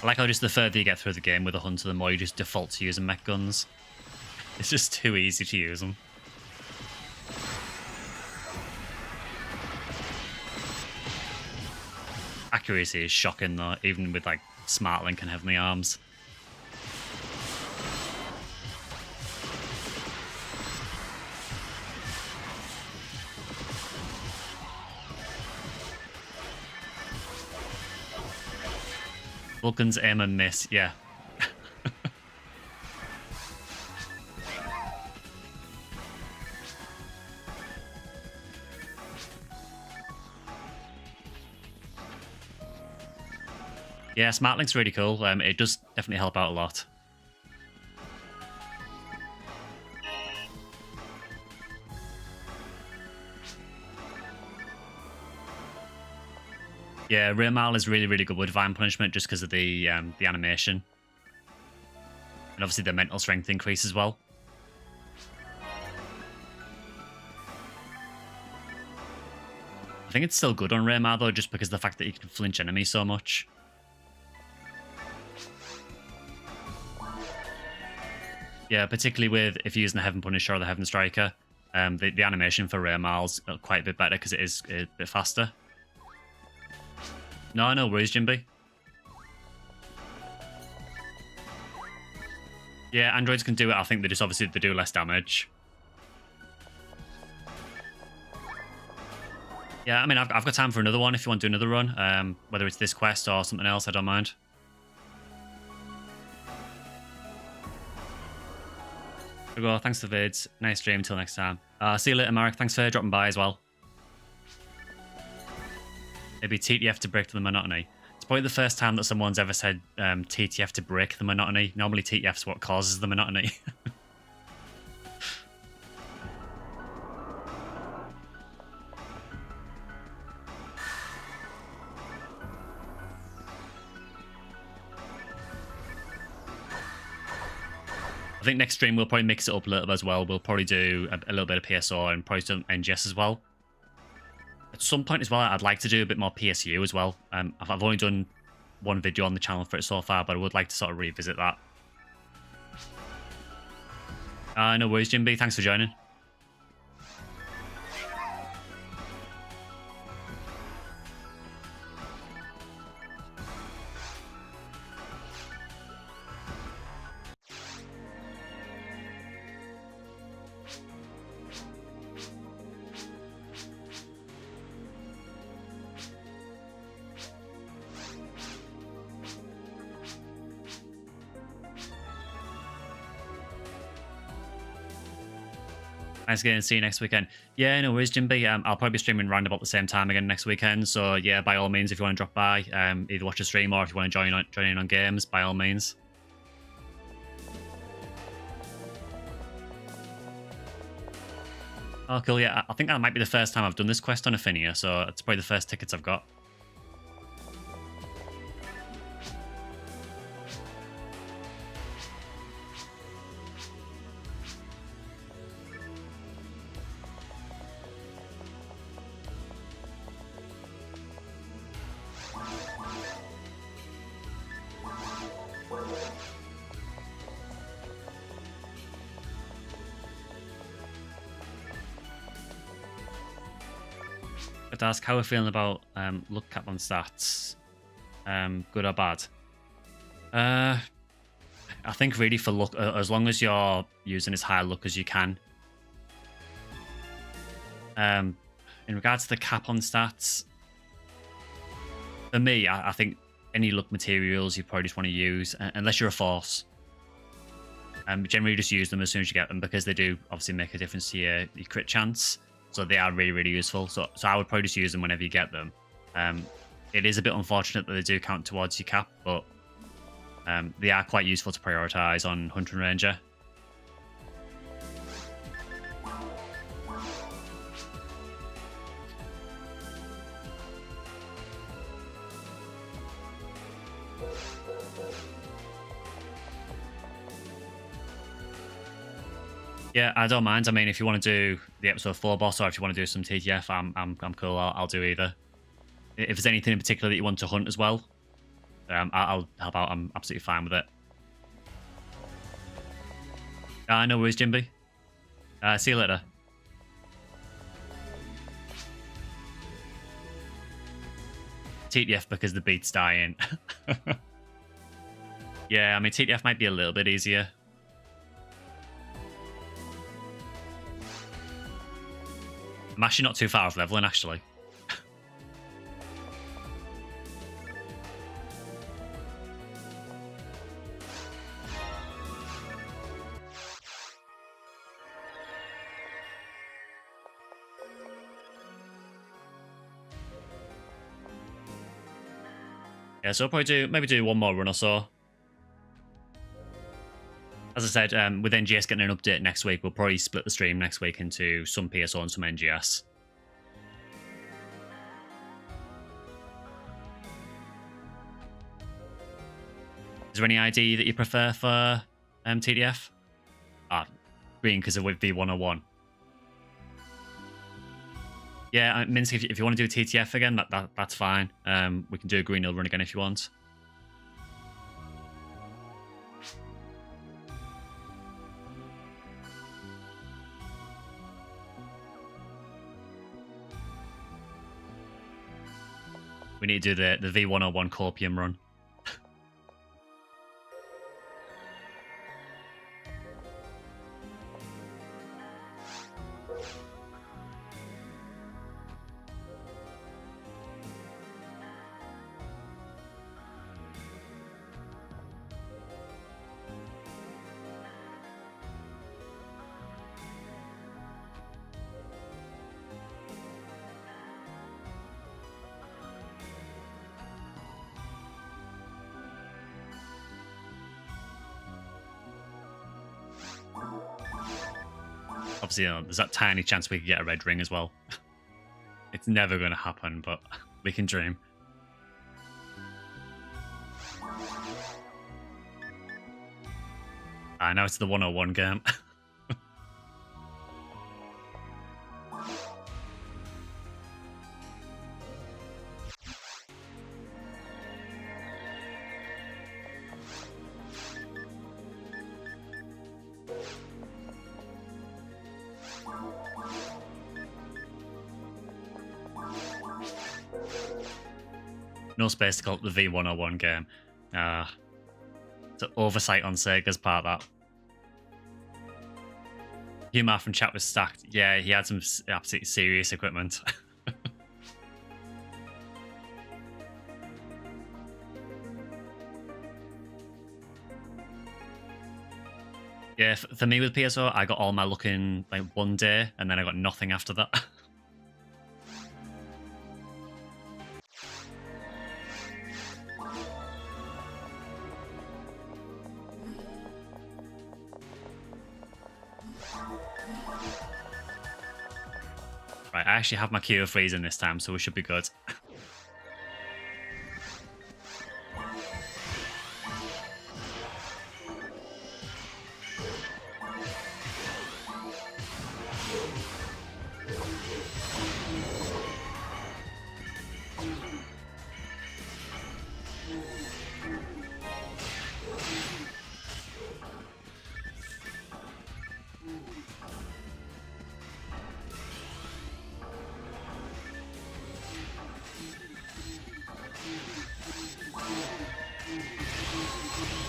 I like how just the further you get through the game with a hunter, the more you just default to using mech guns. It's just too easy to use them. Accuracy is shocking though, even with like Smart Link and Heavenly Arms. Vulcan's aim and miss, yeah. Yeah, Smart Link's really cool. It does definitely help out a lot. Yeah, Ramal is really, really good with Divine Punishment just because of the animation. And obviously the mental strength increase as well. I think it's still good on Ramal though, just because of the fact that you can flinch enemies so much. Yeah, particularly with if you're using the Heaven Punisher or the Heaven Striker, the animation for Ramal's quite a bit better because it is a bit faster. No worries, Jimby. Yeah, androids can do it. I think they just obviously they do less damage. Yeah, I mean, I've got time for another one if you want to do another run. Whether it's this quest or something else, I don't mind. There we go. Thanks for the vids. Nice stream. Until next time. See you later, Marek. Thanks for dropping by as well. Maybe TTF to break the monotony. It's probably the first time that someone's ever said TTF to break the monotony. Normally TTF's what causes the monotony. I think next stream we'll probably mix it up a little bit as well. We'll probably do a little bit of PSO and probably some NGS as well. At some point as well, I'd like to do a bit more PSU as well. I've only done one video on the channel for it so far, but I would like to sort of revisit that. No worries, Jimby. Thanks for joining. Nice getting to see you next weekend. Yeah, no worries, Jimby. I'll probably be streaming around about the same time again next weekend. So yeah, by all means, if you want to drop by, either watch the stream or if you want to join in on games, by all means. Oh, cool. Yeah, I think that might be the first time I've done this quest on Ephinea, so it's probably the first tickets I've got. To ask how we're feeling about luck cap on stats, good or bad. I think really for luck, as long as you're using as high luck as you can. In regards to the cap on stats, for me, I think any luck materials you probably just want to use, unless you're a force. Generally just use them as soon as you get them because they do obviously make a difference to your crit chance. So they are really, really useful. So I would probably just use them whenever you get them. It is a bit unfortunate that they do count towards your cap, but they are quite useful to prioritize on Hunter and Ranger. Yeah, I don't mind. I mean, if you want to do the episode 4 boss or if you want to do some TTF, I'm cool. I'll do either. If there's anything in particular that you want to hunt as well, I'll help out. I'm absolutely fine with it. No worries, Jimby. See you later. TTF because the beat's dying. Yeah, I mean, TTF might be a little bit easier. I'm actually not too far off leveling, actually. Yeah, so I'll probably maybe do one more run or so. As I said, with NGS getting an update next week, we'll probably split the stream next week into some PSO and some NGS. Is there any ID that you prefer for TDF? Green because of V101. Yeah, Minsk, if you want to do a TTF again, that's fine. We can do a green hill run again if you want. We need to do the V101 Corpium run. Obviously, there's that tiny chance we could get a red ring as well. It's never going to happen, but we can dream. I know it's the 101 game. No space to call it the V101 game. It's an oversight on Sega's part, that. Humor from chat was stacked. Yeah, he had some absolutely serious equipment. Yeah, for me with PSO, I got all my luck in like one day, and then I got nothing after that. Right, I actually have my Cure Freeze in this time, so we should be good.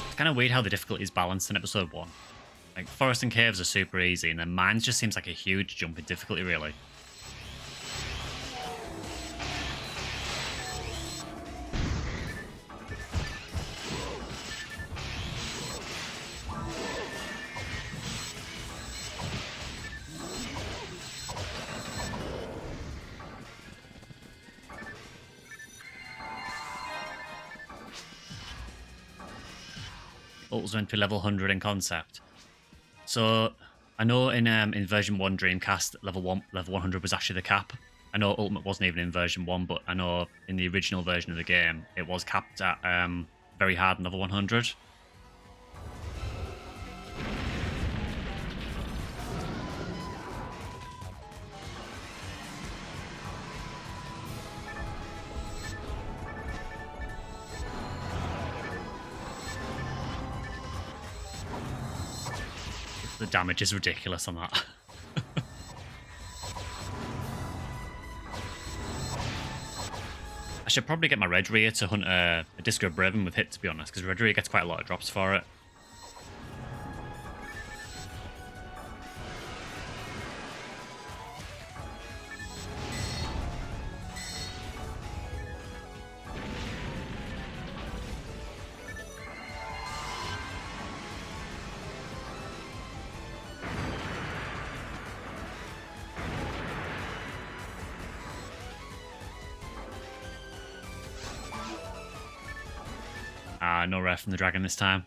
It's kind of weird how the difficulty is balanced in episode 1. Like, Forest and Caves are super easy, and then Mines just seems like a huge jump in difficulty, really. Ult was meant to be level 100 in concept. So I know in version 1 Dreamcast level 100 was actually the cap. I know Ultimate wasn't even in version 1, but I know in the original version of the game it was capped at very hard level 100. The damage is ridiculous on that. I should probably get my Red Rear to hunt a Disco Braven with hit, to be honest, because Red Rear gets quite a lot of drops for it. No rare from the dragon this time.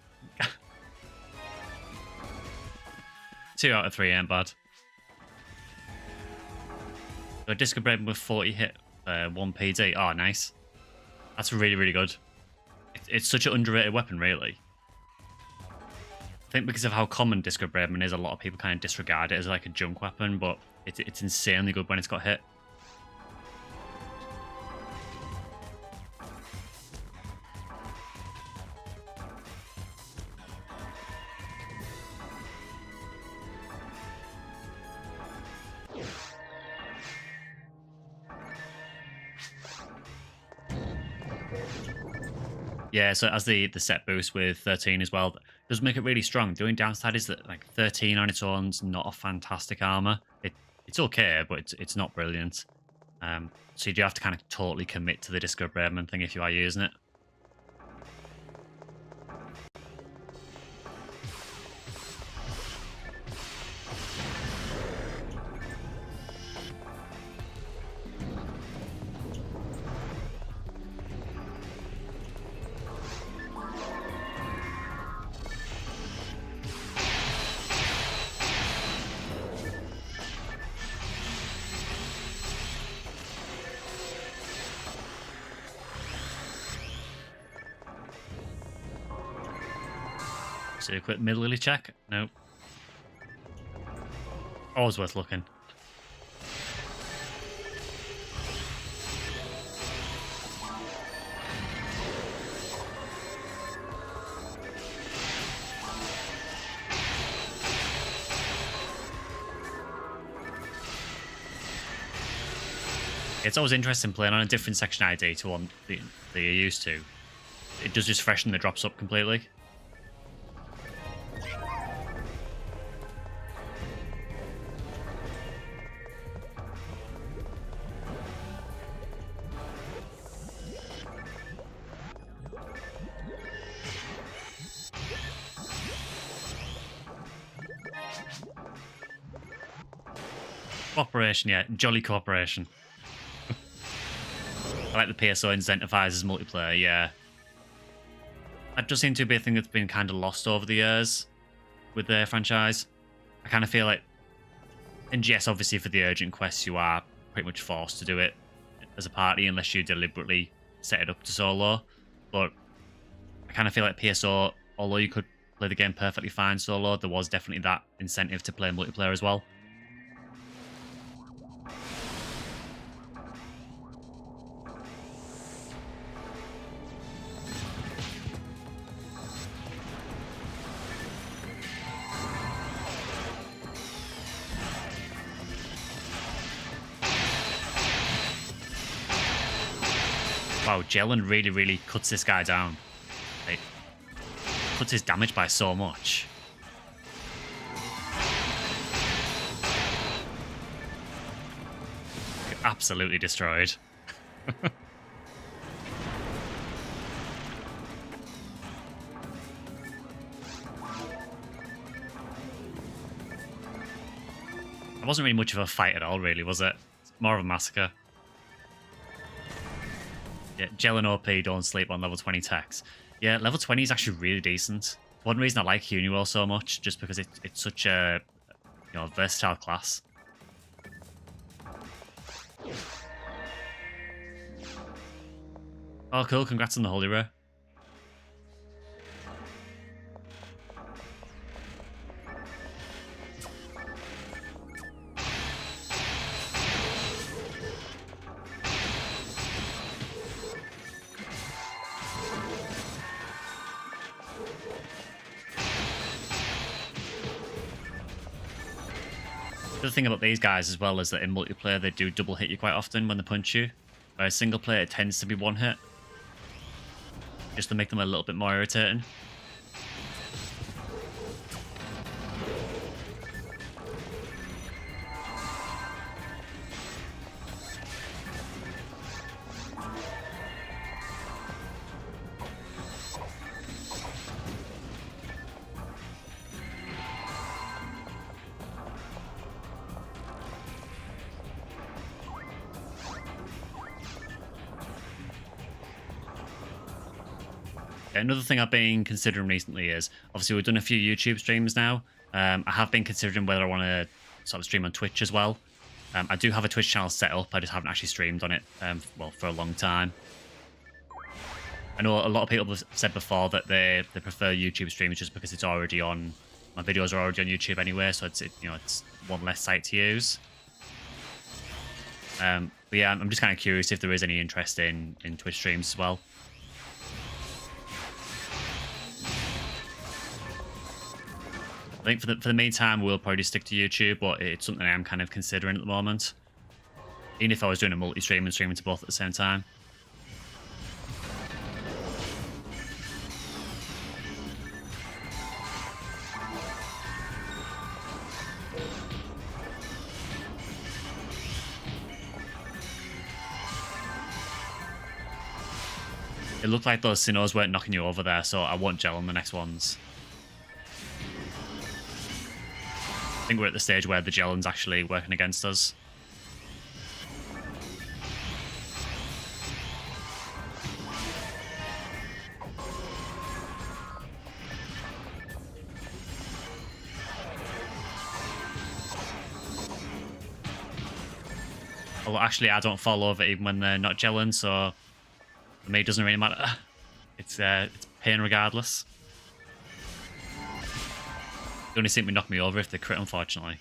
2 out of 3 ain't bad. A Disco Braven with 40 hit, 1 PD. Oh, nice. That's really, really good. It's such an underrated weapon, really. I think because of how common Disco Braven is, a lot of people kind of disregard it as like a junk weapon, but it's insanely good when it's got hit. Yeah, so as the set boost with 13 as well, does make it really strong. The only downside is that like 13 on its own's not a fantastic armor. It's okay, but it's not brilliant. So you do have to kind of totally commit to the Disco Braveman thing if you are using it. Let's do a quick mid-lily check. Nope. Always worth looking. It's always interesting playing on a different section ID to one that you're used to. It does just freshen the drops up completely. Cooperation, yeah. Jolly cooperation. I like the PSO incentivizes multiplayer, yeah. That does seem to be a thing that's been kind of lost over the years with their franchise. I kind of feel like, and yes, obviously for the urgent quests, you are pretty much forced to do it as a party unless you deliberately set it up to solo. But I kind of feel like PSO, although you could play the game perfectly fine solo, there was definitely that incentive to play multiplayer as well. Wow, Jelen really cuts this guy down. Like, cuts his damage by so much. Absolutely destroyed. It wasn't really much of a fight at all, really, was it? More of a massacre. Yeah, Jelen OP, don't sleep on level 20 techs. Yeah, level 20 is actually really decent. One reason I like FOnewearl so much, just because it's such a versatile class. Oh, cool. Congrats on the Holy Rare. The thing about these guys as well is that in multiplayer they do double hit you quite often when they punch you, whereas single player it tends to be one hit, just to make them a little bit more irritating. Another thing I've been considering recently is, obviously we've done a few YouTube streams now. I have been considering whether I want to sort of stream on Twitch as well. I do have a Twitch channel set up, I just haven't actually streamed on it, well, for a long time. I know a lot of people have said before that they prefer YouTube streams just because it's already on, my videos are already on YouTube anyway, so it's one less site to use. But yeah, I'm just kind of curious if there is any interest in Twitch streams as well. I think for the meantime, we'll probably stick to YouTube, but it's something I am kind of considering at the moment. Even if I was doing a multi-stream and streaming to both at the same time. It looked like those Sinnohs weren't knocking you over there, so I won't gel on the next ones. I think we're at the stage where the Jelen's actually working against us. Well, actually, I don't fall over even when they're not Jelen, so for me it doesn't really matter. It's pain regardless. The only thing would knock me over if they crit, unfortunately.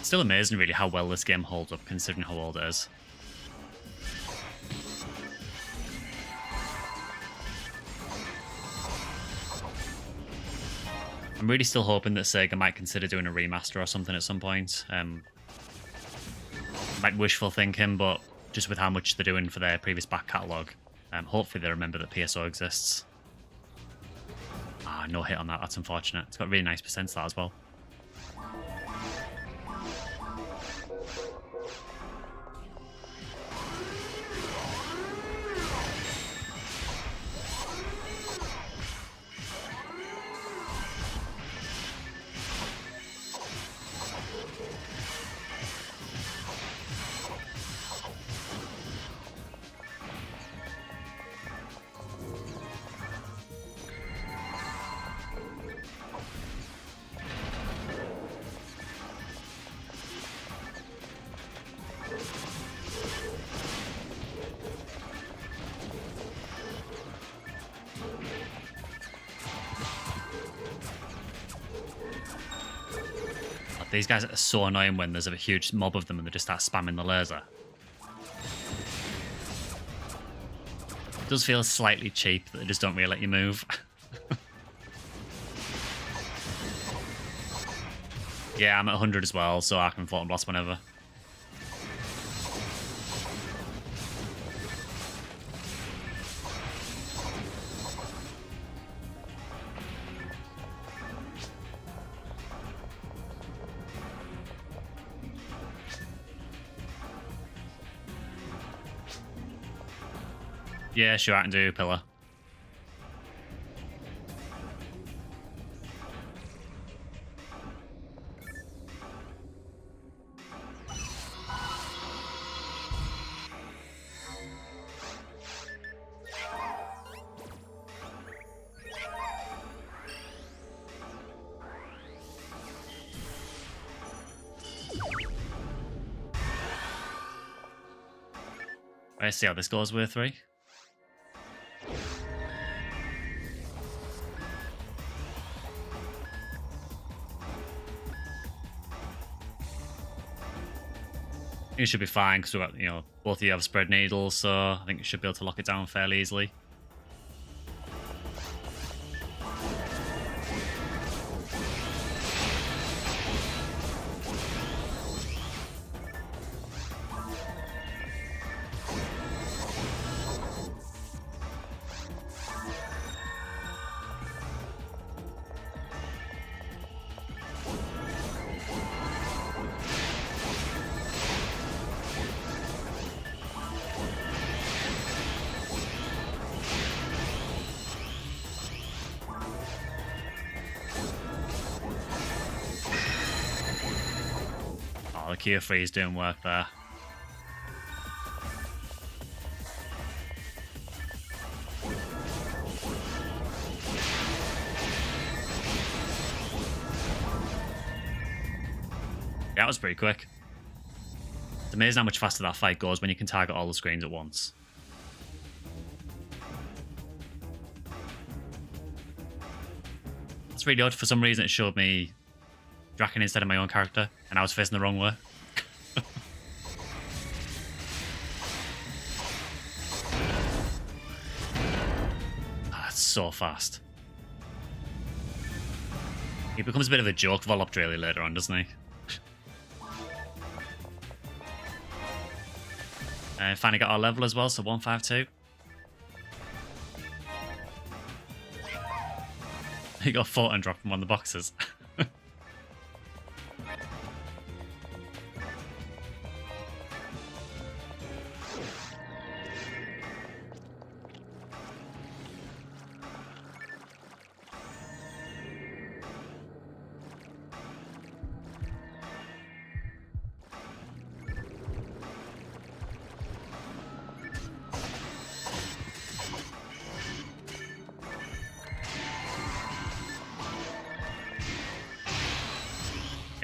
Still amazing, really, how well this game holds up, considering how old it is. I'm really still hoping that Sega might consider doing a remaster or something at some point. Might wishful thinking, but just with how much they're doing for their previous back catalogue, hopefully they remember that PSO exists. Ah, no hit on that. That's unfortunate. It's got really nice percents that as well. These guys are so annoying when there's a huge mob of them and they just start spamming the laser. It does feel slightly cheap that they just don't really let you move. Yeah, I'm at 100 as well, so I can Photon Blast whenever. Yeah, sure, I can do Pillar. Let's see how this goes with 3. It should be fine because we've got, both of you have spread needles, so I think you should be able to lock it down fairly easily. The Cure Free is doing work there. Yeah, that was pretty quick. It's amazing how much faster that fight goes when you can target all the screens at once. It's really odd. For some reason, it showed me Draken instead of my own character, and I was facing the wrong way. That's so fast. He becomes a bit of a joke Volop really later on, doesn't he? Finally got our level as well, so 152. He got Photon drop from one of the boxes.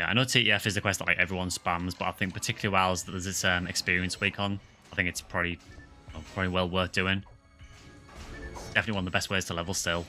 Yeah, I know TTF is the quest that like everyone spams, but I think particularly while there's this experience week on, I think it's probably well worth doing. Definitely one of the best ways to level still.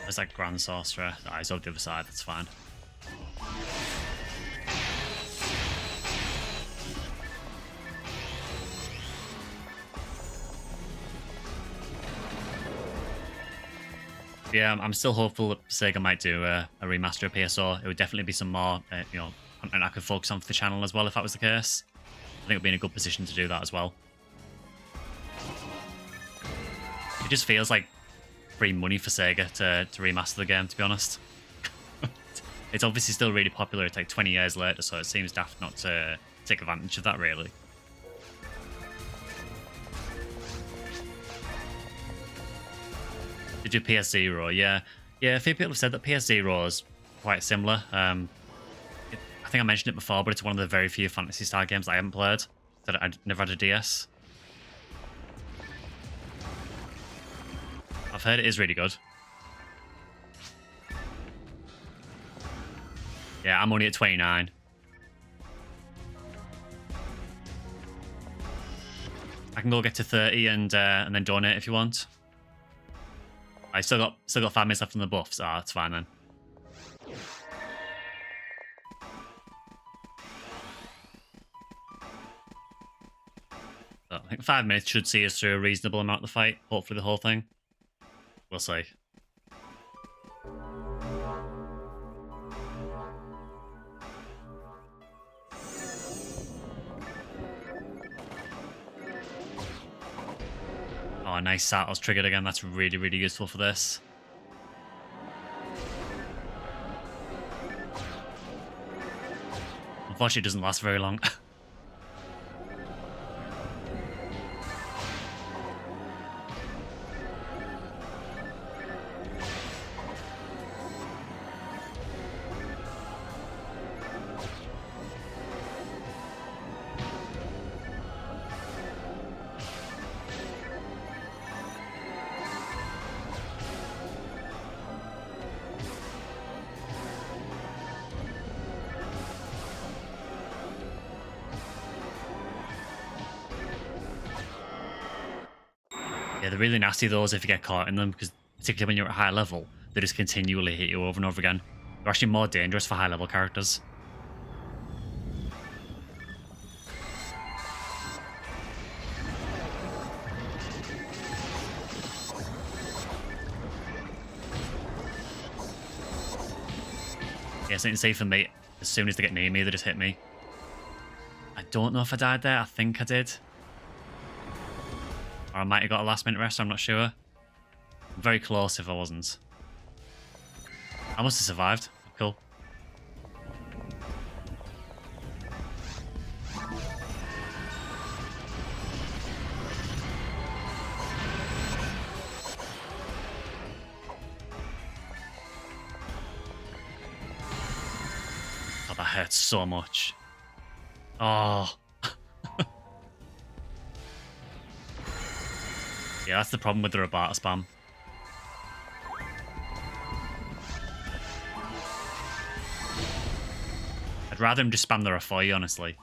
There's that Grand Sorcerer. Oh, he's over the other side, that's fine. Yeah, I'm still hopeful that Sega might do a remaster of PSO. It would definitely be some more, and I could focus on for the channel as well if that was the case. I think it would be in a good position to do that as well. It just feels like free money for Sega to remaster the game, to be honest. It's obviously still really popular. It's like 20 years later, so it seems daft not to take advantage of that, really. They do PS0, yeah. Yeah, a few people have said that PS0 is quite similar. I think I mentioned it before, but it's one of the very few Phantasy Star games I haven't played. That I never had a DS. I've heard it is really good. Yeah, I'm only at 29. I can go get to 30 and then donate if you want. I still got 5 minutes left on the buffs. Ah, that's fine then. So I think 5 minutes should see us through a reasonable amount of the fight. Hopefully the whole thing. We'll see. Oh, nice Satos triggered again. That's really, really useful for this. Unfortunately, it doesn't last very long. Yeah, they're really nasty those if you get caught in them, because particularly when you're at a high level, they just continually hit you over and over again. They're actually more dangerous for high level characters. Yeah, something safe for me. As soon as they get near me, they just hit me. I don't know if I died there. I think I did. Or I might have got a last minute rest, I'm not sure. Very close if I wasn't. I must have survived. Cool. Oh, that hurts so much. Oh. Yeah, that's the problem with the Rabata spam. I'd rather him just spam the Rafoi, honestly.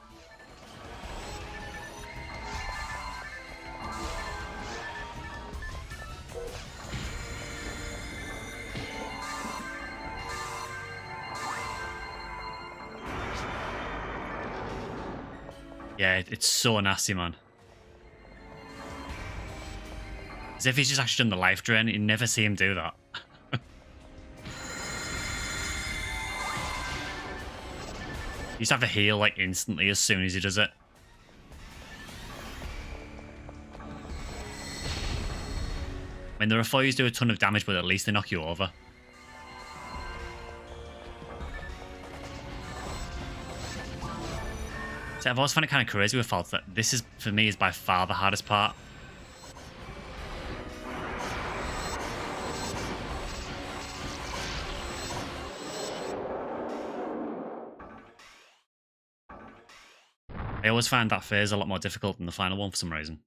Yeah, it's so nasty, man. As if he's just actually done the life drain. You never see him do that. You just have to heal like instantly as soon as he does it. I mean, the Rafoyas do a ton of damage, but at least they knock you over. So I've always found it kind of crazy with faults that this is, for me, is by far the hardest part. I always find that phase a lot more difficult than the final one for some reason.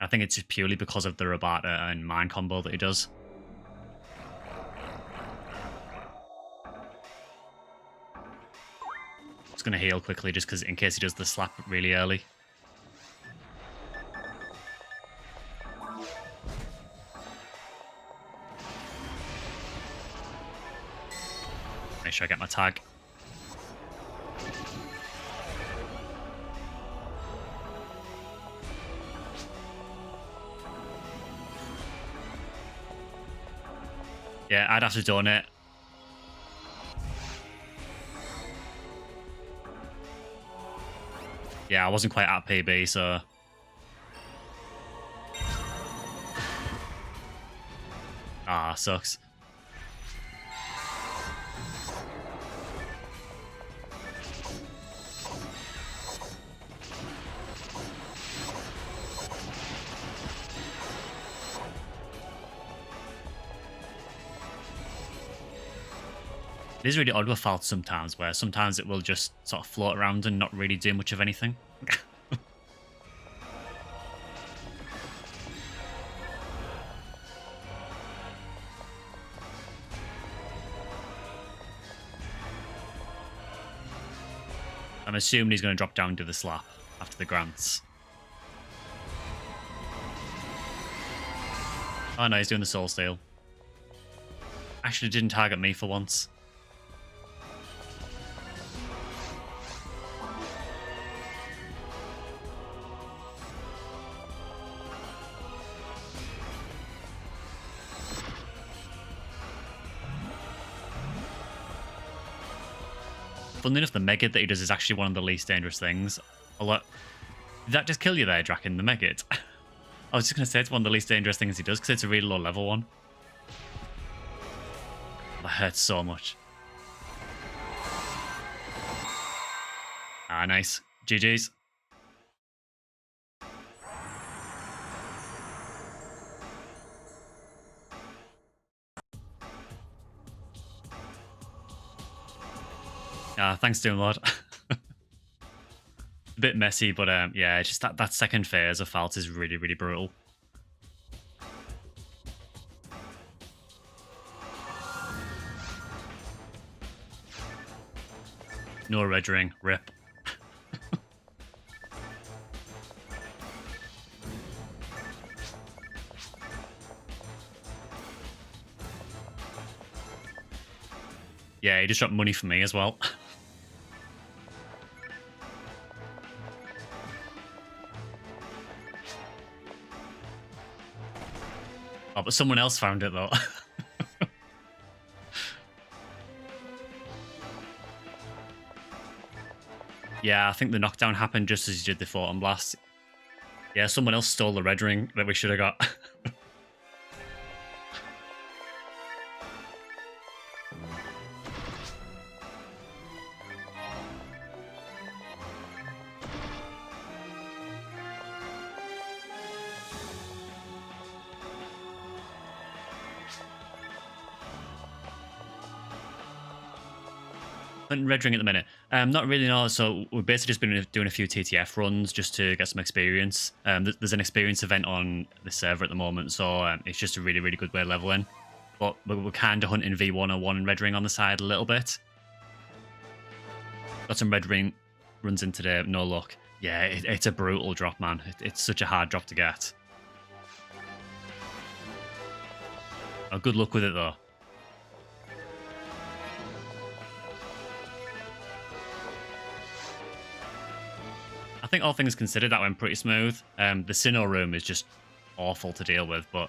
I think it's just purely because of the Rabata and Mine combo that he does. Just gonna heal quickly just because in case he does the slap really early. Make sure I get my tag. Yeah, I'd have to donate. Yeah, I wasn't quite at PB, so... Ah, sucks. It is really odd with faults sometimes, where sometimes it will just sort of float around and not really do much of anything. I'm assuming he's going to drop down to the slap after the grants. Oh no, he's doing the soul steal. Actually didn't target me for once. Funnily enough, the Megid that he does is actually one of the least dangerous things. Although, did that just kill you there, Draken, the Megid? I was just going to say it's one of the least dangerous things he does because it's a really low level one. That hurts so much. Ah, nice. GG's. Thanks, Doomlord. A bit messy, but yeah, just that second phase of fault is really, really brutal. No red ring, rip. Yeah, he just dropped money for me as well. Oh, but someone else found it, though. Yeah, I think the knockdown happened just as he did the Photon Blast. Yeah, someone else stole the red ring that we should have got. Red ring at the minute. Not really, no. So we've basically just been doing a few TTF runs just to get some experience. There's an experience event on the server at the moment, so it's just a really, really good way of leveling. But we're kind of hunting V101 and red ring on the side a little bit. Got some red ring runs in today, no luck. Yeah, it's a brutal drop, man. It's such a hard drop to get. Oh, good luck with it, though. I think all things considered, that went pretty smooth. The Sinnoh room is just awful to deal with, but...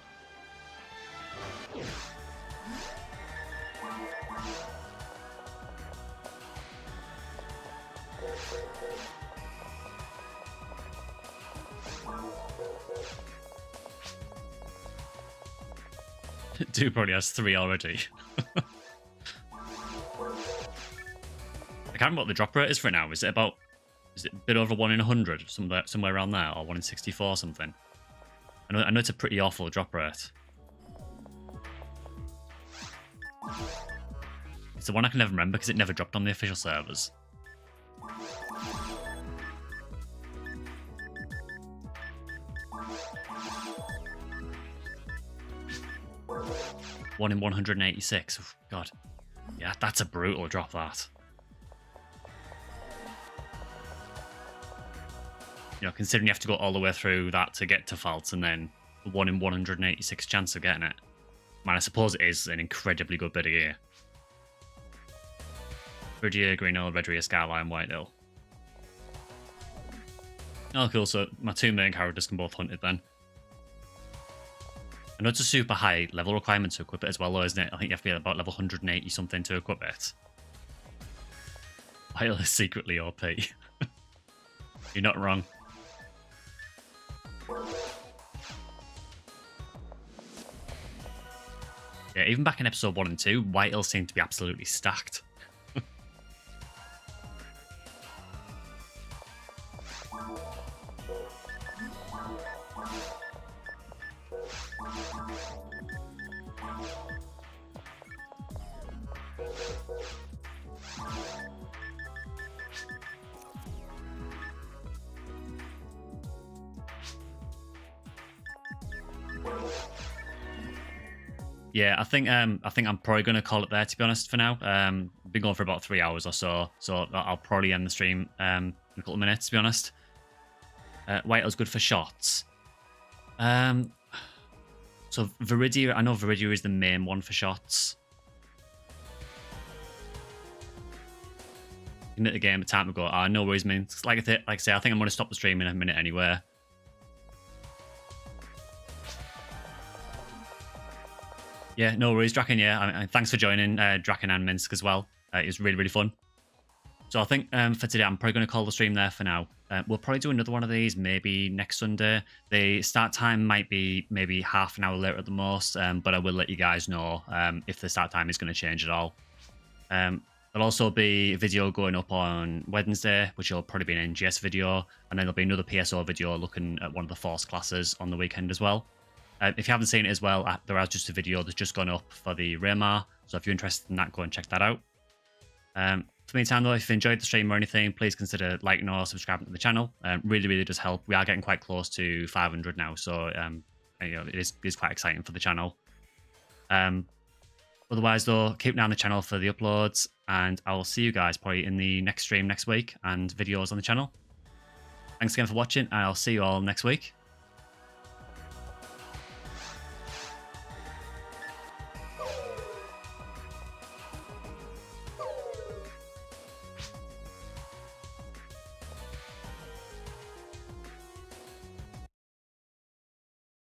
Dude probably has 3 already. I can't remember what the drop rate is for it now. Is it about Is it a bit over 1 in 100, somewhere around there, or 1 in 64 something? I know it's a pretty awful drop rate. It's the one I can never remember because it never dropped on the official servers. One in 186. Oh, God. Yeah, that's a brutal drop, that. You know, considering you have to go all the way through that to get to faults, and then 1 in 186 chance of getting it. Man, I suppose it is an incredibly good bit of gear. Viridia, Green Hill, Red Ria, Skyline, White Hill. Oh, cool. So my 2 main characters can both hunt it then. I know it's a super high level requirement to equip it as well, though, isn't it? I think you have to be at about level 180 something to equip it. White Hill is secretly OP. You're not wrong. Yeah, even back in episode 1 and 2, White Hill seemed to be absolutely stacked. Yeah, I think I'm probably going to call it there, to be honest, for now. Been going for about 3 hours or so I'll probably end the stream in a couple of minutes, to be honest. White Hill's good for shots. So Viridia, I know Viridia is the main one for shots. Admit the game, time to go. No worries, man. Like I say, I think I'm going to stop the stream in a minute anyway. Yeah, no worries, Draken. Yeah, thanks for joining, Draken and Minsk as well. It was really, really fun. So I think for today, I'm probably going to call the stream there for now. We'll probably do another one of these maybe next Sunday. The start time might be maybe half an hour later at the most, but I will let you guys know if the start time is going to change at all. There'll also be a video going up on Wednesday, which will probably be an NGS video, and then there'll be another PSO video looking at one of the Force classes on the weekend as well. If you haven't seen it as well, there is just a video that's just gone up for the Raymar, so if you're interested in that, go and check that out. For the meantime, though, if you enjoyed the stream or anything, please consider liking or subscribing to the channel. Really, really does help. We are getting quite close to 500 now, so you know, it is quite exciting for the channel. Otherwise, though, keep an eye on the channel for the uploads, and I will see you guys probably in the next stream next week and videos on the channel. Thanks again for watching, and I'll see you all next week.